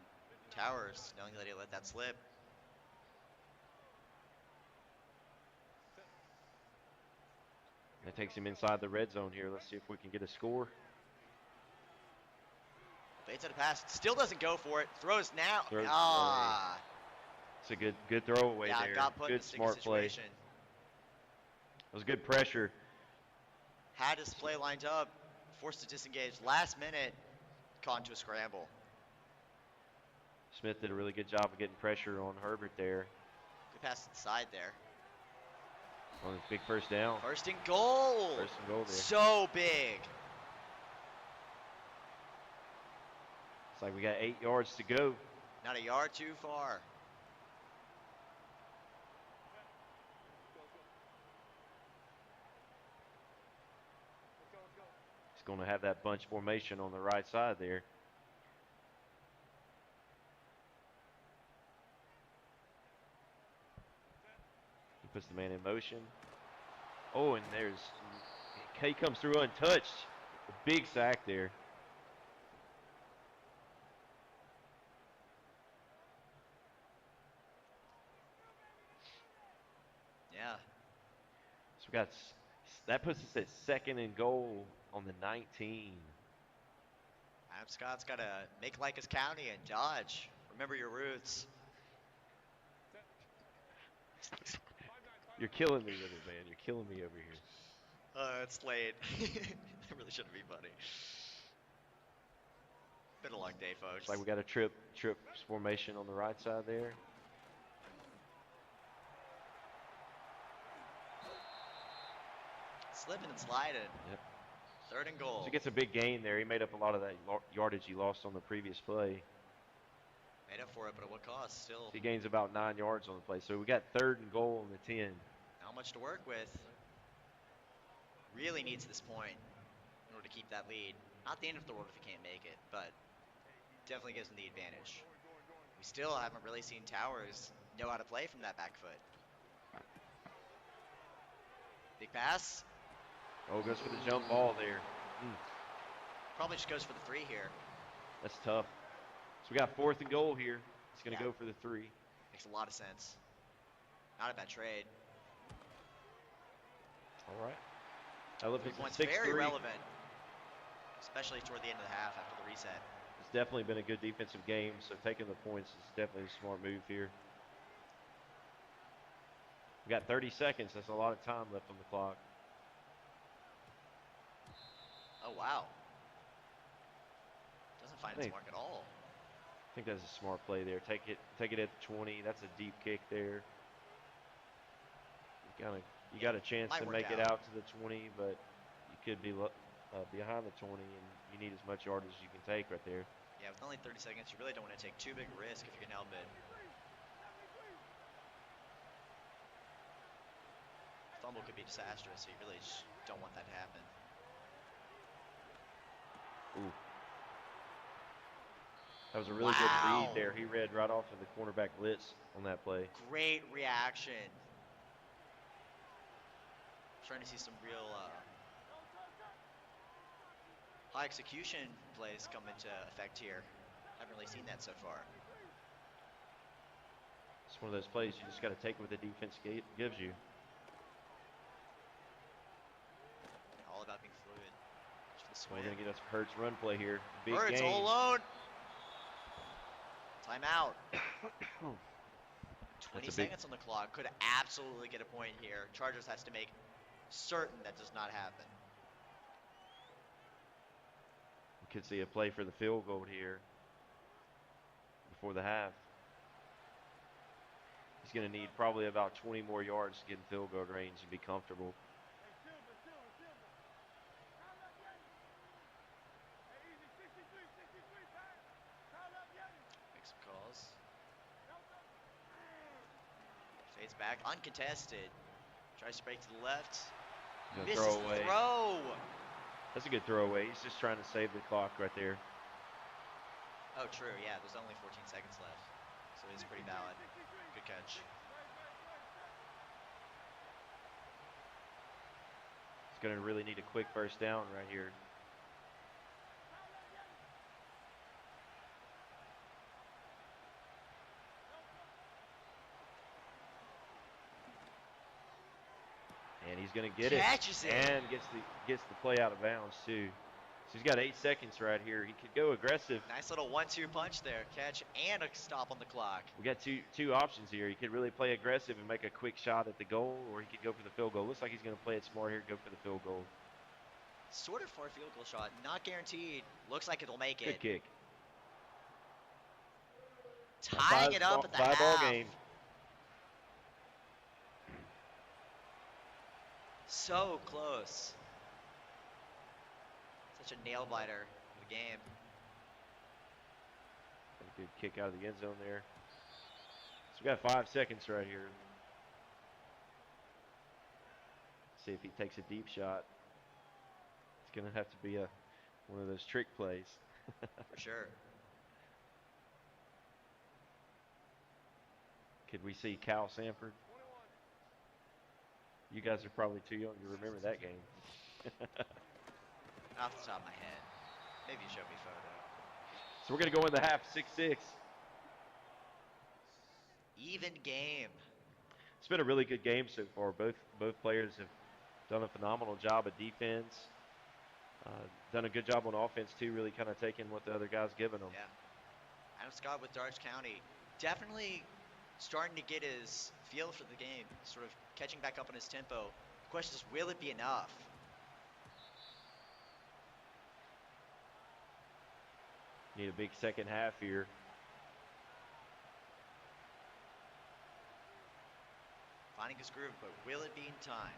Towers, knowing that he let that slip. That takes him inside the red zone here. Let's see if we can get a score. Bates at a pass. Still doesn't go for it. Throws now. Throws Ah. It's a good throwaway Yeah, there. got put in Good a sticky smart play. situation. It was good pressure. Had his play lined up. Forced to disengage. Last minute. Caught into a scramble. Smith did a really good job of getting pressure on Herbert there. Good pass inside there. On his big first down. First and goal. First and goal there. So big. It's like we got 8 yards to go. Not a yard too far. He's going to have that bunch formation on the right side there. He puts the man in motion. Oh, and he comes through untouched. A big sack there. Yeah. So we got that puts us at 2nd and goal on the 19. Adam Scott's got to make like his county and dodge. Remember your roots. You're killing me with it, man. You're killing me over here. It's late. That really shouldn't be funny. Been a long day, folks. Looks like we got a trip formation on the right side there. Slipping and sliding. Yep. 3rd and goal. So he gets a big gain there. He made up a lot of that yardage he lost on the previous play. Made up for it, but at what cost? Still. He gains about 9 yards on the play. So we got 3rd and goal on the 10. Not much to work with. Really needs this point in order to keep that lead. Not the end of the world if he can't make it, but definitely gives him the advantage. We still haven't really seen Towers know how to play from that back foot. Big pass. Oh, goes for the jump ball there. Probably just goes for the 3 here. That's tough. So we got 4th and goal here. He's going to Yeah. go for the 3. Makes a lot of sense. Not a bad trade. All right. Elephants 3 points, 6-3. very relevant. Especially toward the end of the half after the reset. It's definitely been a good defensive game, so taking the points is definitely a smart move here. We got 30 seconds. That's a lot of time left on the clock. Oh, wow. Doesn't find its mark at all. I think that's a smart play there. Take it at the 20. That's a deep kick there. You got a chance to make it out to the 20, but you could be behind the 20, and you need as much yardage as you can take right there. Yeah, with only 30 seconds, you really don't want to take too big a risk if you can help it. Fumble could be disastrous, so you really just don't want that to happen. Ooh. That was a really good read there. He read right off of the cornerback blitz on that play. Great reaction. Trying to see some real high execution plays come into effect here. Haven't really seen that so far. It's one of those plays you just got to take what the defense gives you. All about being fluid. We're going to get us Hurts run play here. Big Hurts game. all alone. Timeout. 20 seconds on the clock. Could absolutely get a point here. Chargers has to make certain that does not happen. We could see a play for the field goal here before the half. He's going to need probably about 20 more yards to get in field goal range and be comfortable. Make some calls. Fades back, uncontested. Tries to break to the left. Misses the throw. That's a good throwaway. He's just trying to save the clock right there. Oh, true. Yeah, there's only 14 seconds left. So it is pretty valid. Good catch. He's going to really need a quick first down right here. And he's going to get Catches it. And gets the play out of bounds too. So he's got 8 seconds right here. He could go aggressive. Nice little 1-2 punch there. Catch and a stop on the clock. We got two options here. He could really play aggressive and make a quick shot at the goal, or he could go for the field goal. Looks like he's going to play it smart here, go for the field goal. Sort of far field goal shot. Not guaranteed. Looks like it'll make it. Good kick. Tying it up at the half. 5-ball game. So close. Such a nail biter of the game. A good kick out of the end zone there. So we got 5 seconds right here. See if he takes a deep shot. It's going to have to be one of those trick plays. For sure. Could we see Cal Sanford? You guys are probably too young to remember that game. Off the top of my head. Maybe you show me a photo. So we're going to go in the half 6-6. Even game. It's been a really good game so far. Both players have done a phenomenal job of defense. Done a good job on offense too, really kind of taking what the other guys given them. Yeah. Adam Scott with Darch County. Definitely starting to get his feel for the game. Sort of catching back up on his tempo. The question is, will it be enough? Need a big second half here. Finding his groove, but will it be in time?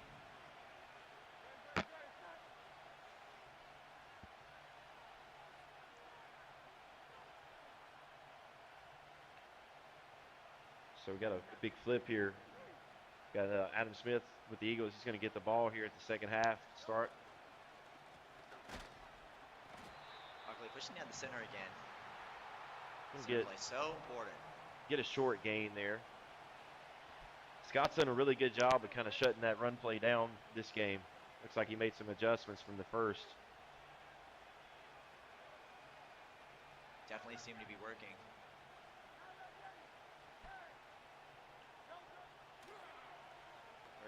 So we got a big flip here. Got Adam Smith with the Eagles. He's going to get the ball here at the second half start. Buckley pushing down the center again. Center play so important. Get a short gain there. Scott's done a really good job of kind of shutting that run play down this game. Looks like he made some adjustments from the first. Definitely seem to be working.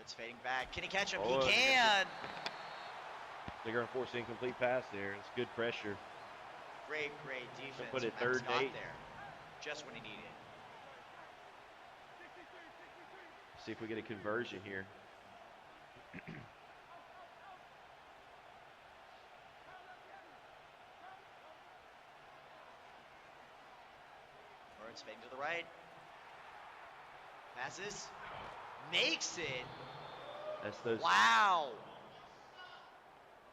It's fading back. Can he catch him? Oh, He can! They're going to force an incomplete pass there. It's good pressure. Great defense. Put it from Matt 3rd Scott and 8. there. Just when he needed. See if we get a conversion here. It's fading to the right. Passes. Makes it. That's those. Wow.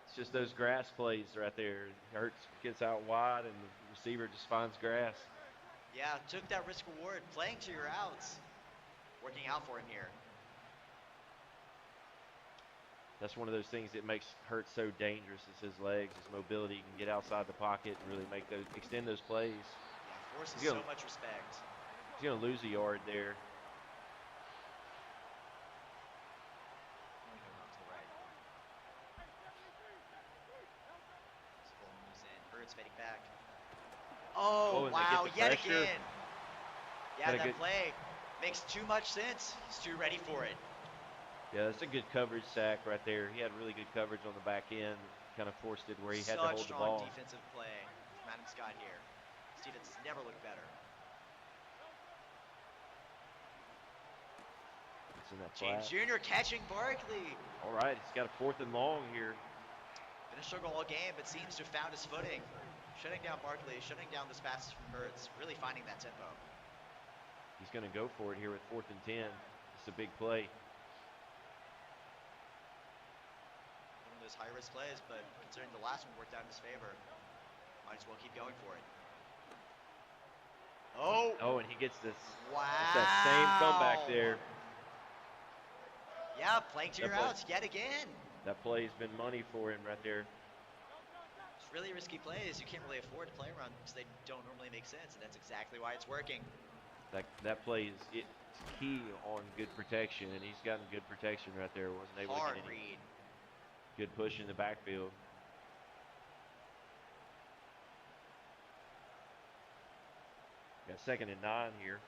It's just those grass plays right there. Hurts gets out wide, and the receiver just finds grass. Yeah, took that risk reward. Playing to your outs. Working out for him here. That's one of those things that makes Hurts so dangerous. Is his legs, his mobility. He can get outside the pocket and really extend those plays. Yeah, forces so much respect. He's going to lose a yard there. Hurts fading back. Oh, wow, yet again. Yeah, that play makes too much sense. He's too ready for it. Yeah, that's a good coverage sack right there. He had really good coverage on the back end. Kind of forced it where he had to hold the ball. Such strong defensive play from Madden Scott here. His defense has never looked better. It's in that James flat. Jr. catching Barkley. All right, he's got a 4th and long here. Been a struggle all game, but seems to have found his footing. Shutting down Barkley, shutting down this passes from Hurts, really finding that tempo. He's going to go for it here with 4th and 10. It's a big play. One of those high-risk plays, but considering the last one worked out in his favor, might as well keep going for it. Oh, and he gets this. Wow. That same comeback there. Yeah, playing to your outs yet again. That play's been money for him right there. It's really risky plays. You can't really afford to play around because they don't normally make sense, and that's exactly why it's working. That play is it's key on good protection, and he's gotten good protection right there. Wasn't able to get any read. Good push in the backfield. Got 2nd and 9 here.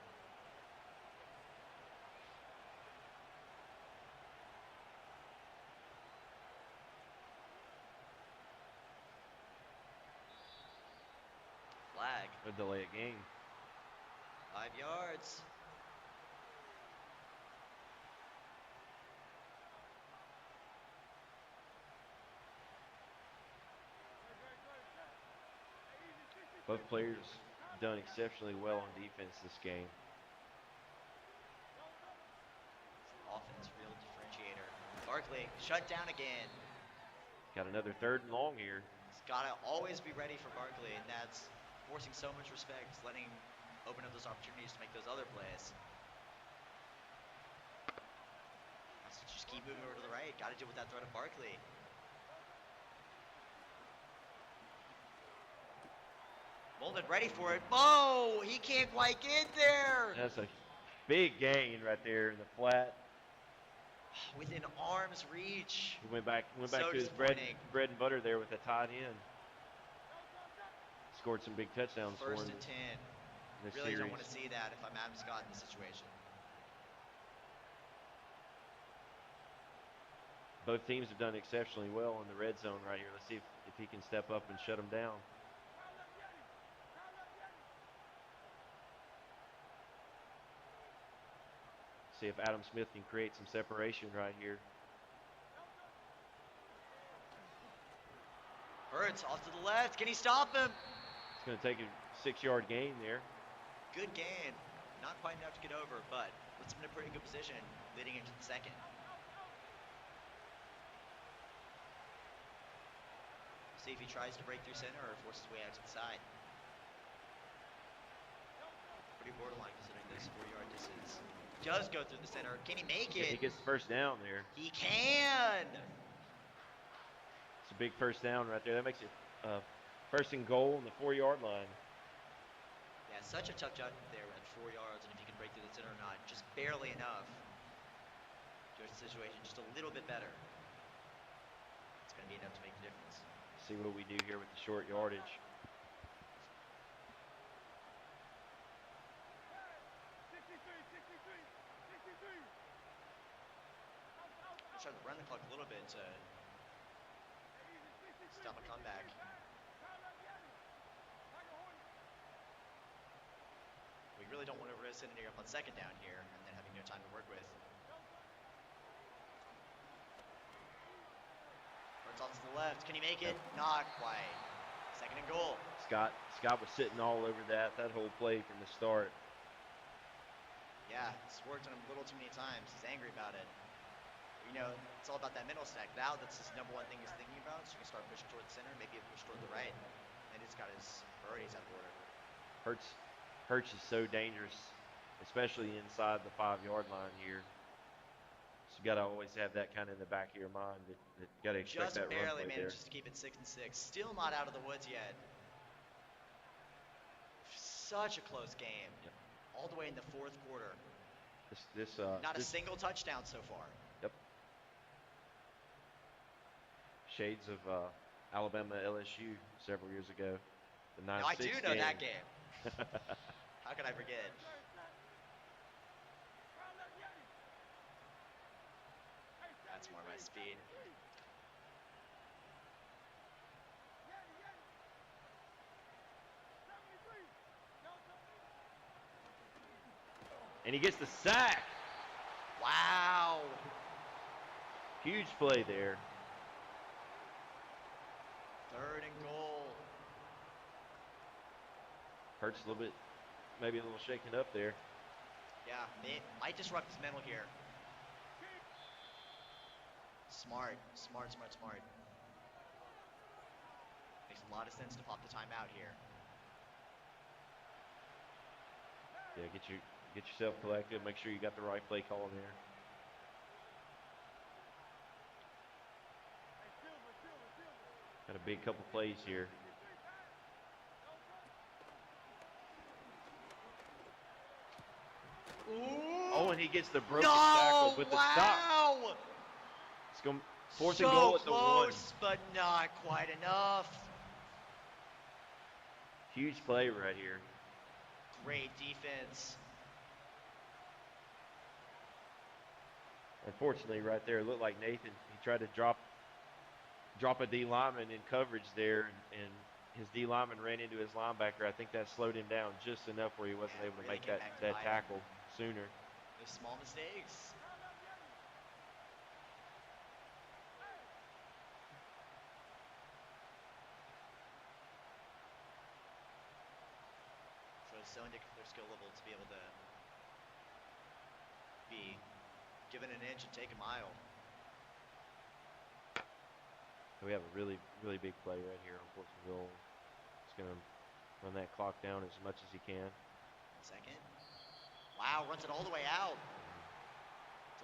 Flag. A delay a game. 5 yards. Both players done exceptionally well on defense this game. Offense, real differentiator. Barkley shut down again. Got another 3rd and long here. He's got to always be ready for Barkley, and that's forcing so much respect, letting open up those opportunities to make those other plays. Has to just keep moving over to the right. Got to deal with that threat of Barkley. Molden ready for it. Oh, he can't quite get there. That's a big gain right there in the flat. Within arm's reach. He went back So to his bread and butter there with the tight end. Scored some big touchdowns for him. 1st and 10. Really don't want to see that if I'm Adam Scott in this situation. Both teams have done exceptionally well in the red zone right here. Let's see if he can step up and shut them down. See if Adam Smith can create some separation right here. Hurts off to the left. Can he stop him? It's going to take a 6-yard gain there. Good gain. Not quite enough to get over, but puts him in a pretty good position leading into the 2nd. See if he tries to break through center or forces his way out to the side. Pretty borderline considering this 4-yard distance. Does go through the center. Can he make it? He gets the 1st down there. He can! It's a big 1st down right there. That makes it 1st and goal on the 4-yard line. Yeah, such a tough job there at 4 yards, and if you can break through the center or not, just barely enough. their situation just a little bit better, it's going to be enough to make the difference. See what we do here with the short yardage. Trying to run the clock a little bit to stop a comeback. We really don't want to risk ending up on second down here and then having no time to work with. Runs off to the left. Can he make it? Not quite. Second and goal. Scott was sitting all over that whole play from the start. Yeah, it's worked on him a little too many times. He's angry about it. You know, it's all about that mental stack. Now that's his number one thing he's thinking about. So you can start pushing toward the center, maybe a push toward the right. And he's got his priorities out of order. Hurts is so dangerous, especially inside the 5-yard line here. So you got to always have that kind of in the back of your mind. That you got to expect Just that run barely play there. manages to keep it 6-6. Still not out of the woods yet. Such a close game. Yep. All the way in the fourth quarter. Not a single touchdown so far. Yep. Shades of Alabama LSU several years ago. The 9-6 Now, I do know game. that game. How could I forget? That's more my speed. And he gets the sack. Wow. Huge play there. Third and goal. Hurts a little bit, maybe a little shaken up there. Yeah, might disrupt his mental here. Smart. Makes a lot of sense to pop the timeout here. Yeah, get yourself collected. Make sure you got the right play call there. Got a big couple plays here. Ooh. Oh, and he gets the broken tackle with the stop. Wow! It's going fourth and goal at the 1. Close, but not quite enough. Huge play right here. Great defense. Unfortunately, right there, it looked like Nathan. He tried to drop a D lineman in coverage there, and his D lineman ran into his linebacker. I think that slowed him down just enough where he wasn't able to really make came that back to bite him. tackle sooner. Those small mistakes. So it's so indicative of their skill level to be able to be given an inch and take a mile. We have a really, really big play right here on fourth and goal. He's going to run that clock down as much as he can. Second. Wow, runs it all the way out.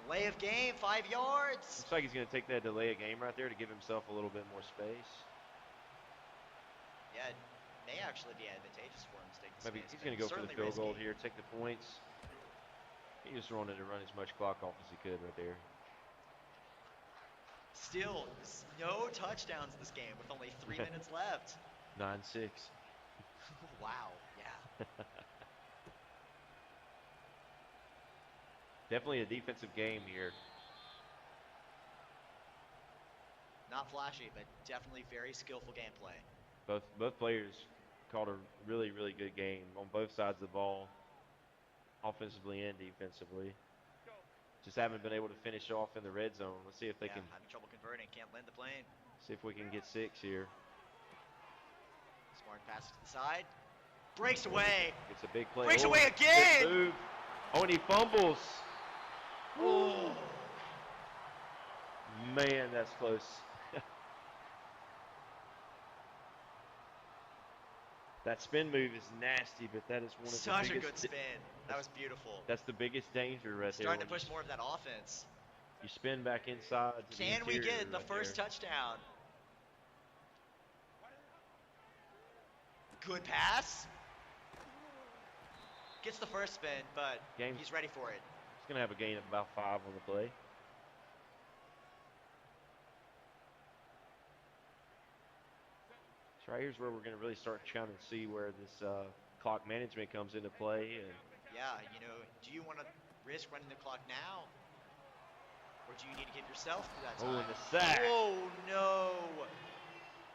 Delay of game, 5 yards. Looks like he's going to take that delay of game right there to give himself a little bit more space. Yeah, it may actually be advantageous for him to take the Maybe space, he's going to go for the certainly field goal risky. here, take the points. He just wanted to run as much clock off as he could right there. Still, no touchdowns this game with only 3 minutes left. 9-6. Wow, yeah. Definitely a defensive game here. Not flashy, but definitely very skillful gameplay. Both players called a really, really good game on both sides of the ball, offensively and defensively. Just haven't been able to finish off in the red zone. Let's see if they can. Having trouble converting, can't land the plane. See if we can get 6 here. Smart pass to the side. Breaks away. It's a big play. Breaks Oh, away good again. move. Oh, and he fumbles. Oh. Man, that's close. That spin move is nasty, but that is one of Such the a biggest. good spin. That was beautiful. That's the biggest danger right there. Starting to when push more of that offense. You spin back inside. To Can the we interior get the right first there. touchdown? Good pass. Gets the first spin, but Game's- he's ready for it. He's going to have a gain of about 5 on the play. So right here's where we're going to really start trying to see where this clock management comes into play. And Yeah, you know, do you want to risk running the clock now? Or do you need to give yourself through that time? oh, and the sack. Oh, no.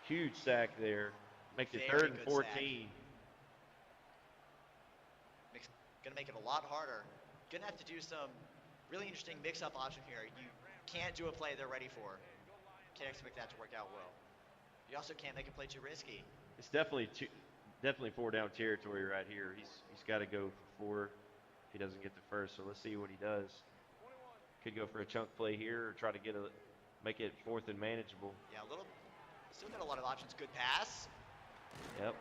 Huge sack there. Makes it Very 3rd and good 14. Gonna make it a lot harder. Gonna have to do some really interesting mix-up option here. You can't do a play they're ready for. Can't expect that to work out well. You also can't make a play too risky. It's definitely 4-down territory right here. He's got to go for 4 if he doesn't get the first. So let's see what he does. Could go for a chunk play here or try to make it 4th and manageable. Yeah, still got a lot of options. Good pass. Yep.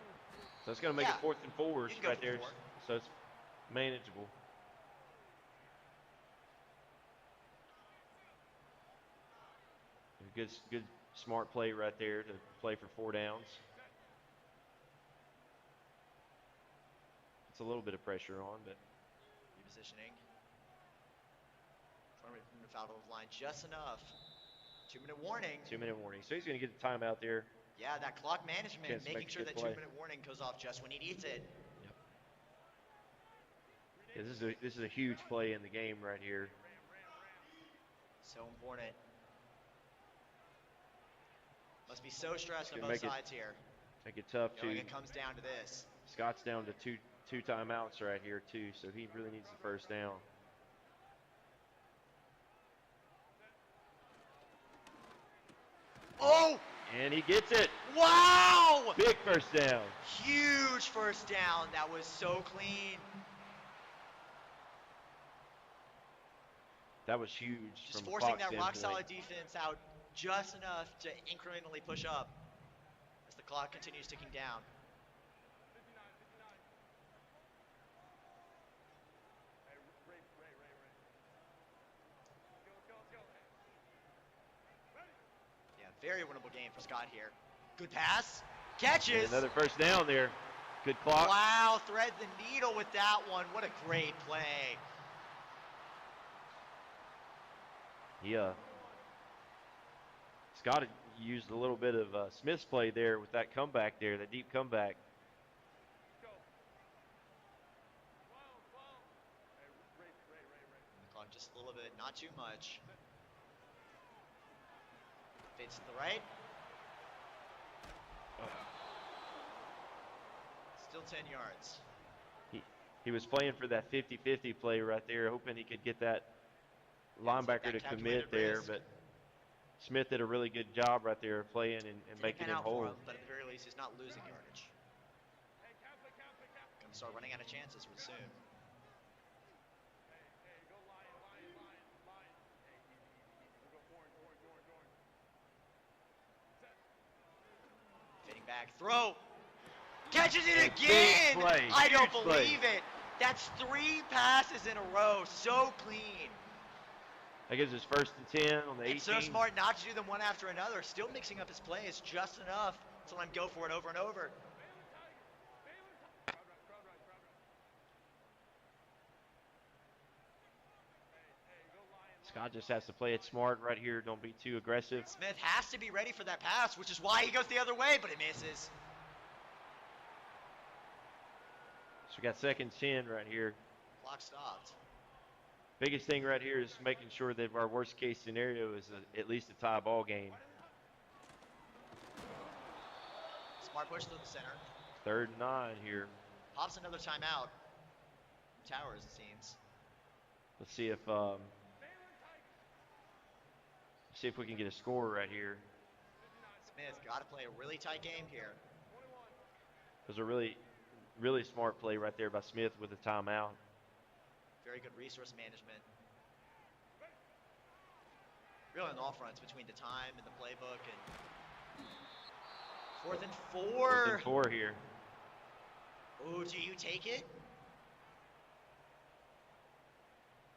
So it's going to make it 4th and 4 You can go right for there. 4. So it's manageable. A good smart play right there to play for 4 downs. It's a little bit of pressure on, but Repositioning. Trying to move out of the line just enough. 2-minute warning. 2-minute warning. So he's going to get the timeout there. Yeah, that clock management, Chance to making make a sure good that play. 2-minute warning goes off just when he needs it. Yep. Yeah, this is a huge play in the game right here. So important. Must be so stressed on gonna both make it sides here. Make it tough Knowing too. it comes down to this. Scott's down to two timeouts right here too, so he really needs the first down. Oh! And he gets it. Wow! Big first down. Huge first down. That was so clean. That was huge. Just from forcing Fox that rock standpoint. solid defense out just enough to incrementally push up as the clock continues ticking down. Yeah, very winnable game for Scott here. Good pass. Catches. And another first down there. Good clock. Wow, thread the needle with that one. What a great play. Yeah. Scott used a little bit of Smith's play there with that comeback there, that deep comeback. The clock just a little bit, not too much. Fades to the right. Still 10 yards. He was playing for that 50-50 play right there, hoping he could get that linebacker to commit there, risk. but Smith did a really good job right there of playing and Didn't making pan him out for whole. him, but at the very least, he's not losing yardage. Gonna start running out of chances with soon. Fading back, throw. Catches it Big again! play, I don't huge play. believe it. That's 3 passes in a row. So clean. That gives us 1st and 10 on the 18. It's so smart not to do them one after another. Still mixing up his plays just enough to let him go for it over and over. Scott just has to play it smart right here. Don't be too aggressive. Smith has to be ready for that pass, which is why he goes the other way, but it misses. So we got 2nd and 10 right here. Clock stopped. Biggest thing right here is making sure that our worst case scenario is at least a tie ball game. Smart push to the center. 3rd and 9 here. Pops another timeout. Towers, it seems. Let's see if we can get a score right here. Smith got to play a really tight game here. It was a really, really smart play right there by Smith with the timeout. Very good resource management. Really on all fronts between the time and the playbook and 4th and 4. 4th and 4 here. Ooh, do you take it?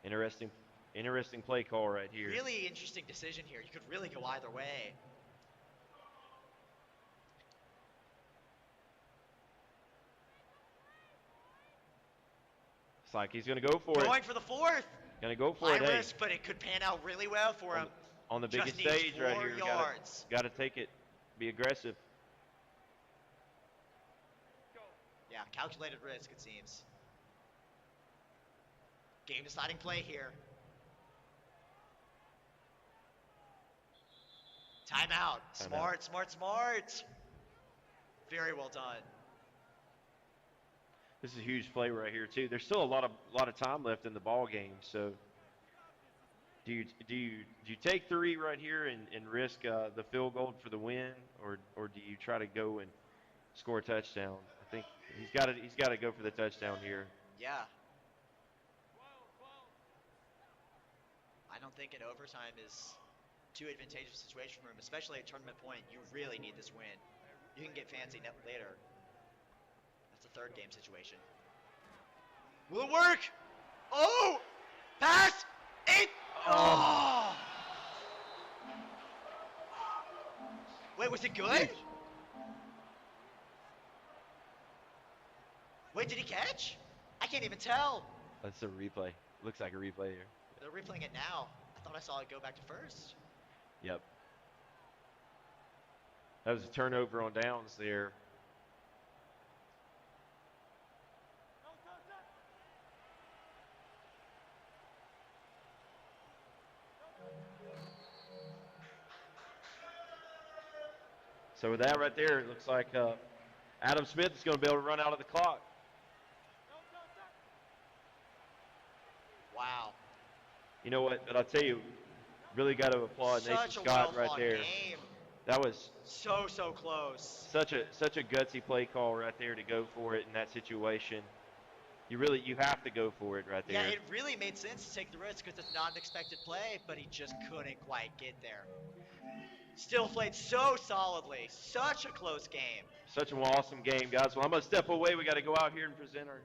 Interesting play call right here. Really interesting decision here. You could really go either way. It's like he's going to go for it. Going for the 4th. Going to go for High it. Hey, risk, but it could pan out really well for him. on the Just biggest needs stage right 4 here. yards. Got to take it. Be aggressive. calculated risk, it seems. Game deciding play here. Timeout. Smart, smart, smart. Very well done. This is a huge play right here too. There's still a lot of time left in the ball game. So do you take 3 right here and risk the field goal for the win, or do you try to go and score a touchdown? I think he's got to go for the touchdown here. Yeah. I don't think an overtime is too advantageous situation for him, especially at tournament point. You really need this win. You can get fancy later. That's a third game situation. Will it work? Oh! Pass! It! Oh! Wait, was it good? Wait, did he catch? I can't even tell. That's a replay. Looks like a replay here. They're replaying it now. I thought I saw it go back to first. Yep. That was a turnover on downs there. So with that right there, it looks like Adam Smith is going to be able to run out of the clock. Wow. You know what? But I'll tell you, really got to applaud Such Nathan a Scott right well-fought there. game. That was So close. such a gutsy play call right there to go for it in that situation. You have to go for it right there. Yeah, it really made sense to take the risk because it's not an expected play, but he just couldn't quite get there. Still played so solidly. Such a close game. Such an awesome game, guys. Well, I'm going to step away. We got to go out here and present our